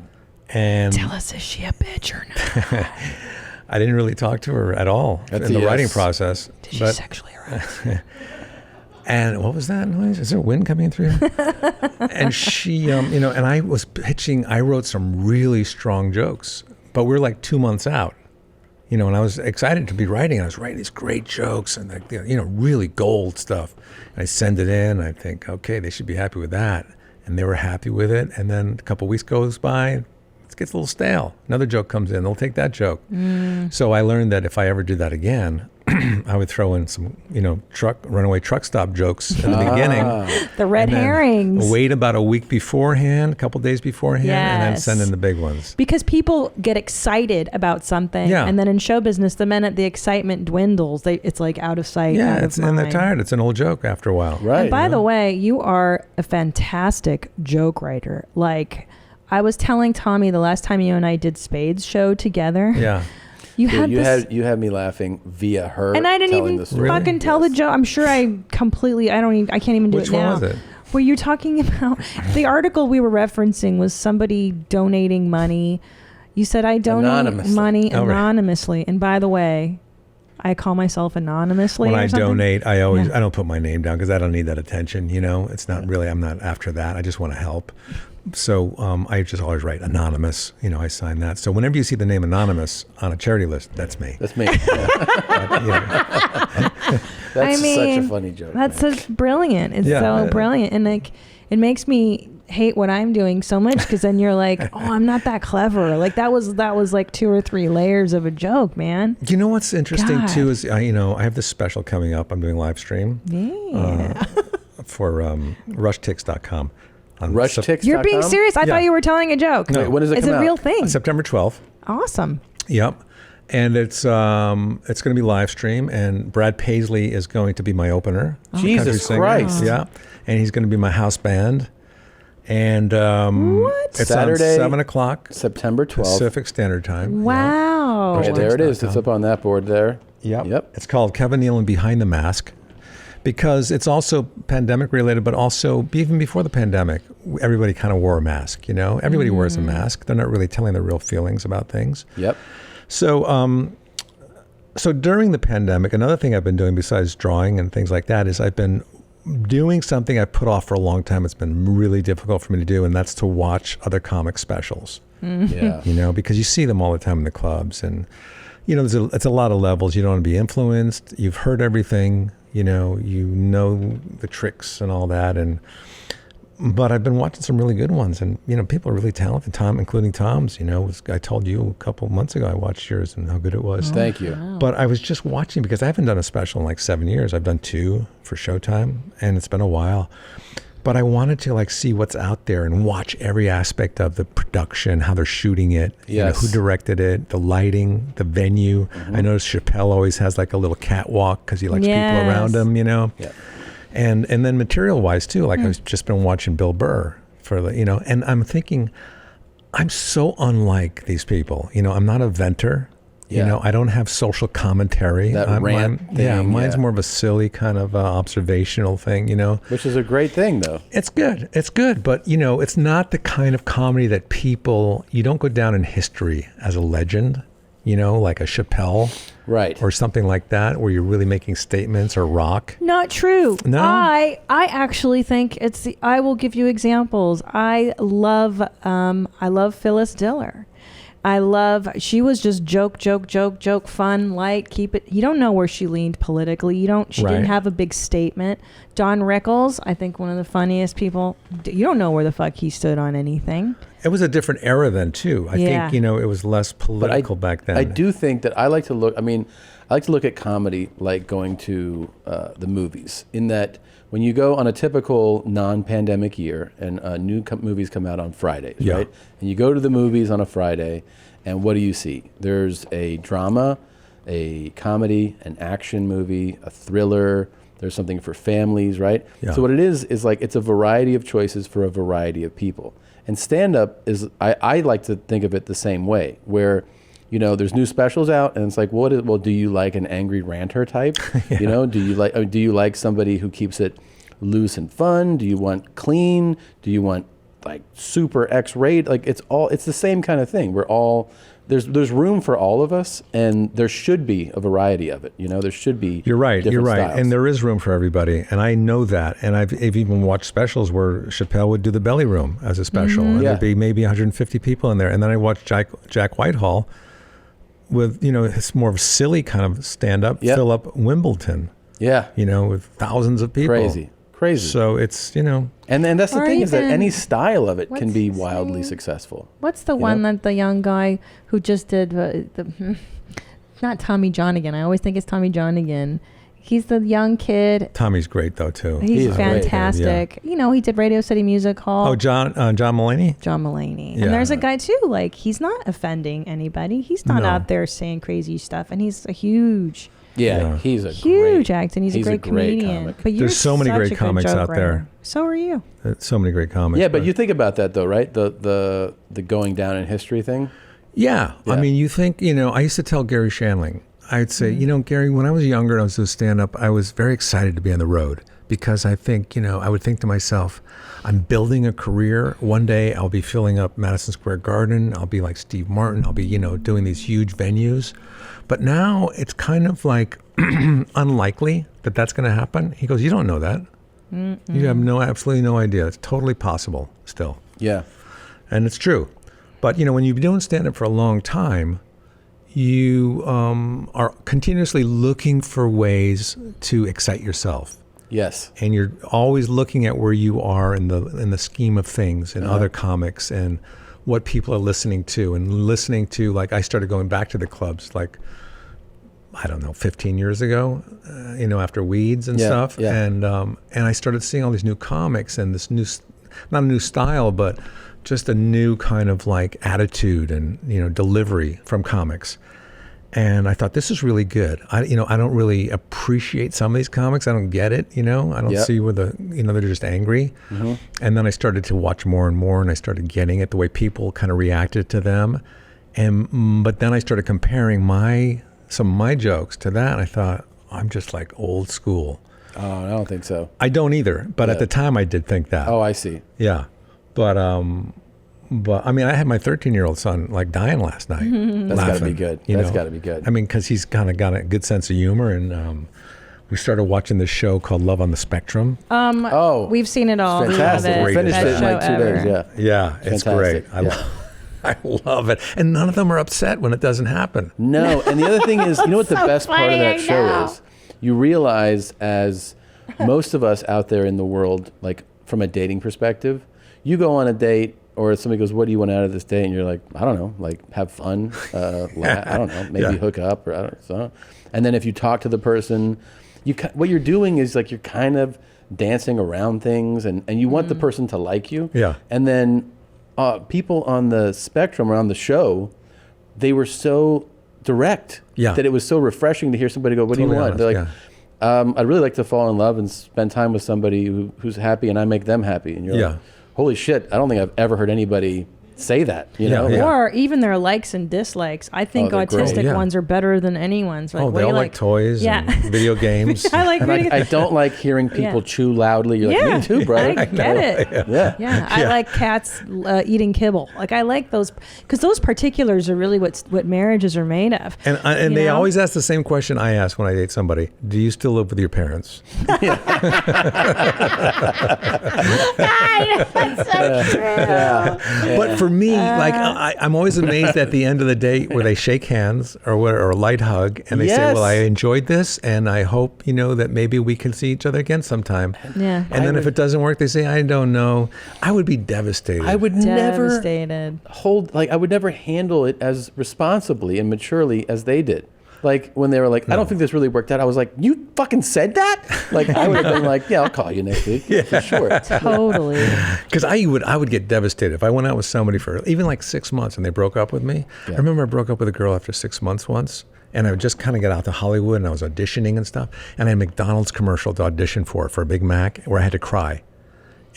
And tell us, is she a bitch or not? I didn't really talk to her at all in the writing process. Did she sexually harass? And what was that noise? Is there wind coming through here? And she, and I was pitching, I wrote some really strong jokes, but we're like 2 months out, and I was excited to be writing. I was writing these great jokes and, like, really gold stuff. And I send it in. I think, okay, they should be happy with that. And they were happy with it. And then a couple of weeks goes by, it gets a little stale. Another joke comes in. They'll take that joke. So I learned that if I ever do that again, I would throw in some, runaway truck stop jokes in the beginning. The red herrings. Wait about a week beforehand, a couple days beforehand, and then send in the big ones. Because people get excited about something, and then in show business, the minute the excitement dwindles, it's like out of sight, out of mind. And they're tired. It's an old joke after a while. Right. And by the way, you are a fantastic joke writer. Like, I was telling Tommy the last time you and I did Spade's show together. Yeah. You had me laughing via her, and I didn't even fucking tell the joke. I'm sure I can't even do Which it now. one was it? Were you talking about the article we were referencing was somebody donating money. You said I donate money anonymously, and by the way, I call myself anonymously. When I donate, I don't put my name down because I don't need that attention. It's not really. I'm not after that. I just want to help. So I just always write anonymous. I sign that. So whenever you see the name anonymous on a charity list, that's me. That's me. That's such a funny joke. That's so brilliant. It's so brilliant, and like it makes me hate what I'm doing so much because then you're like, oh, I'm not that clever. Like that was like 2 or 3 layers of a joke, man. You know what's interesting too is I have this special coming up. I'm doing live stream. Yeah. For rushtix.com. Rushtix.com? You're being serious? I thought you were telling a joke. No, when does it come out? It's a real thing. September 12th. Awesome. Yep. And it's going to be live stream, and Brad Paisley is going to be my opener. Jesus Christ. Yeah. And he's going to be my house band. And it's Saturday, on 7:00, September 12th, Pacific Standard Time. Wow. Okay, there it is. It's up on that board there. Yep. It's called Kevin Nealon Behind the Mask, because it's also pandemic related, but also even before the pandemic, everybody kind of wore a mask, you know? Everybody wears a mask. They're not really telling their real feelings about things. Yep. So, so during the pandemic, another thing I've been doing besides drawing and things like that is I've been doing something I put off for a long time. It's been really difficult for me to do, and that's to watch other comic specials. Yeah. You know, because you see them all the time in the clubs, and you know, it's a lot of levels. You don't want to be influenced. You've heard everything. You know the tricks and all that, but I've been watching some really good ones, and you know, people are really talented. Tom, including Tom's. You know, I told you a couple months ago I watched yours and how good it was. Thank you. Wow. But I was just watching because I haven't done a special in like 7 years. I've done 2 for Showtime, and it's been a while. But I wanted to like see what's out there and watch every aspect of the production, how they're shooting it, you know, Yes. who directed it, the lighting, the venue. I noticed Chappelle always has like a little catwalk because he likes people around him, you know. Yeah. And then material wise too, like I've just been watching Bill Burr for the, you know, and I'm thinking, I'm so unlike these people. You know, I'm not a venter. You Yeah. know, I don't have social commentary. That rant yeah, thing, mine's yeah. more of a silly kind of observational thing, you know. Which is a great thing, though. It's good. It's good. But, you know, it's not the kind of comedy that people, you don't go down in history as a legend, you know, like a Chappelle. Right. Or something like that, where you're really making statements, or rock. Not true. No? I actually think I will give you examples. I love Phyllis Diller. She was just joke, fun, light, keep it. You don't know where she leaned politically. She didn't have a big statement. Don Rickles, I think one of the funniest people. You don't know where the fuck he stood on anything. It was a different era then too. I think, you know, it was less political back then. I do think that I like to look at comedy like going to the movies, in that when you go on a typical non-pandemic year and new movies come out on Fridays, Yeah. right? And you go to the movies on a Friday, and what do you see? There's a drama, a comedy, an action movie, a thriller. There's something for families, right? Yeah. So what it is like it's a variety of choices for a variety of people. And stand-up is, I like to think of it the same way, where, you know, there's new specials out, and it's like, well, do you like an angry ranter type? Yeah. You know, do you like somebody who keeps it loose and fun? Do you want clean? Do you want like super X-rated? Like it's the same kind of thing. We're all, there's room for all of us, and there should be a variety of it. You know, there should be. You're right. styles. And there is room for everybody. And I know that. And I've even watched specials where Chappelle would do the belly room as a special. And there'd be maybe 150 people in there. And then I watched Jack Whitehall with, you know, it's more of a silly kind of stand-up, fill up Wimbledon. Yeah. You know, with thousands of people. Crazy. So it's, you know. And that's the Or thing, is that even- any style of it can what's be his wildly name? successful. What's the You one know? that the young guy who just did not Tommy John again. I always think it's Tommy John again. He's the young kid. Tommy's great though too. He's fantastic. You know, he did Radio City Music Hall. Oh, John Mulaney? John Mulaney. Yeah. And there's a guy too, like he's not offending anybody. He's not No. out there saying crazy stuff, and he's a huge He's a huge actor, and he's a great great comedian. comic. But you're There's so many such great a good comics joke out writer. there. So are you. So many great comics. Yeah, but you think about that though, right? The going down in history thing. Yeah. I mean, you think, you know, I used to tell Gary Shandling, I'd say, you know, Gary, when I was younger and I was doing stand-up, I was very excited to be on the road, because I think, you know, I would think to myself, I'm building a career. One day I'll be filling up Madison Square Garden. I'll be like Steve Martin. I'll be, you know, doing these huge venues. But now it's kind of like unlikely that that's going to happen. He goes, you don't know that. You have absolutely no idea. It's totally possible still. Yeah. And it's true. But, you know, when you've been doing stand-up for a long time, you are continuously looking for ways to excite yourself. Yes. And you're always looking at where you are in the scheme of things and other comics and what people are listening to. And listening to, like, I started going back to the clubs, like, I don't know, 15 years ago, you know, after Weeds and stuff. Yeah. And I started seeing all these new comics and this new, not a new style, but just a new kind of like attitude and, you know, delivery from comics. And I thought, this is really good. I don't really appreciate some of these comics. I don't get it, you know. I don't see where they're just angry. Mm-hmm. And then I started to watch more and more, and I started getting it, the way people kind of reacted to them. But then I started comparing some of my jokes to that. And I thought, I'm just like old school. Oh, I don't think so. I don't either. But at the time, I did think that. Oh, I see. Yeah, but I mean, I had my 13-year-old son like dying last night. That's got to be good. That's got to be good. I mean, because he's kind of got a good sense of humor, and we started watching this show called Love on the Spectrum. We've seen it all. Fantastic. We finished it in like 2 days. Yeah. Yeah, it's great. I love it. And none of them are upset when it doesn't happen. No. And the other thing is, you know what the best part of that show is? You realize, as most of us out there in the world, like from a dating perspective, you go on a date or somebody goes, what do you want out of this date? And you're like, I don't know, like have fun. I don't know, maybe hook up or I don't know. And then if you talk to the person, what you're doing is like you're kind of dancing around things and you want the person to like you. Yeah. And then people on the spectrum or on the show, they were so direct that it was so refreshing to hear somebody go, what do you want? They're like, I'd really like to fall in love and spend time with somebody who's happy and I make them happy. And you're like, holy shit, I don't think I've ever heard anybody say that, you know? Or even their likes and dislikes. I think autistic ones are better than anyone's. Like, they all like toys and video games. I like video games. I don't like hearing people chew loudly. You're like, me too, bro. I get it. Yeah. I like cats eating kibble. Like, I like those, because those particulars are really what marriages are made of. And they always ask the same question I ask when I date somebody. Do you still live with your parents? That's so true. But for me, like I'm always amazed at the end of the date where they shake hands or a light hug and they say, well, I enjoyed this and I hope, that maybe we can see each other again sometime. Yeah. And then if it doesn't work, they say, I don't know. I would be devastated. I would never I would never handle it as responsibly and maturely as they did. Like when they were like, I don't think this really worked out. I was like, you fucking said that? Like I would have been like, yeah, I'll call you next week for sure. Totally. Because I would get devastated if I went out with somebody for even like 6 months and they broke up with me. I remember I broke up with a girl after 6 months once. And I would just kind of get out to Hollywood and I was auditioning and stuff. And I had a McDonald's commercial to audition for a Big Mac where I had to cry.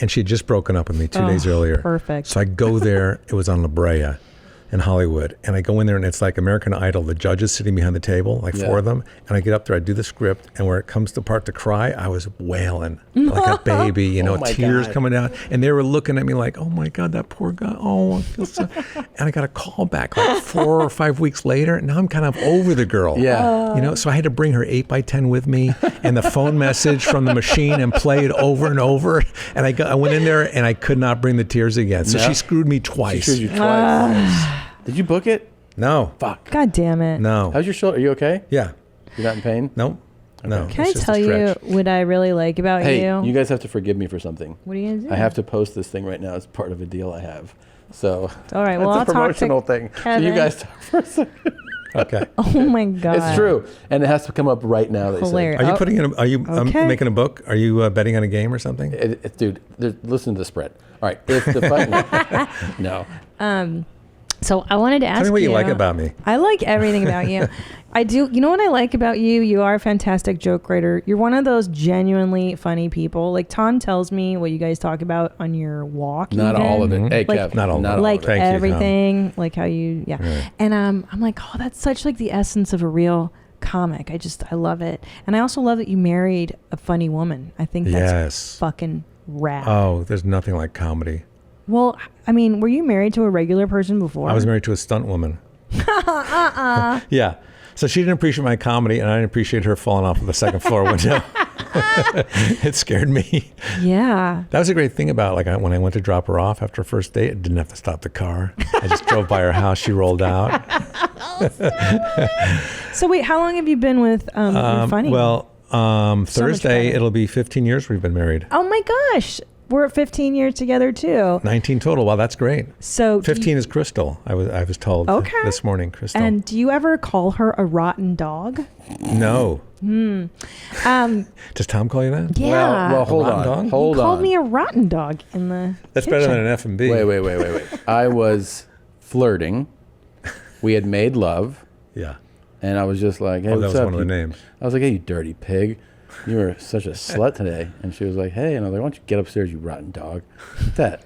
And she had just broken up with me 2 days earlier. Perfect. So I go there. It was on La Brea in Hollywood. And I go in there and it's like American Idol. The judges sitting behind the table, like 4 of them. And I get up there, I do the script. And where it comes to part to cry, I was wailing like a baby, tears coming down. And they were looking at me like, oh my God, that poor guy. Oh, I feel so. And I got a call back like 4 or 5 weeks later. Now I'm kind of over the girl. Yeah. So I had to bring her 8x10 with me and the phone message from the machine and play it over and over. And I went in there and I could not bring the tears again. So she screwed me twice. She screwed you twice. Did you book it? No. Fuck. God damn it. No. How's your shoulder? Are you okay? Yeah. You're not in pain? Nope. No. Can I tell you what I really like about you? Hey, you guys have to forgive me for something. What are you going to do? I have to post this thing right now as part of a deal I have. So all right. Well, it's I'll a promotional talk to thing. Kevin. So you guys talk for a second. Okay. Oh my God. It's true, and it has to come up right now. They Hilarious. say. Are you putting in? Are you making a book? Are you betting on a game or something? Dude, listen to the spread. All right, if the fight. No. So I wanted to ask you. Tell me what you like about me. I like everything about you. I do. You know what I like about you? You are a fantastic joke writer. You're one of those genuinely funny people. Like Tom tells me what you guys talk about on your walk. Not all of it. Hey, Kev. Not all of it. Like Thank everything. You, like how you, Right. And I'm like, oh, that's such like the essence of a real comic. I love it. And I also love that you married a funny woman. I think that's fucking rad. Oh, there's nothing like comedy. Well, I mean, were you married to a regular person before? I was married to a stunt woman. Yeah. So she didn't appreciate my comedy, and I didn't appreciate her falling off of the second floor window. It scared me. Yeah. That was a great thing about when I went to drop her off after first date. I didn't have to stop the car. I just drove by her house. She rolled out. So wait, how long have you been with your funny? Well, Thursday it'll be 15 years we've been married. Oh my gosh. We're 15 years together too. 19 total. Wow, that's great. So 15 is Crystal. I was told this morning, Crystal. And do you ever call her a rotten dog? No. Does Tom call you that? Yeah. Well, hold on. You called me a rotten dog in the That's kitchen. better than an F&B. Wait. I was flirting. We had made love. Yeah. And I was just like, hey, that what's was up? one of the names. I was like, hey, you dirty pig. You were such a slut today. And she was like, hey. And I was like, why don't you get upstairs, you rotten dog. That,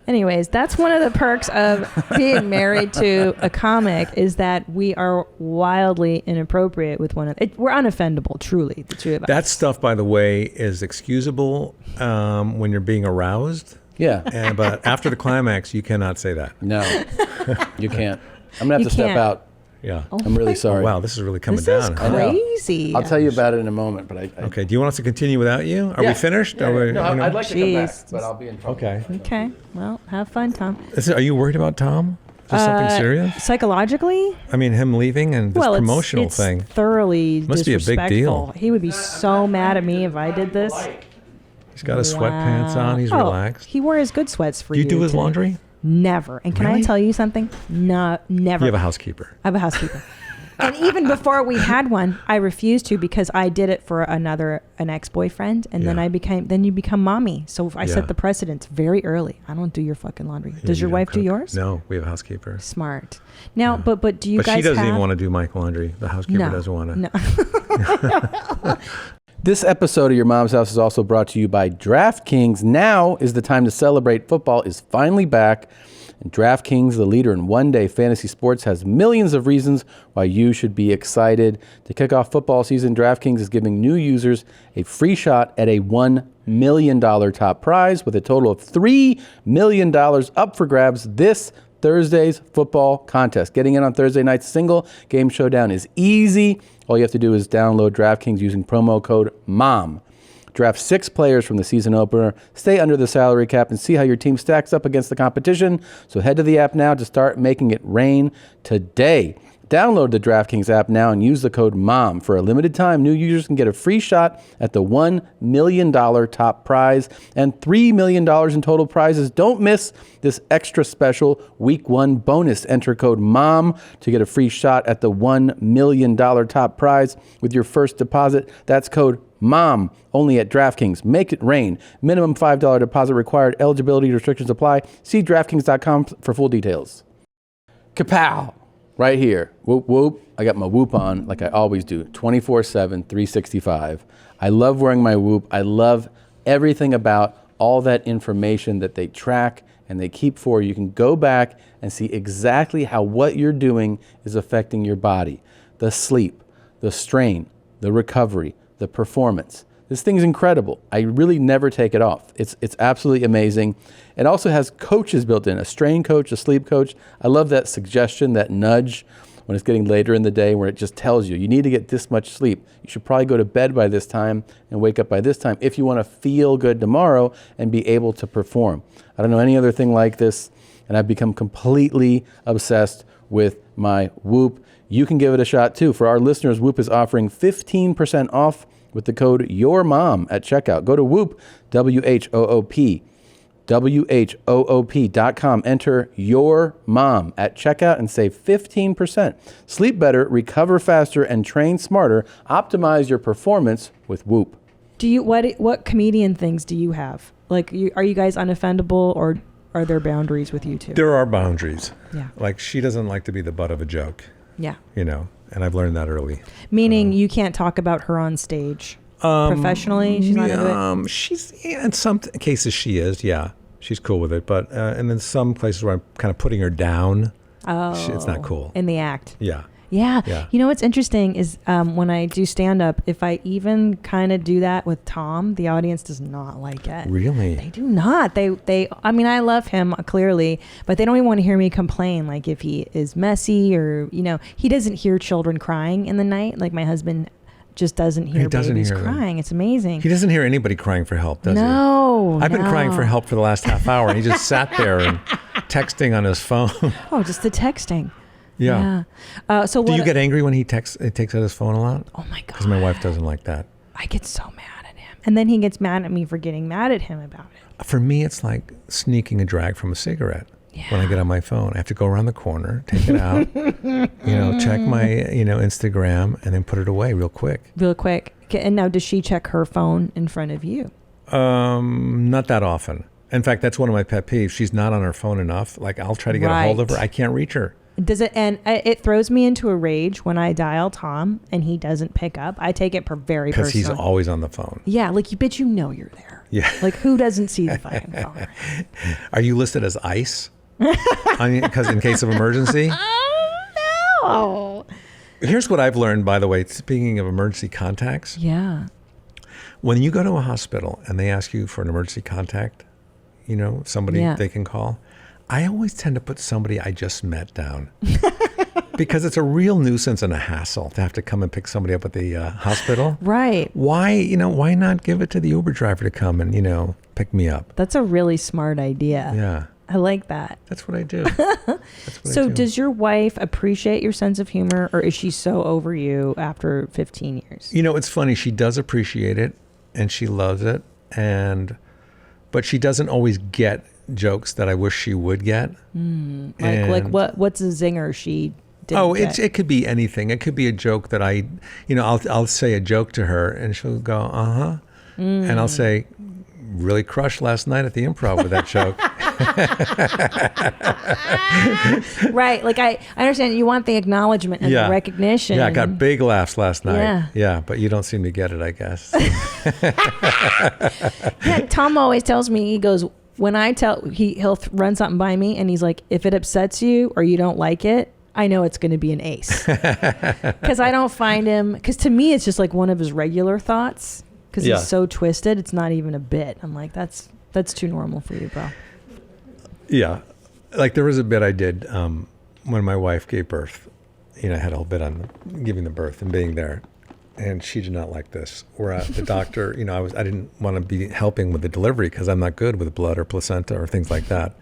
Anyways, that's one of the perks of being married to a comic is that we are wildly inappropriate with one another. We're unoffendable, truly, the two of us. That stuff, by the way, is excusable when you're being aroused. Yeah. But after the climax, you cannot say that. No, you can't. I'm going to have to step out. Yeah. I'm really sorry. Oh, wow, this is really coming This is down. crazy. I'll tell you about it in a moment. But Okay, do you want us to continue without you? Are we finished? Yeah, Are we, no, I'd like to come back, Jeez. but I'll be in trouble. Okay. Okay. Well, have fun, Tom. Are you worried about Tom? Is this something serious? Psychologically? I mean, him leaving and this promotional it's thing. Thoroughly Must be a big deal. disrespectful. He would be so mad at me if I did this. He's got his sweatpants on. He's relaxed. He wore his good sweats for Do you. you do his today. laundry? Never. And can I Really? tell you something? No, never. You have a housekeeper. I have a housekeeper. And even before we had one, I refused to because I did it for an ex-boyfriend, and then you become mommy. So I set the precedence very early. I don't do your fucking laundry. Does your wife do yours? No, we have a housekeeper. Smart. Now, but do you But guys she doesn't have... even want to do my laundry. The housekeeper doesn't want to. No. This episode of Your Mom's House is also brought to you by DraftKings. Now is the time to celebrate. Football is finally back. And DraftKings, the leader in one-day fantasy sports, has millions of reasons why you should be excited. To kick off football season, DraftKings is giving new users a free shot at a $1 million top prize with a total of $3 million up for grabs this Thursday's football contest. Getting in on Thursday night's single game showdown is easy. All you have to do is download DraftKings using promo code MOM. Draft 6 players from the season opener, stay under the salary cap, and see how your team stacks up against the competition. So head to the app now to start making it rain today. Download the DraftKings app now and use the code MOM. For a limited time, new users can get a free shot at the $1 million top prize and $3 million in total prizes. Don't miss this extra special Week 1 bonus. Enter code MOM to get a free shot at the $1 million top prize with your first deposit. That's code MOM, only at DraftKings. Make it rain. Minimum $5 deposit required. Eligibility restrictions apply. See DraftKings.com for full details. Kapow! Right here. Whoop, whoop. I got my Whoop on like I always do. 24/7, 365. I love wearing my Whoop. I love everything about all that information that they track and they keep for you. You can go back and see exactly how what you're doing is affecting your body. The sleep, the strain, the recovery, the performance. This thing's incredible. I really never take it off. It's absolutely amazing. It also has coaches built in, a strain coach, a sleep coach. I love that suggestion, that nudge when it's getting later in the day where it just tells you, you need to get this much sleep. You should probably go to bed by this time and wake up by this time if you want to feel good tomorrow and be able to perform. I don't know any other thing like this, and I've become completely obsessed with my Whoop. You can give it a shot too. For our listeners, Whoop is offering 15% off with the code YOURMOM at checkout. Go to Whoop, WHOOP, WHOOP.com. Enter YOURMOM at checkout and save 15%. Sleep better, recover faster, and train smarter. Optimize your performance with Whoop. Do you what comedian things do you have? Like, are you guys unoffendable, or are there boundaries with you two? There are boundaries. Yeah. Like, she doesn't like to be the butt of a joke. Yeah. You know, and I've learned that early. Meaning you can't talk about her on stage professionally? She's not into it? She's, in some cases she is, yeah. She's cool with it. But and then some places where I'm kind of putting her down, it's not cool. In the act. Yeah. Yeah. You know what's interesting is when I do stand-up, if I even kind of do that with Tom, the audience does not like it. Really? They do not. I mean, I love him clearly, but they don't even want to hear me complain. Like if he is messy or, he doesn't hear children crying in the night. Like my husband just doesn't hear babies crying. It's amazing. He doesn't hear anybody crying for help, does he? No. I've been crying for help for the last half hour, and he just sat there and texting on his phone. Oh, just the texting. Yeah. So do you get angry when he takes out his phone a lot? Oh my God. Because my wife doesn't like that. I get so mad at him. And then he gets mad at me for getting mad at him about it. For me, it's like sneaking a drag from a cigarette. Yeah. When I get on my phone, I have to go around the corner, take it out, check my, Instagram, and then put it away real quick. Real quick. And now does she check her phone in front of you? Not that often. In fact, that's one of my pet peeves. She's not on her phone enough. Like, I'll try to get a hold of her. I can't reach her. Does it? And it throws me into a rage when I dial Tom and he doesn't pick up. I take it very Because personally. he's always on the phone. Yeah, like you bitch, you know you're there. Yeah. Like who doesn't see the fucking phone? Are you listed as ICE? Because in case of emergency? Oh. Here's what I've learned, by the way, speaking of emergency contacts. Yeah. When you go to a hospital and they ask you for an emergency contact, you know, somebody they can call, I always tend to put somebody I just met down. Because it's a real nuisance and a hassle to have to come and pick somebody up at the hospital. Right. Why not give it to the Uber driver to come and, pick me up? That's a really smart idea. Yeah. I like that. That's what I do. So does your wife appreciate your sense of humor, or is she so over you after 15 years? It's funny. She does appreciate it and she loves it. But she doesn't always get jokes that I wish she would get. Like what's a zinger she didn't get? It could be anything. It could be a joke that I'll say a joke to her and she'll go, uh-huh. And I'll say, really crushed last night at the Improv with that joke. Right. Like I understand you want the acknowledgement and the recognition. Yeah, I got big laughs last night. Yeah, but you don't seem to get it, I guess. Yeah, Tom always tells me, he goes, when I tell, he'll run something by me and he's like, if it upsets you or you don't like it, I know it's going to be an ace. Because I don't find him, because to me it's just like one of his regular thoughts. Because he's so twisted, it's not even a bit. I'm like, that's too normal for you, bro. Yeah. Like there was a bit I did when my wife gave birth. I had a whole bit on giving the birth and being there. And she did not like this. Where the doctor, I didn't want to be helping with the delivery because I'm not good with blood or placenta or things like that.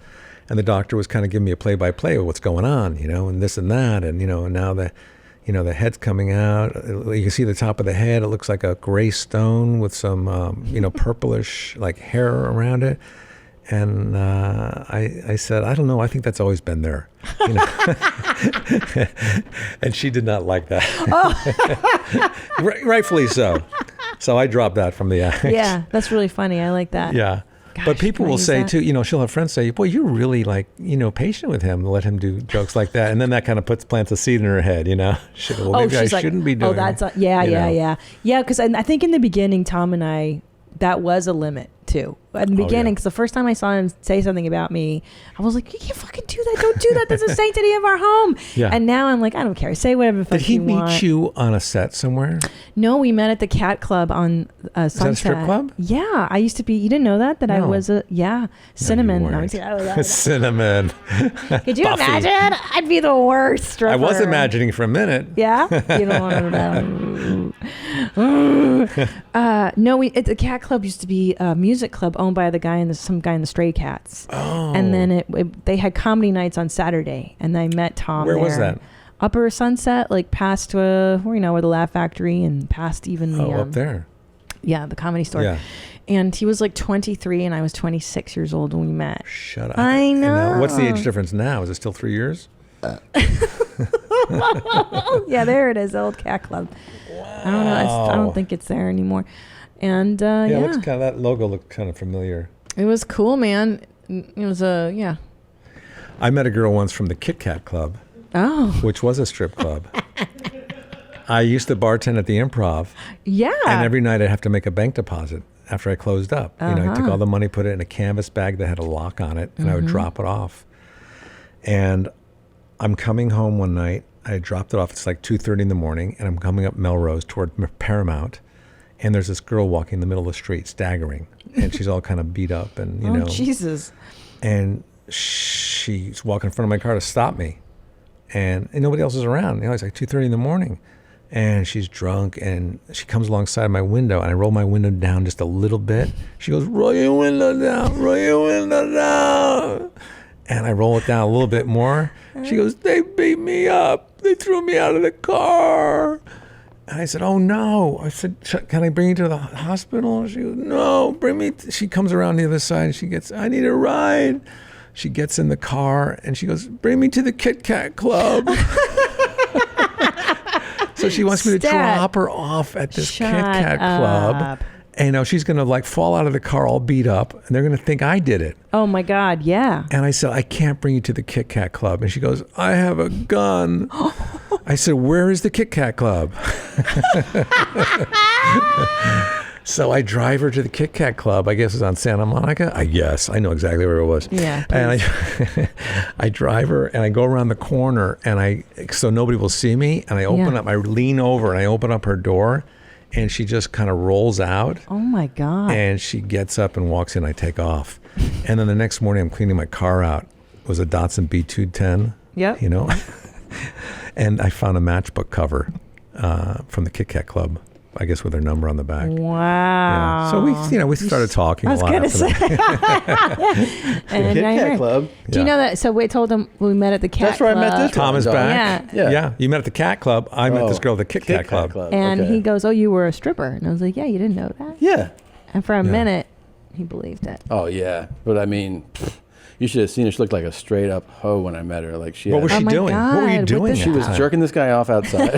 And the doctor was kind of giving me a play-by-play of what's going on, and this and that. And, and now the head's coming out. You can see the top of the head. It looks like a gray stone with some, purplish like hair around it. And I said, I don't know. I think that's always been there. And she did not like that. Oh. Rightfully so. So I dropped that from the act. Yeah, that's really funny. I like that. Yeah. Gosh, but people will say too, she'll have friends say, boy, you're really patient with him to let him do jokes like that. And then that kind of plants a seed in her head, maybe I shouldn't be doing it. Yeah. Because I think in the beginning, Tom and I, that was a limit too. At the beginning, because the first time I saw him say something about me, I was like, you can't fucking do that. Don't do that. That's the sanctity of our home. Yeah. And now I'm like, I don't care. Say whatever the fuck you want. Did he meet you on a set somewhere? No, we met at the Cat Club on Sunset. Is that a strip club? Yeah. I used to be, you didn't know that? I was Cinnamon. Cinnamon. Could you imagine? I'd be the worst stripper. I was imagining for a minute. Yeah? You don't want to know. No, the Cat Club used to be a music club owned by some guy in the Stray Cats. Oh. And then they had comedy nights on Saturday, and I met Tom there. Where was that? Upper Sunset, like past where the Laugh Factory and past even the up there. Yeah, the Comedy Store. Yeah. And he was like 23 and I was 26 years old when we met. Shut up. I know. What's the age difference now? Is it still 3 years? Yeah, there it is, the old Cat Club. Wow. I don't know. I don't think it's there anymore. And it looks that logo looked kind of familiar. It was cool, man. It was I met a girl once from the Kit Kat Club. Oh. Which was a strip club. I used to bartend at the Improv. Yeah. And every night I'd have to make a bank deposit after I closed up. I took all the money, put it in a canvas bag that had a lock on it, and I would drop it off. And I'm coming home one night. I dropped it off. It's like 2:30 in the morning, and I'm coming up Melrose toward Paramount. And there's this girl walking in the middle of the street, staggering. And she's all kind of beat up and, Oh, Jesus. And she's walking in front of my car to stop me. And nobody else is around. It's like 2:30 in the morning. And she's drunk, and she comes alongside my window, and I roll my window down just a little bit. She goes, roll your window down, roll your window down. And I roll it down a little bit more. She goes, they beat me up. They threw me out of the car. And I said, oh, no. I said, can I bring you to the hospital? She goes, no, bring me. She comes around the other side, and I need a ride. She gets in the car, and she goes, bring me to the Kit Kat Club. So she wants me to drop her off at this Kit Kat Club. And she's going to like fall out of the car all beat up, and they're going to think I did it. Oh my God, yeah. And I said, I can't bring you to the Kit Kat Club. And she goes, I have a gun. I said, where is the Kit Kat Club? So I drive her to the Kit Kat Club. I guess it's on Santa Monica. I guess. I know exactly where it was. Yeah. And I drive her and I go around the corner and so nobody will see me. And I open up, I lean over and I open up her door and she just kind of rolls out. Oh my God. And she gets up and walks in. I take off. And then the next morning I'm cleaning my car out. It was a Datsun B210. Yep. You know? And I found a matchbook cover from the Kit Kat Club. I guess with her number on the back. Wow. Yeah. So we started talking a lot. I was going to say. And Kit Kat Club. Do you know that? So we told him we met at the Cat That's where Club. I met this Tom is back. Yeah. You met at the Cat Club. I met this girl at the Kit Kat Club. And he goes, oh, you were a stripper. And I was like, yeah, you didn't know that? Yeah. And for a minute, he believed it. Oh, yeah. But I mean, you should have seen her. She looked like a straight up hoe when I met her. Like what was she doing? God, what were you doing? She was jerking this guy off outside.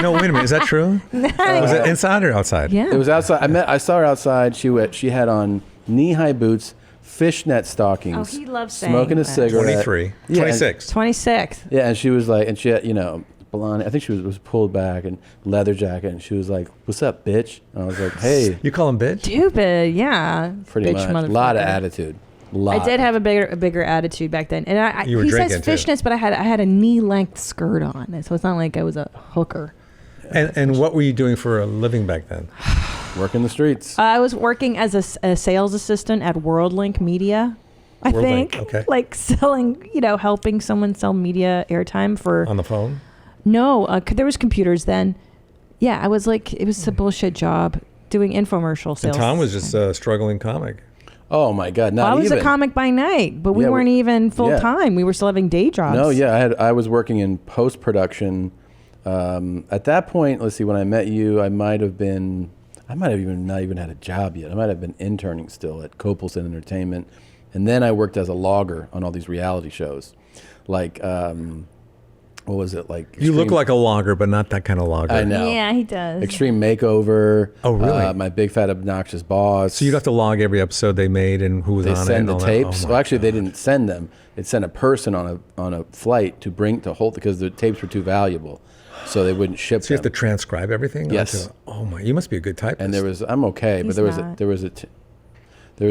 No, wait a minute. Is that true? Was it inside or outside? Yeah. It was outside. I saw her outside. She had on knee-high boots, fishnet stockings. Oh, he loves saying smoking a that. cigarette. 23. Yeah, 26. 26. Yeah, and she was like, and she had, blonde. I think she was pulled back and leather jacket, and she was like, "What's up, bitch?" And I was like, "Hey." You call him bitch? Stupid, yeah. Pretty Bitch much. A lot of motherfucker. attitude. I did have a bigger attitude back then, and You were he says drinking, too. fishnets, but I had a knee length skirt on, so it's not like I was a hooker. And what were you doing for a living back then? Working the streets. I was working as a sales assistant at WorldLink Media. I WorldLink, think, okay. like selling, helping someone sell media airtime for. On the phone? No, there was computers then. Yeah, I was like, it was a bullshit job doing infomercial sales. And Tom was just a struggling comic. Oh my God! Well, I was a comic by night, but we weren't even full time. We were still having day jobs. No, yeah, I was working in post production. At that point, let's see, when I met you, I might have even not even had a job yet. I might have been interning still at Copelson Entertainment, and then I worked as a logger on all these reality shows, like. What was it like? You look like a logger, but not that kind of logger. I know. Yeah, he does. Extreme Makeover. Oh, really? My Big Fat Obnoxious Boss. So you'd have to log every episode they made and who was They on it. send and the all tapes. That. Oh, Well, actually, they didn't send them. They sent a person on a flight to hold because the tapes were too valuable, so they wouldn't ship So you them. have to transcribe everything. Yes. Oh my! You must be a good typist. And I'm okay, but He's not. there was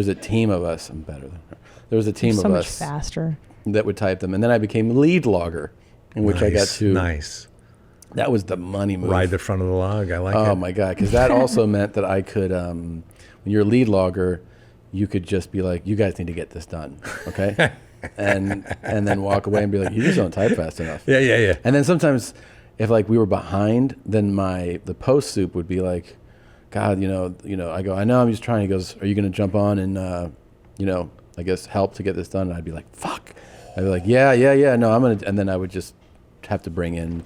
a team of us. I'm better than her. There was a team so of much us faster. that would type them, and then I became lead logger, in which I got to. Nice. That was the money move. Ride the front of the log. I like it. Oh my God, because that also meant that I could, when you're a lead logger, you could just be like, "You guys need to get this done, okay?" and then walk away and be like, "You just don't type fast enough." Yeah. And then sometimes, if like we were behind, then the post soup would be like, "God, I go, I know, I'm just trying." He goes, "Are you going to jump on and I guess help to get this done?" And I'd be like, "Fuck." I'd be like, "Yeah, no, I'm gonna," and then I would just have to bring in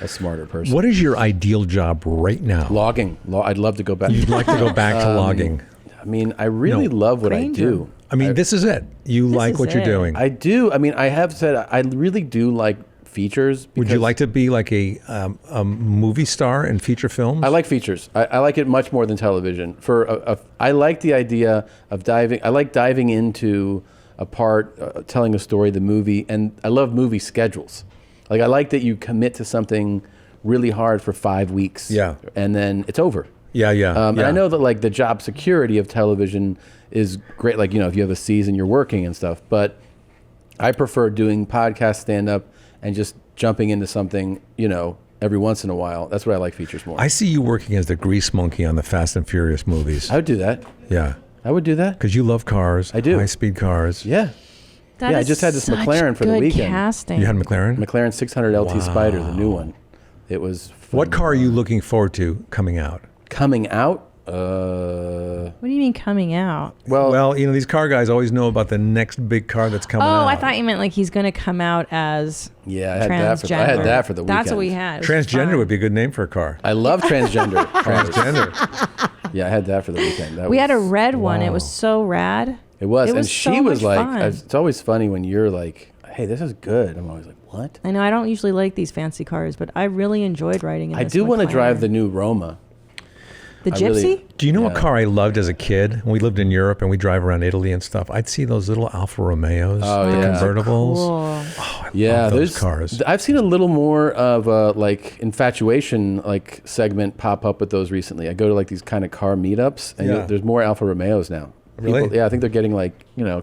a smarter person. What is your ideal job right now? Logging. I'd love to go back. You'd like to go back to logging. I mean, I really love what I do. I mean, this is it. You like what you're doing. I do. I mean, I have said I really do like features. Would you like to be like a movie star in feature films? I like features. I like it much more than television. I like the idea of diving. I like diving into a part, telling a story, the movie, and I love movie schedules. Like I like that you commit to something really hard for 5 weeks. Yeah. And then it's over. Yeah. And I know that like the job security of television is great. Like, if you have a season, you're working and stuff. But I prefer doing podcast stand-up and just jumping into something, every once in a while. That's what I like features more. I see you working as the grease monkey on the Fast and Furious movies. I would do that. Yeah. I would do that. Because you love cars. I do. High-speed cars. Yeah. That I is just had this such McLaren for the good weekend. casting. You had a McLaren? McLaren 600 LT Spider, the new one. It was What car are you looking forward to coming out? Coming out? What do you mean coming out? Well, these car guys always know about the next big car that's coming out. Oh, I thought you meant like he's going to come out as Yeah, I transgender. had that for the weekend. That's what we had. It was Transgender fun. would be a good name for a car. I love transgender. Transgender. Yeah, I had that for the weekend. We had a red one. It was so rad. It was. It was And she so was much like, fun. it's always funny when you're like, hey, this is good. I'm always like, what? I know I don't usually like these fancy cars, but I really enjoyed riding in I this do want to McLaren. drive the new Roma. The Gypsy? Do you know what car I loved as a kid? When we lived in Europe and we drive around Italy and stuff, I'd see those little Alfa Romeos, the convertibles. Cool. Oh, I love those cars. I've seen a little more of a like infatuation like segment pop up with those recently. I go to like these kind of car meetups, and there's more Alfa Romeos now. Really? People, I think they're getting like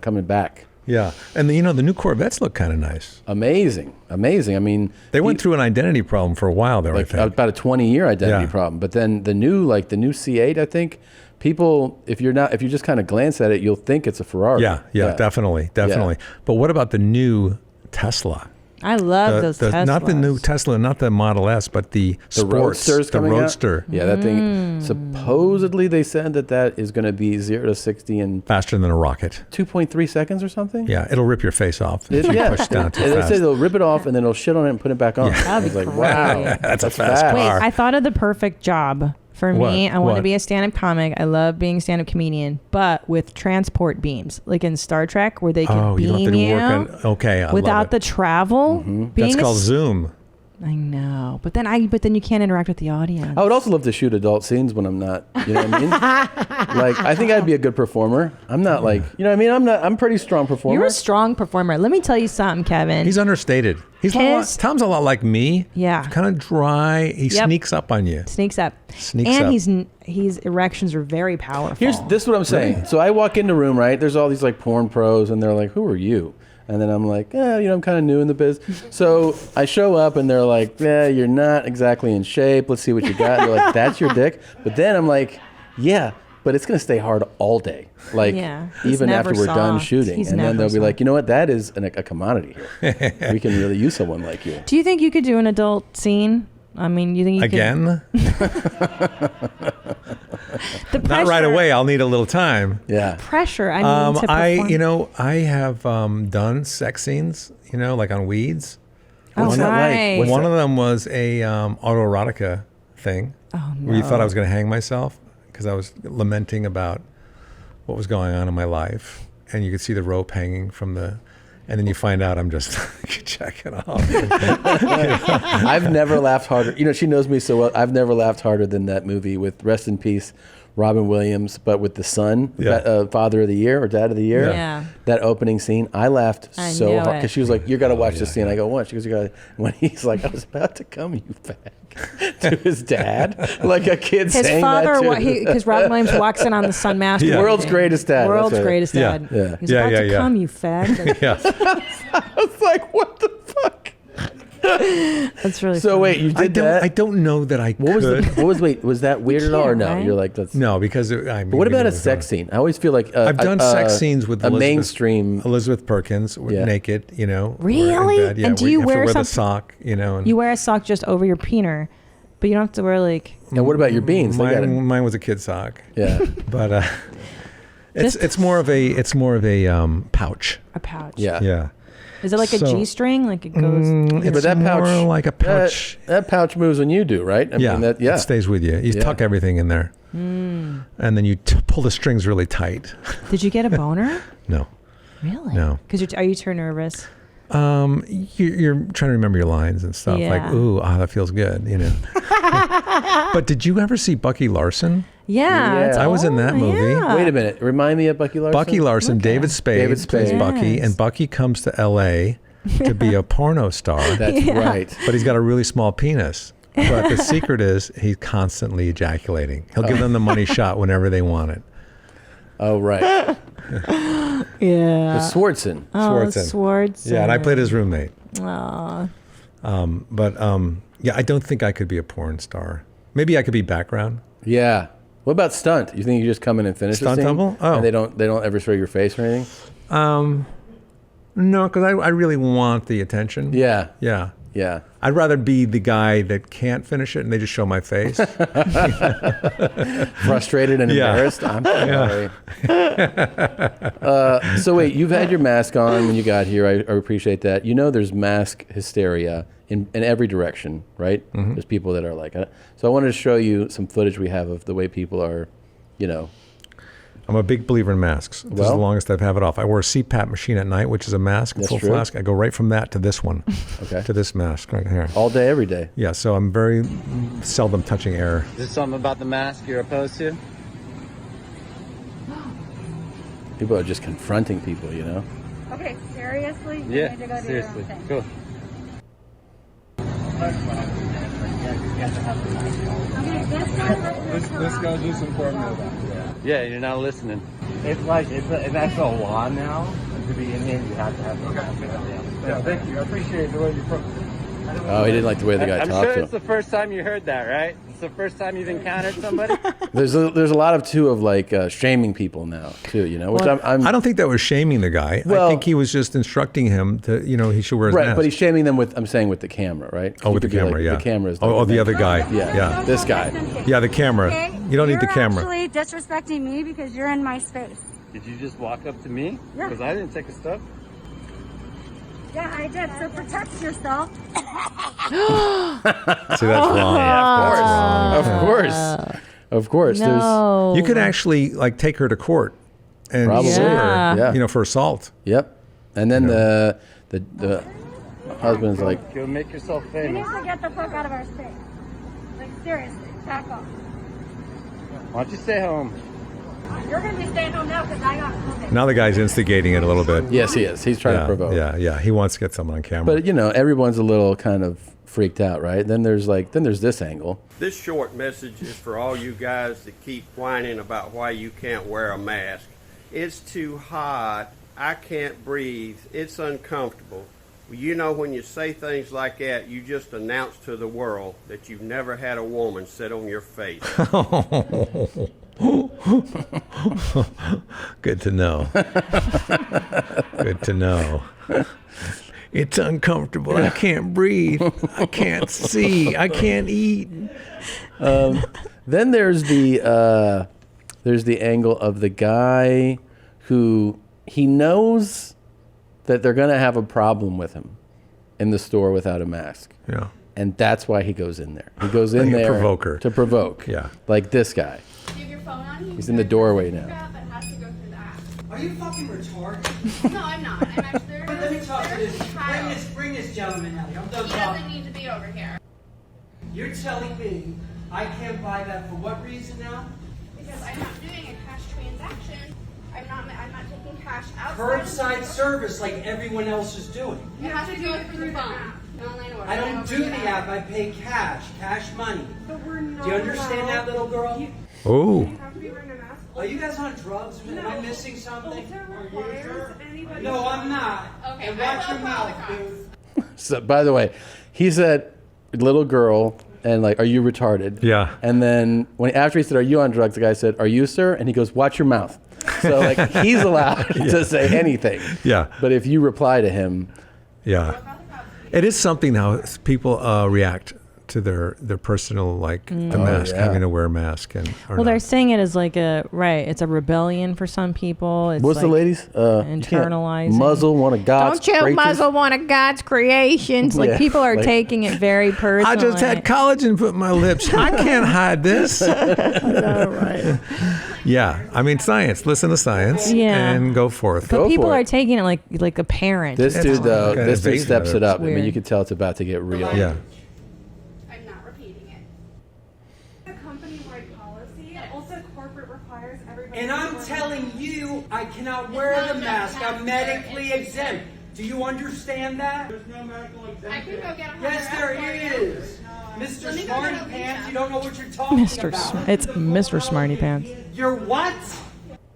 coming back. Yeah, and the new Corvettes look kind of nice. Amazing. I mean, they went through an identity problem for a while there. Like I think about a 20-year identity problem. But then the new C8, I think people, if you just kind of glance at it, you'll think it's a Ferrari. Yeah, definitely. Yeah. But what about the new Tesla? I love those Teslas. Not the new Tesla, not the Model S, but the sports, the Roadster. Yeah, that thing. Supposedly, they said that is going to be 0 to 60 in faster than a rocket, 2.3 seconds or something. Yeah, it'll rip your face off. If you push down too They fast. say they'll rip it off and then they'll shit on it and put it back on. That'd be like, great. wow, that's a fast car. Wait, I thought of the perfect job. For me, I want to be a stand-up comic. I love being a stand-up comedian, but with transport beams, like in Star Trek, where they can you don't have beam to you work on. Okay, I without love it. the travel. That's called Zoom. I know, but then you can't interact with the audience. I would also love to shoot adult scenes when I'm not. You know what I mean? Like, I think I'd be a good performer. I'm not like, you know what I mean? I'm a pretty strong performer. You're a strong performer. Let me tell you something, Kevin. He's understated. Tom's a lot like me. Yeah. Kind of dry. He sneaks up on you. Sneaks up. Sneaks and up. his erections are very powerful. This is what I'm saying. Really? So I walk in the room, right? There's all these like porn pros, and they're like, "Who are you?" And then I'm like, I'm kind of new in the biz. So I show up, and they're like, you're not exactly in shape. Let's see what you got. And they're like, that's your dick. But then I'm like, yeah, but it's gonna stay hard all day, like even after we're done shooting. And then they'll be like, you know what? That is a commodity here. We can really use someone like you. Do you think you could do an adult scene? I mean, you think you Again? The pressure, Not right away. I'll need a little time. Yeah. Pressure. I mean, to perform. I have done sex scenes. Like on Weeds. What's that like? One of them was a autoerotica thing. Oh no. Where you thought I was going to hang myself because I was lamenting about what was going on in my life, and you could see the rope hanging from the. And then you find out I'm just checking off. I've never laughed harder. She knows me so well. I've never laughed harder than that movie with, rest in peace, Robin Williams, but with the son, Father of the Year or Dad of the Year. Yeah. That opening scene, I laughed so hard it. because she was like, "You got to watch this scene." I go, "What?" She goes, "You got to." When he's like, "I was about to come, you fag," to his dad, like a kid His saying father, that to because Robin Williams walks in on the Sun Master. World's greatest dad. World's greatest dad. Yeah. He's about to come, you fag. I was like, "What the fuck?" That's really so. funny. Wait, you did that? I don't know that I could. Was that weird at all or no? right? You're like, that's No, because But what about a sex scene? I always feel like I've done sex scenes with mainstream Elizabeth Perkins, naked. Really? In bed. Yeah, and do you have to wear the some sock? And you wear a sock just over your peener, but you don't have to wear like. And what about your beans? Mine was a kid sock. Yeah, but it's more of a pouch. A pouch. Yeah. Yeah. Is it like a G-string? Like it goes. But that pouch, more like a pouch. That pouch moves when you do, right? I mean, it stays with you. You tuck everything in there, and then you pull the strings really tight. Did you get a boner? No. Really? No. Because are you too nervous? You're trying to remember your lines and stuff. Yeah. Like, ooh, that feels good, But did you ever see Bucky Larson? Yeah. I was in that movie. Yeah. Wait a minute. Remind me of Bucky Larson. Bucky Larson, David Spade plays Bucky, and Bucky comes to L.A. to be a porno star. That's right. But he's got a really small penis. But the secret is he's constantly ejaculating. He'll give them the money shot whenever they want it. Oh, right. Yeah. Swartzen. Swartzen. Yeah, and I played his roommate. Aww. I don't think I could be a porn star. Maybe I could be background. Yeah. What about stunt? You think you just come in and finish Stunt the scene? double? Oh. And they don't ever show your face or anything? No, because I really want the attention. Yeah. Yeah. Yeah. I'd rather be the guy that can't finish it and they just show my face. Frustrated and embarrassed. I'm sorry. So wait, you've had your mask on when you got here. I appreciate that. There's mask hysteria in every direction, right? Mm-hmm. There's people that are like, so I wanted to show you some footage we have of the way people are, I'm a big believer in masks. This is the longest I've had it off. I wear a CPAP machine at night, which is a mask, a full flask. I go right from that to this one, to this mask right here. All day, every day. Yeah, so I'm very seldom touching air. Is there something about the mask you're opposed to? People are just confronting people, you know? Okay, seriously? You Yeah, need to go do seriously. your own thing. Cool. This goes just important. Yeah, you're not listening. It's like it's an actual law now. To be in here, you have to have the mask. Yeah, thank you. I appreciate the way you put. Oh, he didn't like the way the guy I'm talked sure to it's him. the first time you heard that, right? It's the first time you've encountered somebody. There's a lot of too of like shaming people now too, you know. Which Well, I'm I don't think that was shaming the guy. I think he was just instructing him to, he should wear his right, mask. but he's shaming them with. I'm saying with the camera, right? Oh, with the camera, yeah. The camera is. Oh, the other guy. Yeah, this guy. Yeah, the camera. You don't need the camera. You're actually disrespecting me because you're in my space. Did you just walk up to me? Yeah. Because I didn't take a step. Yeah, I did. So protect yourself. See, that's wrong. Yeah, of course. Of course. No. You could actually like take her to court and Probably. sue her, Yeah. for assault. Yep. And then the husband's like, Go make yourself You famous. need to get the fuck out of our space. Like, seriously, back off. Why don't you stay home? You're going to be staying home now because I got COVID. Now the guy's instigating it a little bit. yes, he is. He's trying to provoke. Yeah. He wants to get someone on camera. But everyone's a little kind of freaked out, right? Then there's this angle. This short message is for all you guys that keep whining about why you can't wear a mask. It's too hot. I can't breathe. It's uncomfortable. Well, when you say things like that, you just announce to the world that you've never had a woman sit on your face. Good to know. Good to know. It's uncomfortable. I can't breathe. I can't see. I can't eat. Then there's the angle of the guy who he knows that they're going to have a problem with him in the store without a mask. Yeah. And that's why he goes in there. He goes in there provoker. to provoke. Yeah. Like this guy. Do you have your phone on you? He's in the doorway now. But it has to go through the app. Are you fucking retarded? No, I'm not. I'm actually. Let me talk to this. Child. Bring this gentleman out here. I'm done He talking. doesn't need to be over here. You're telling me I can't buy that for what reason now? Because I'm not doing a cash transaction. I'm not taking cash outside. Curbside service like everyone else is doing. You have to go through the phone. Online order. I don't do the app. I pay cash money. But we're not Do you understand that, little girl? Oh. You have to be wearing a mask. Are you guys on drugs? Am I missing something? Requires anybody. No, I'm not. Okay, And I watch will your call the mouth, cops. dude. So, by the way, he said, little girl, and like, are you retarded? Yeah. And then after he said, are you on drugs? The guy said, are you, sir? And he goes, watch your mouth. So like, he's allowed to say anything. Yeah. But if you reply to him. Yeah. It is something how people react to their personal, like the mask, having to wear a mask. They're saying it as like it's a rebellion for some people. It's What's like the ladies? internalizing. Muzzle one of God's Don't you creatures? muzzle one of God's creations. Like people are taking it very personally. I just had collagen put in my lips. I can't hide this. Right. Yeah, I mean science. Listen to science and go forth. But people are taking it like a parent. This dude though, this dude steps it up. I mean, Weird. you can tell it's about to get real. Yeah. I'm not repeating it. A company-wide policy. Also, corporate requires everybody. And I'm telling you, I cannot wear the mask. I'm medically exempt. Do you understand that? There's no medical exemption. I can go get a Yes, there is. Mr. Let me go Smarty get a Pants, you don't know what you're talking about. It's Mr. Smarty Pants. You're what?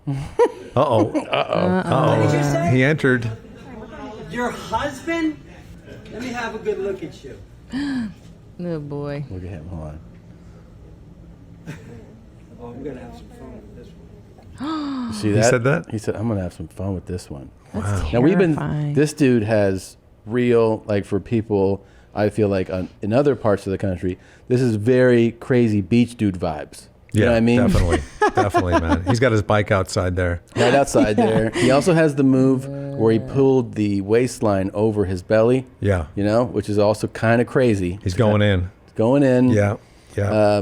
Uh-oh. What did you say? He entered. Your husband? Let me have a good look at you. Oh boy. Look at him. Hold on. Oh, I'm gonna have some fun with this one. You see He that? said that? He said, I'm gonna have some fun with this one. That's Now terrifying. this dude has real, like for people, I feel like in other parts of the country, this is very crazy beach dude vibes. You know what I mean? Definitely, man. He's got his bike outside there. Right outside there. He also has the move where he pulled the waistline over his belly. Yeah. You know, which is also kind of crazy. He's going in. Going in. Yeah. Yeah.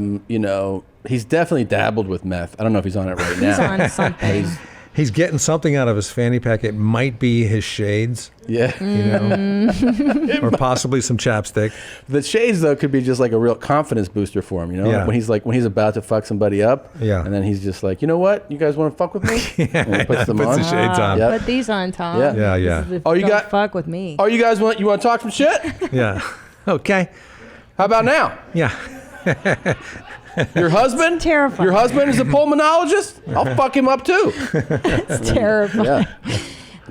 He's definitely dabbled with meth. I don't know if he's on it right now. He's on something. He's getting something out of his fanny pack. It might be his shades. Yeah. You know? Or possibly some chapstick. The shades, though, could be just like a real confidence booster for him, you know? Yeah. When he's about to fuck somebody up. Yeah. And then he's just like, you know what? You guys want to fuck with me? Yeah. And he puts them Puts on. the shades on. Yep. Put these on, Tom. Yeah. Yeah, yeah. This is if Oh, you don't got- fuck with me. Oh, you guys want to talk some shit? Yeah. Okay. How about now? Yeah. Your husband? Terrifying. Your husband is a pulmonologist? I'll fuck him up too. It's terrifying. Yeah.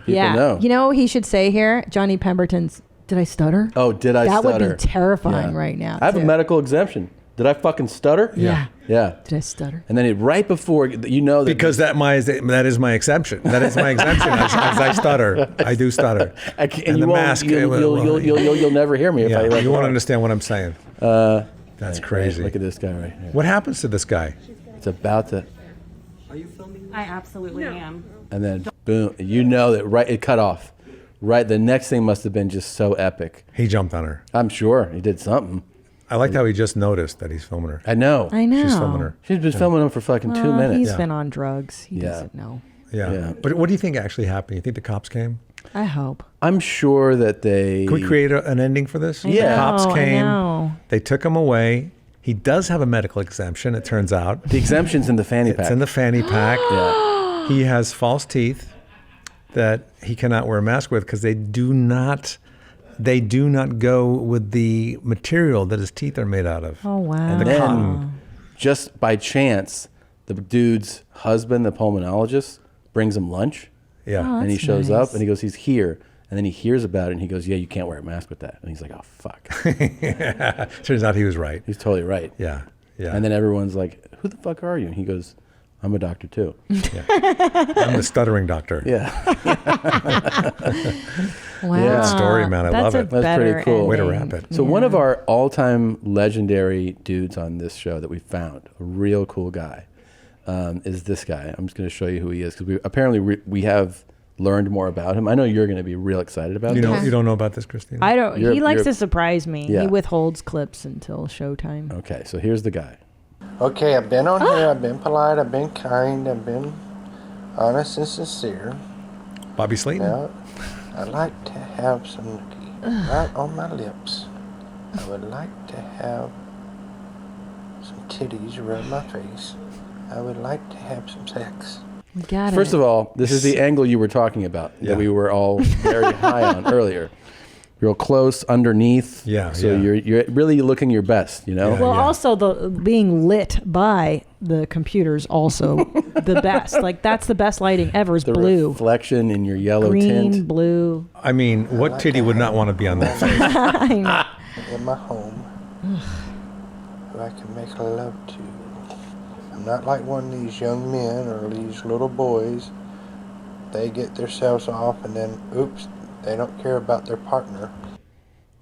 People know. You know what he should say here? Johnny Pemberton's, did I stutter? Oh, did I stutter? That would be terrifying Yeah. right now. I have a too. medical exemption. Did I fucking stutter? Yeah. Yeah. Did I stutter? And then right before, you know that. Because that is my exception. That is my exemption. As I stutter, I do stutter. And the you won't- mask. You'll never hear me if I let you go. won't understand what I'm saying. That's crazy. Look at this guy right here. What happens to this guy? It's about to, I absolutely am. and then boom, you know that right, it cut off. Right, the next thing must have been just so epic. He jumped on her. I'm sure he did something. I liked how he just noticed that he's filming her. I know. I know. She's filming her. She's been filming him for fucking 2 minutes. He's been on drugs. He doesn't know. Yeah. Yeah. But what do you think actually happened? You think the cops came? I hope. I'm sure that they. Can we create an ending for this? Yeah. The cops I came. know. They took him away. He does have a medical exemption, it turns out. The exemption's in the fanny pack. It's in the fanny pack. Yeah. He has false teeth that he cannot wear a mask with because they do not go with the material that his teeth are made out of. Oh, wow. And the Then, cotton. just by chance, the dude's husband, the pulmonologist, brings him lunch. Yeah. Oh, And he that's shows nice. up and he goes, he's here. And then he hears about it and he goes, yeah, you can't wear a mask with that. And he's like, oh, fuck. Turns out he was right. He's totally right. Yeah. Yeah. And then everyone's like, who the fuck are you? And he goes, I'm a doctor too. I'm the stuttering doctor. Yeah. Wow. Good story, man. I That's love a it. That's pretty better cool. Way to ending. wrap it. So one of our all-time legendary dudes on this show that we found, a real cool guy, is this guy. I'm just going to show you who he is because we have learned more about him. I know you're going to be real excited about You this. know, you don't know about this, Christina? I don't. You're- he likes you're- to surprise me. Yeah. He withholds clips until showtime. Okay, so here's the guy. Okay, I've been on here, I've been polite, I've been kind, I've been honest and sincere. Bobby Slayton? Now, I'd like to have some nookie right on my lips. I would like to have some titties rub my face. I would like to have some sex. We got First it. of all, this is the angle you were talking about Yeah. that we were all very high on earlier. Real close underneath. Yeah, So yeah. you're really looking your best, you know? Well, also the being lit by the computer's also the best. Like that's the best lighting ever. Is The blue, reflection in your yellow green, tint. blue. I mean, what titty would not want to be on that face? I know. In my home, who I can make love to. I'm not like one of these young men or these little boys. They get themselves off and then, oops, they don't care about their partner.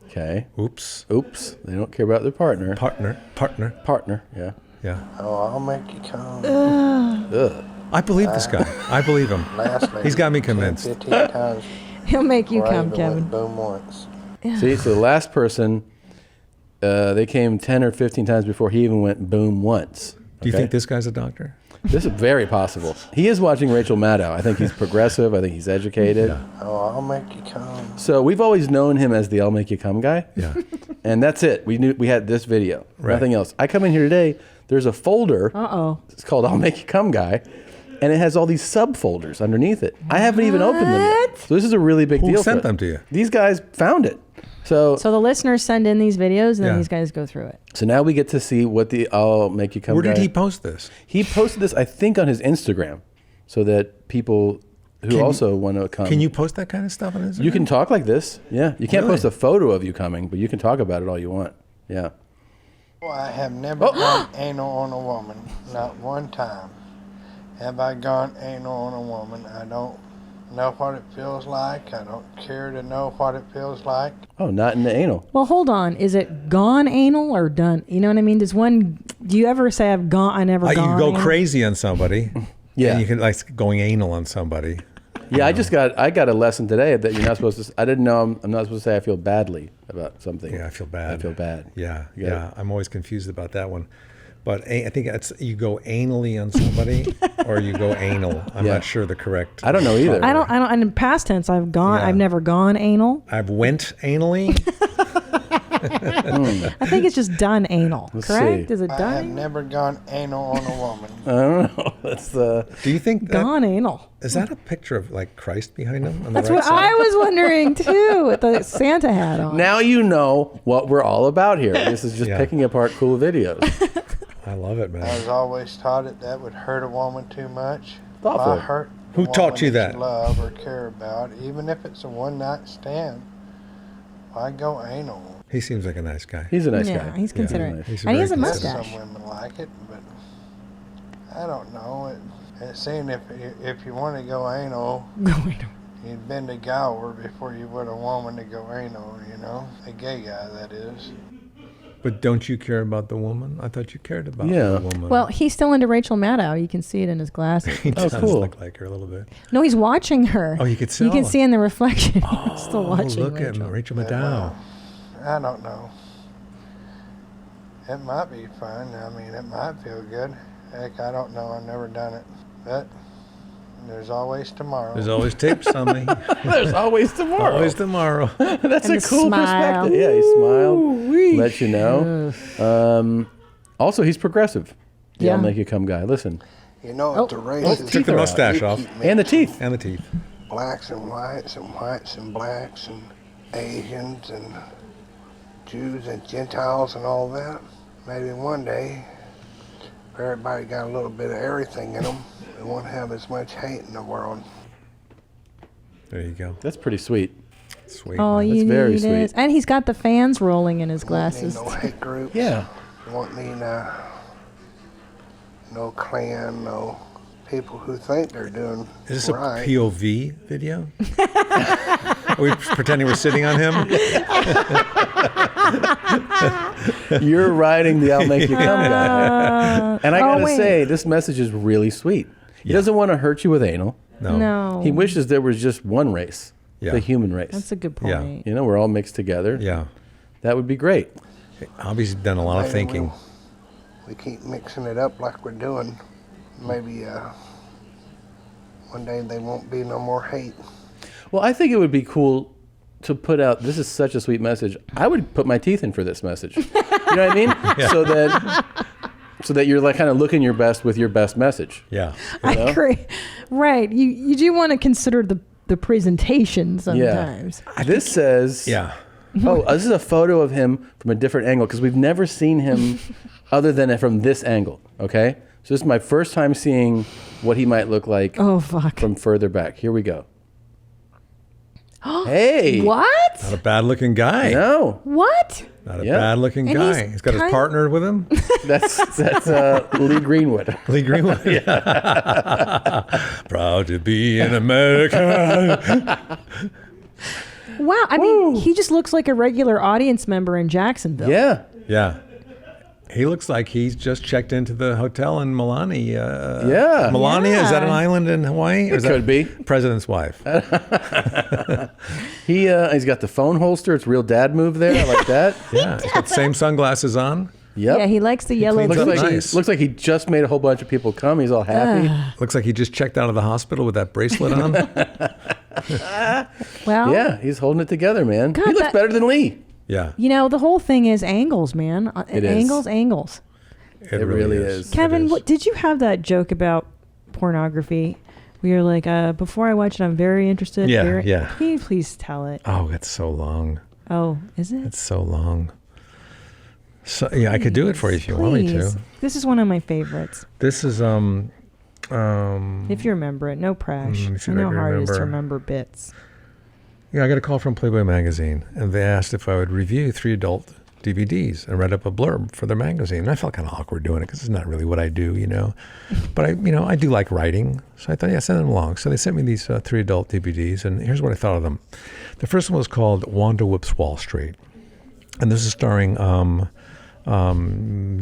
Okay. Oops. Oops. They don't care about their partner. Partner. Yeah. Yeah. Oh, I'll make you come. Ugh. I believe this guy. I believe him. Last He's got me 10, convinced. 15 times. He'll make you before I come, even Kevin. went boom once. See, so the last person, they came 10 or 15 times before he even went boom once. Do you Okay? think this guy's a doctor? This is very possible. He is watching Rachel Maddow. I think he's progressive. I think he's educated. Oh, I'll make you come. So we've always known him as the I'll make you come guy. Yeah. And that's it. We knew we had this video. Right. Nothing else. I come in here today. There's a folder. Uh-oh. It's called I'll make you come guy. And it has all these subfolders underneath it. I haven't even opened them yet. So this is a really big Who deal. sent for us. them to you? These guys found it. So So the listeners send in these videos, and then Yeah. these guys go through it. so now we get to see what the I'll make you come Where guy. did he post this? He posted this, I think, on his Instagram, so that people who also want to come. Can you post that kind of stuff on Instagram? You can talk like this. Yeah. You can't Really? post a photo of you coming, but you can talk about it all you want. Yeah. Well, I have never gone anal on a woman, not one time. Have I gone anal on a woman? I don't know what it feels like. I don't care to know what it feels like. Oh, not in the anal. Well, hold on. Is it gone anal or done? You know what I mean? Do you ever say I've gone? I never You gone. can go anal? crazy on somebody. Yeah. And you can like going anal on somebody. Yeah, I got a lesson today that you're not supposed to. I didn't know I'm not supposed to say I feel badly about something. Yeah, I feel bad. I feel bad. Yeah, You got yeah. I'm always confused about that one. But I think you go anally on somebody or you go anal. I'm not sure the correct. I don't know either. I don't. And in past tense, I've never gone anal. I've went anally. I think it's just done anal. Correct? Is it done? I have never gone anal on a woman. I don't know. That's Do you think gone anal? Is that a picture of like Christ behind him? On That's the right what side? I was wondering too, with the Santa hat on. Now you know what we're all about here. This is just picking apart cool videos. I love it, man. I was always taught that would hurt a woman too much. Thoughtful. Why hurt a Who taught woman you that that? you love or care about, even if it's a one-night stand. Why go anal? He seems like a nice guy. He's a nice Yeah, guy. he's considerate. nice. He's And he has a very mustache. Some women like it, but I don't know. It's saying if you want to go anal, you'd bend a Gower before you would a woman to go anal, you know? A gay guy, that is. But don't you care about the woman? I thought you cared about Yeah. the woman. Well, he's still into Rachel Maddow. You can see it in his glasses. He does cool. look like her a little bit. No, he's watching her. Oh, you could see. You can see in the reflection. He's still watching look Rachel. at Rachel Maddow. I don't know. It might be fun. I mean, it might feel good. Heck, I don't know. I've never done it. But there's always tomorrow. There's always tapes on me. There's always tomorrow. Always tomorrow. That's And a the cool smile. perspective. Yeah, he smiled. Let you know. Also, he's progressive. Yeah, I'll make you come guy. Listen. You know, the races. Took the mustache off. And the teeth. And the teeth. Blacks and whites and blacks and Asians and Jews and Gentiles and all that. Maybe one day, if everybody got a little bit of everything in them, we won't have as much hate in the world. There you go. That's pretty sweet. Sweet. All That's you very need sweet. is, and he's got the fans rolling in his Won't glasses. need no hate groups. Yeah. Won't need no clan, no people who think they're doing Is this right. a POV video? Are we pretending we're sitting on him? You're riding the I'll make you come guy. And I gotta wait. say, this message is really sweet. He doesn't want to hurt you with anal. No. He wishes there was just one race, the human race. That's a good point. You know, we're all mixed together. Yeah. That would be great. Hobby's done a lot of Maybe thinking. We keep mixing it up like we're doing. Maybe one day there won't be no more hate. Well, I think it would be cool to put out, this is such a sweet message. I would put my teeth in for this message. You know what I mean? So that you're like kind of looking your best with your best message. Yeah. I agree. Right. You do want to consider the presentation sometimes. This says, this is a photo of him from a different angle because we've never seen him other than from this angle. Okay. So this is my first time seeing what he might look like from further back. Here we go. Hey. What? Not a bad looking guy. No. What? Not a bad looking And guy. He's got his partner with him. That's Lee Greenwood. Lee Greenwood. Yeah. Proud to be an American. Wow. I mean, he just looks like a regular audience member in Jacksonville. Yeah. Yeah. He looks like he's just checked into the hotel in Melania. Melania, is that an island in Hawaii? Or It is that could be. President's wife. He's got the phone holster. It's real dad move there. I like that. Yeah. He's got the same sunglasses on. Yep. Yeah, he likes the yellow Looks like, Gucci. looks like he just made a whole bunch of people come. He's all happy. Looks like he just checked out of the hospital with that bracelet on. Well, yeah, he's holding it together, man. God, he looks that- better than Lee. Yeah. You know, the whole thing is angles, man. It is. Angles. It really is. Kevin, what did you have that joke about pornography? We were like, before I watch it, I'm very interested. Yeah, yeah. Can you please tell it? Oh, it's so long. Oh, is it? It's so long. So yeah, I could do it for you if you want me to. Please. This is one of my favorites. This is If you remember it, no prash. let me see I if I know can how hard it is to remember. remember bits. Yeah, I got a call from Playboy magazine, and they asked if I would review 3 adult DVDs and read up a blurb for their magazine. And I felt kind of awkward doing it because it's not really what I do, you know. But I do like writing, so I thought, yeah, send them along. So they sent me these 3 adult DVDs, and here's what I thought of them. The first one was called Wanda Whoops Wall Street, and this is starring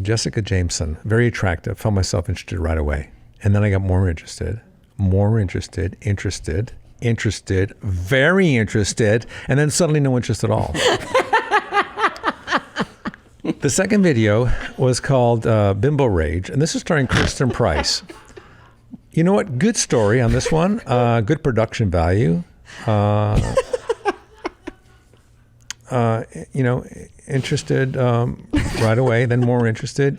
Jessica Jameson, very attractive. Found myself interested right away, and then I got more interested, very interested, and then suddenly no interest at all. The second video was called Bimbo Rage, and this is starring Kristen Price. You know what? Good story on this one. Good production value. Interested right away, then more interested,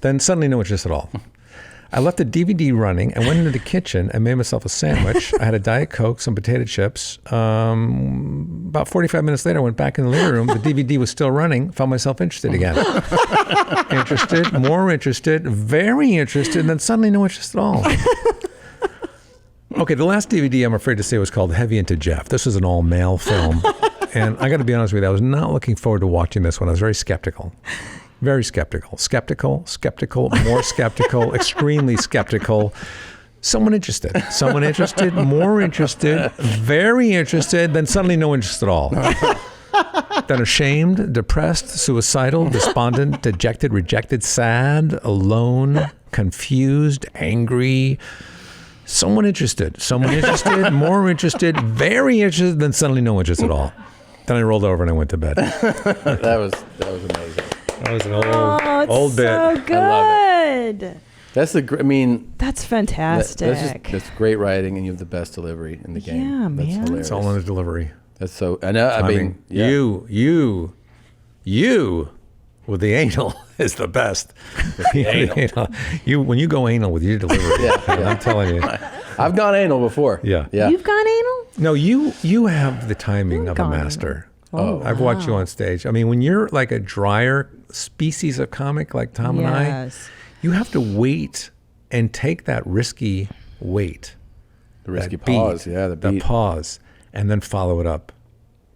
then suddenly no interest at all. I left the DVD running. I went into the kitchen and made myself a sandwich. I had a Diet Coke, some potato chips. About 45 minutes later, I went back in the living room. The DVD was still running. Found myself interested again. Interested, more interested, very interested, and then suddenly no interest at all. Okay, the last DVD, I'm afraid to say, was called Heavy Into Jeff. This was an all-male film. And I got to be honest with you, I was not looking forward to watching this one. I was very skeptical. Very skeptical. Skeptical, more skeptical, extremely skeptical. Someone interested, more interested, very interested, then suddenly no interest at all. Then ashamed, depressed, suicidal, despondent, dejected, rejected, sad, alone, confused, angry. Someone interested, more interested, very interested, then suddenly no interest at all. Then I rolled over and I went to bed. That was amazing. That was an old bit. So good. That's that's fantastic. That's great writing, and you have the best delivery in the game. Yeah, that's man. hilarious. It's all in the delivery. That's so. I know. I mean, yeah. You with the anal is the best. When you go anal with your delivery, I'm telling you. I've gone anal before. Yeah. You've gone anal? No, you have the timing of a master. I've watched you on stage. I mean, when you're like a drier species of comic like Tom and I, you have to wait and take that risky wait. The risky pause, the beat. The pause, and then follow it up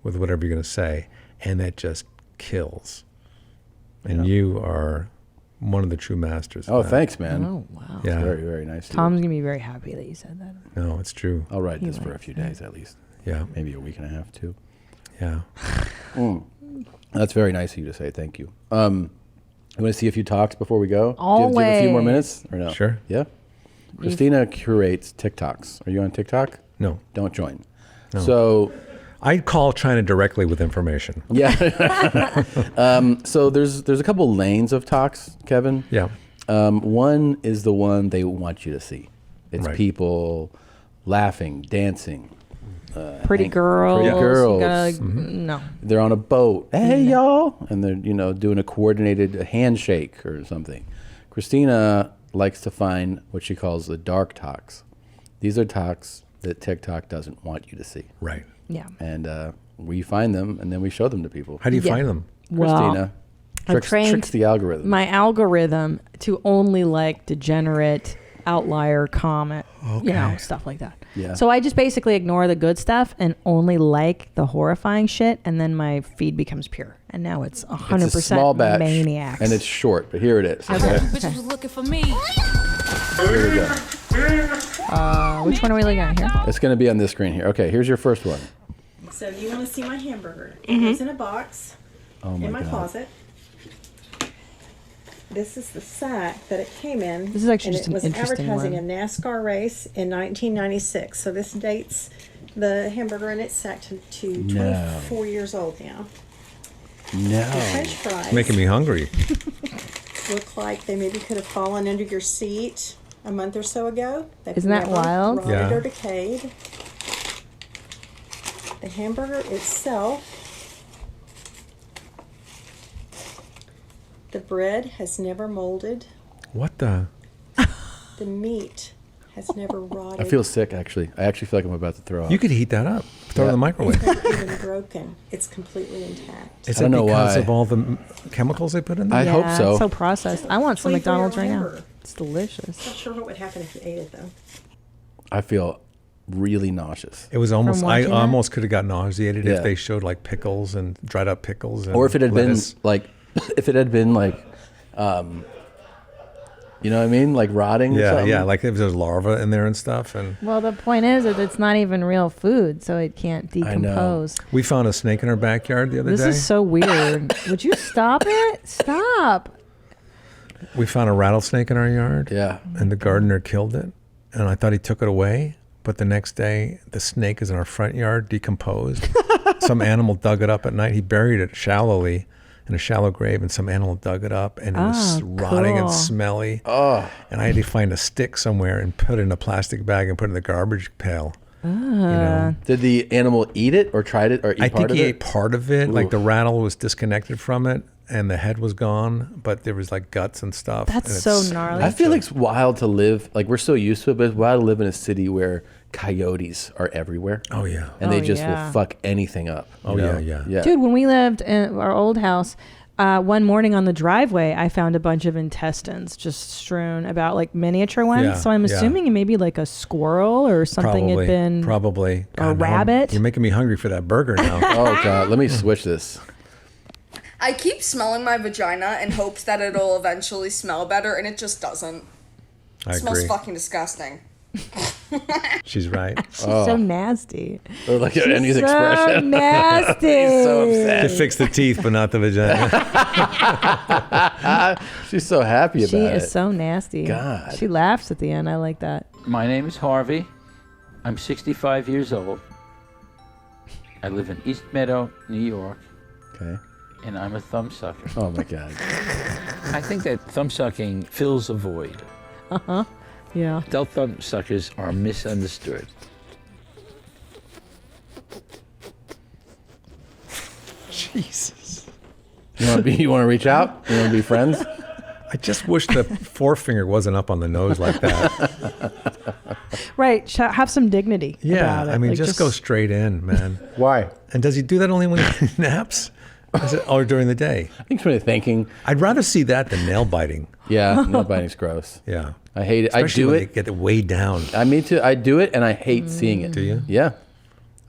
with whatever you're going to say. And that just kills. And you are one of the true masters. Oh, thanks, man. Oh, wow. Yeah. Very, very nice. Tom's going to be very happy that you said that. No, it's true. I'll write this for a few days at least. Yeah. Maybe a week and a half, too. Yeah. That's very nice of you to say. Thank you. You want to see a few talks before we go? Always. Do you have a few more minutes or no? Sure. Yeah. Christina curates TikToks. Are you on TikTok? No. Don't join. No. So I call China directly with information. Yeah. So there's a couple lanes of talks, Kevin. Yeah. One is the one they want you to see. It's Right. people laughing, dancing. Pretty girls. Pretty girls. You gotta, No. They're on a boat. Hey, y'all. And they're, doing a coordinated handshake or something. Christina likes to find what she calls the dark talks. These are talks that TikTok doesn't want you to see. Right. Yeah. And we find them and then we show them to people. How do you find them? Christina tricks the algorithm. My algorithm to only like degenerate, outlier comment, stuff like that. Yeah. So I just basically ignore the good stuff and only like the horrifying shit, and then my feed becomes pure. And now it's 100% It's a small batch, maniacs. and it's short, but here it is. Okay. Bitches was looking for me. Here we go. Which one are we looking at here? It's going to be on this screen here. Okay, here's your first one. So you want to see my hamburger? It goes in a box in my closet. This is the sack that it came in. This is actually and just it an was interesting advertising one. a NASCAR race in 1996. So this dates the hamburger in its sack to 24 years old now. No. The French fries It's making me hungry. look like they maybe could have fallen under your seat a month or so ago. They've Isn't that never wild? rotted Yeah. or decayed. The hamburger itself, the bread has never molded. What the? The meat has never rotted. I feel sick, actually. I actually feel like I'm about to throw up. You could heat that up. Throw it in the microwave. It's never even broken. It's completely intact. Is I it don't know because why. of all the chemicals they put in there? I hope so. It's so processed. I want some 24-year-old McDonald's right now. hamburger. It's delicious. Not sure what would happen if you ate it though. I feel really nauseous. It was almost, I watching that? almost could have got nauseated Yeah. if they showed like pickles and dried up pickles. And Or if it had lettuce. been like, you know what I mean? Like rotting or Yeah, something. yeah, like if there's larvae in there and stuff. And Well, the point is that it's not even real food, so it can't decompose. we found a snake in our backyard the other This day. is so weird. Would you stop it? Stop. We found a rattlesnake in our yard. Yeah. And the gardener killed it. And I thought he took it away. But the next day, the snake is in our front yard, decomposed. Some animal dug it up at night. He buried it shallowly in a shallow grave, and some animal dug it up, and it was rotting and smelly. Oh. And I had to find a stick somewhere and put it in a plastic bag and put it in the garbage pail. You know? Did the animal eat it or tried it or eat I part think of he it? ate part of it. Like Oof. the rattle was disconnected from it, and the head was gone, but there was like guts and stuff. That's and so it's- gnarly. I feel like it's wild to live, like we're so used to it, but it's wild to live in a city where coyotes are everywhere. Oh, yeah. And they Oh, just yeah. will fuck anything up. you Oh, know? yeah. Dude, when we lived in our old house, one morning on the driveway, I found a bunch of intestines just strewn about, like miniature ones. Yeah, So I'm yeah. assuming maybe like a squirrel or something had been. Probably. A God, now rabbit. You're making me hungry for that burger now. Oh, God. Let me switch this. I keep smelling my vagina in hopes that it'll eventually smell better, and it just doesn't. I It smells agree. fucking disgusting. She's right. She's so nasty. Or like She's Andy's so expression. nasty. He's so upset. To fix the teeth, but not the vagina. She's so happy about She it. is so nasty. God. She laughs at the end. I like that. My name is Harvey. I'm 65 years old. I live in East Meadow, New York. Okay. And I'm a thumb sucker. Oh, my God. I think that thumb sucking fills a void. Uh-huh. Yeah. Adult thumb suckers are misunderstood. Jesus. You want to reach out? You want to be friends? I just wish the forefinger wasn't up on the nose like that. Right. Have some dignity. Yeah, about it. I mean, Like, just go straight in, man. Why? And does he do that only when he naps? Is it, or during the day? I think it's when he's thinking. I'd rather see that than nail biting. Yeah, nail biting's gross. Yeah. I hate it. Especially I do when it. they get it way down. I mean, too. I do it, and I hate seeing it. Do you? Yeah.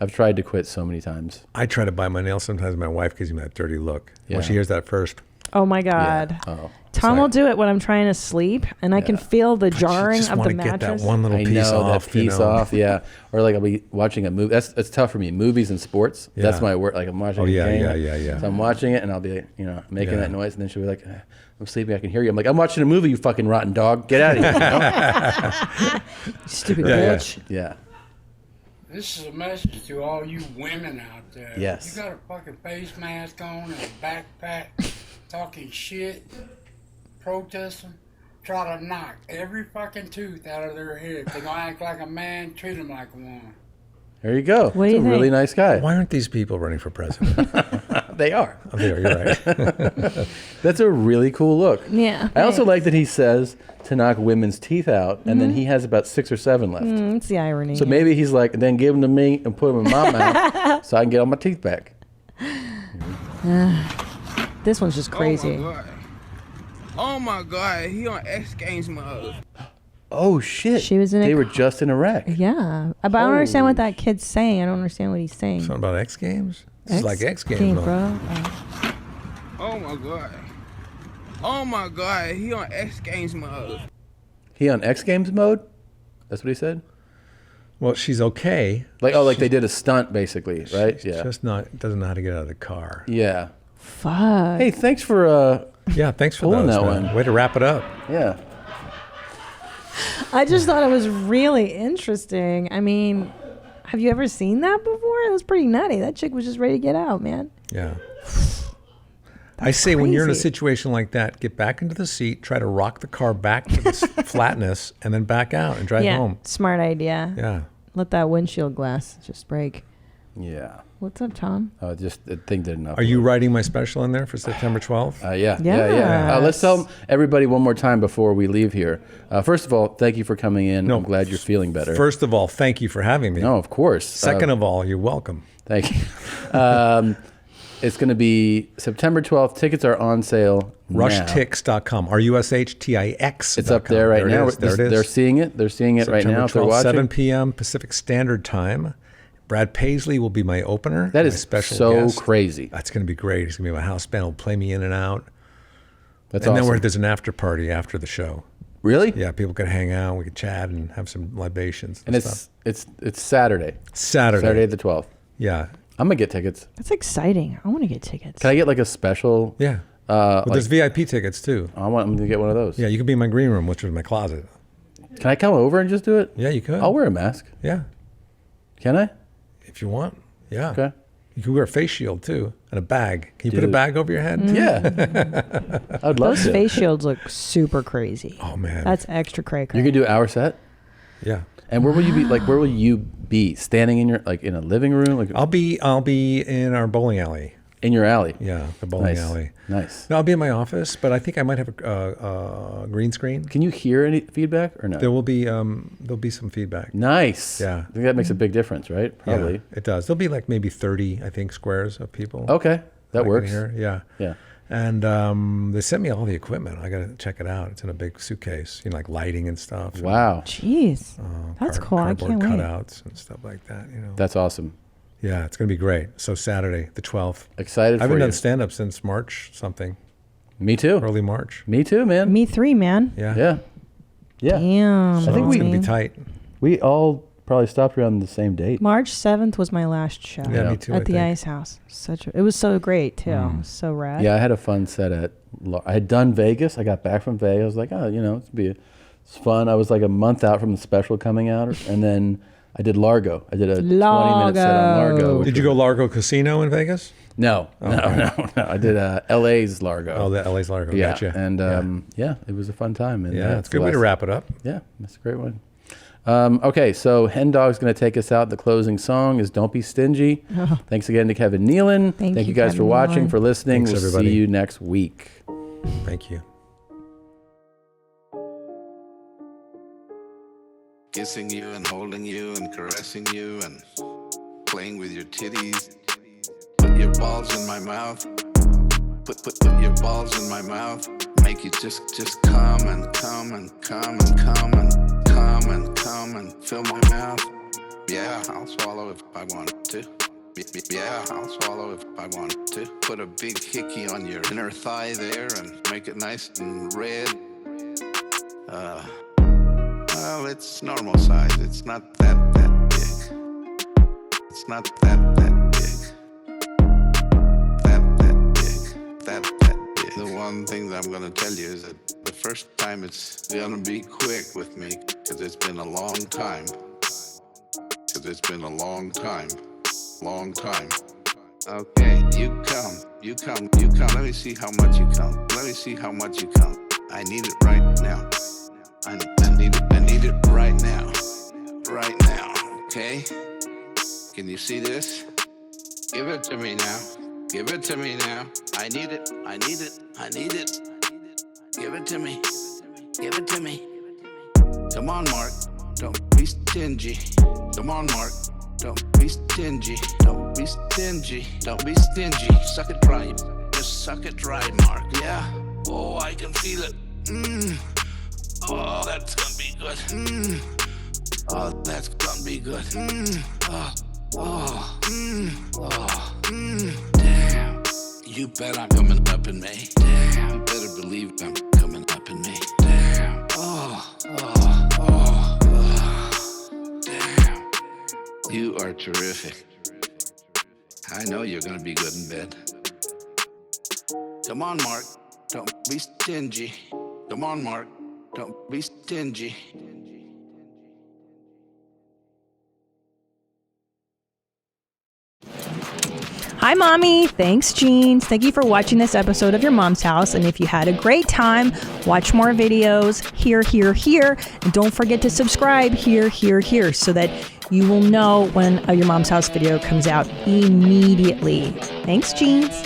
I've tried to quit so many times. I try to bite my nails sometimes. My wife gives me that dirty look. Yeah. When she hears that first. Oh my God. Yeah. Oh. Tom will do it when I'm trying to sleep, and I can feel the jarring just of the wanna get mattress. that one little I piece know, off. that piece off, yeah. Or like I'll be watching a movie. That's tough for me. Movies and sports. Yeah. That's my work. Like I'm watching. Oh, yeah, a game. yeah. So I'm watching it, and I'll be, making Yeah. that noise, and then she'll be like, "I'm sleeping. I can hear you." I'm like, "I'm watching a movie. You fucking rotten dog. Get out of here." You know? Stupid Yeah, bitch. Yeah. This is a message to all you women out there. Yes. You got a fucking face mask on and a backpack, talking shit, protesting. Try to knock every fucking tooth out of their head. If they're gonna act like a man, treat them like a woman. There you go. What do That's you a really think? nice guy. Why aren't these people running for president? They are. Oh, they are. You're right. That's a really cool look. Yeah. I also like that he says to knock women's teeth out, and then he has about 6 or 7 left. It's the irony. So maybe he's like, then give them to me and put them in my mouth so I can get all my teeth back. This one's just crazy. Oh my God, he on X Games mode. Oh shit! She was in. They were just in a wreck. Yeah, but I don't understand what that kid's saying. I don't understand what he's saying. Something about X Games? This is like X Games, Game, man. bro. Oh my God. Oh my God, he on X Games mode. He on X Games mode? That's what he said? Well, she's okay. Like they did a stunt basically, right? She's Yeah. just doesn't know how to get out of the car. Yeah. Fuck. Hey, thanks for Yeah, thanks for pulling those, that man. one. Way to wrap it up. Yeah. I just thought it was really interesting. I mean, have you ever seen that before? It was pretty nutty. That chick was just ready to get out, man. Yeah. I say when you're in a crazy. situation like that, get back into the seat, try to rock the car back to the flatness, and then back out and drive yeah, home. smart idea. Yeah. Let that windshield glass just break. Yeah. What's up, Tom? Just the thing did enough. Are you writing my special in there for September 12th? Yeah. Yes. Let's tell everybody one more time before we leave here. First of all, thank you for coming in. I'm glad you're feeling better. First of all, thank you for having me. No, of course. Second of all, you're welcome. Thank you. It's going to be September 12th. Tickets are on sale now. Rushtix.com. RUSHTIX. It's up there right now. There it is. They're seeing it. They're seeing it right now if they're 12th, watching. 7 p.m. Pacific Standard Time. Brad Paisley will be my opener. That my is special so guest. crazy. That's going to be great. He's going to be my house band. He'll play me in and out. That's and awesome. then there's an after party after the show. Really? Yeah, people can hang out. We can chat and have some libations. And stuff. it's Saturday. Saturday the 12th. Yeah. I'm going to get tickets. That's exciting. I want to get tickets. Can I get like a special? Yeah. Well, there's VIP tickets too. I'm going to get one of those. Yeah, you could be in my green room, which is my closet. Can I come over and just do it? Yeah, you could. I'll wear a mask. Yeah. Can I? If you want. Yeah. Okay. You can wear a face shield too and a bag. Can you put a bag over your head? Yeah. I'd love Those to. face shields look super crazy. Oh man. That's extra cray. You can do our set? Yeah. And where will you be? Like, where will you be? Standing in your, like, in a living room? Like, I'll be in our bowling alley. In your alley? Yeah, the bowling Nice. alley. Nice. No, I'll be in my office, but I think I might have a green screen. Can you hear any feedback or no? There'll be some feedback. Nice. Yeah. I think that makes a big difference, right? Probably. Yeah, it does. There'll be like maybe 30, I think, squares of people. Okay. That can works. hear. Yeah. Yeah. And they sent me all the equipment. I got to check it out. It's in a big suitcase, like lighting and stuff. Wow. Jeez. That's cool. I Cardboard can't wait. cutouts and stuff like that. That's awesome. Yeah, it's going to be great. So Saturday, the 12th. Excited for I haven't you. done stand-up since March something. Me too. Early March. Me too, man. Me 3, man. Yeah. Yeah. Yeah. Damn. So I think it's we going to be tight. We all probably stopped around the same date. March 7th was my last show. Yeah, me too, At I the think. Ice House. It was so great too. It was so rad. Yeah, I had a fun set at. I had done Vegas. I got back from Vegas. I was like, it's fun. I was like a month out from the special coming out, and then I did Largo. I did a 20-minute set on Largo. Did you go Largo Casino in Vegas? No, no. I did LA's Largo. Oh, the LA's Largo. Yeah, Gotcha. and yeah, it was a fun time. And Yeah, it's a good way to wrap it up. Yeah, that's a great one. Okay, so Hen Dog's going to take us out. The closing song is "Don't Be Stingy." Oh. Thanks again to Kevin Nealon. Thank you you, guys for Kevin watching, Nealon. for listening. Thanks, We'll everybody. see you next week. Thank you. Kissing you and holding you and caressing you and playing with your titties. Put your balls in my mouth. Put your balls in my mouth. Make you just come and come and come and come and come and come and fill my mouth. Yeah, I'll swallow if I want to. Yeah, I'll swallow if I want to. Put a big hickey on your inner thigh there and make it nice and red. Well, it's normal size. It's not that big. It's not that big. That big. That big. The one thing that I'm going to tell you is that the first time it's going to be quick with me because it's been a long time. Because it's been a long time. Long time. Okay, you come. Let me see how much you come. Let me see how much you come. I need it right now. I need it right now. Right now, okay? Can you see this? Give it to me now. Give it to me now. I need it. I need it. I need it. Give it to me. Give it to me. Come on, Mark. Don't be stingy. Come on, Mark. Don't be stingy. Don't be stingy. Don't be stingy. Suck it dry. Just suck it dry, Mark. Yeah? Oh, I can feel it. Oh, that's gonna be good. Oh, that's gonna be good. Damn. You bet I'm coming up in May. Damn. You better believe I'm coming up in May. Damn. Damn. You are terrific. I know you're gonna be good in bed. Come on, Mark. Don't be stingy. Come on, Mark. Don't be stingy. Hi, Mommy. Thanks, Jeans. Thank you for watching this episode of Your Mom's House. And if you had a great time, watch more videos here, here. And don't forget to subscribe here, so that you will know when a Your Mom's House video comes out immediately. Thanks, Jeans.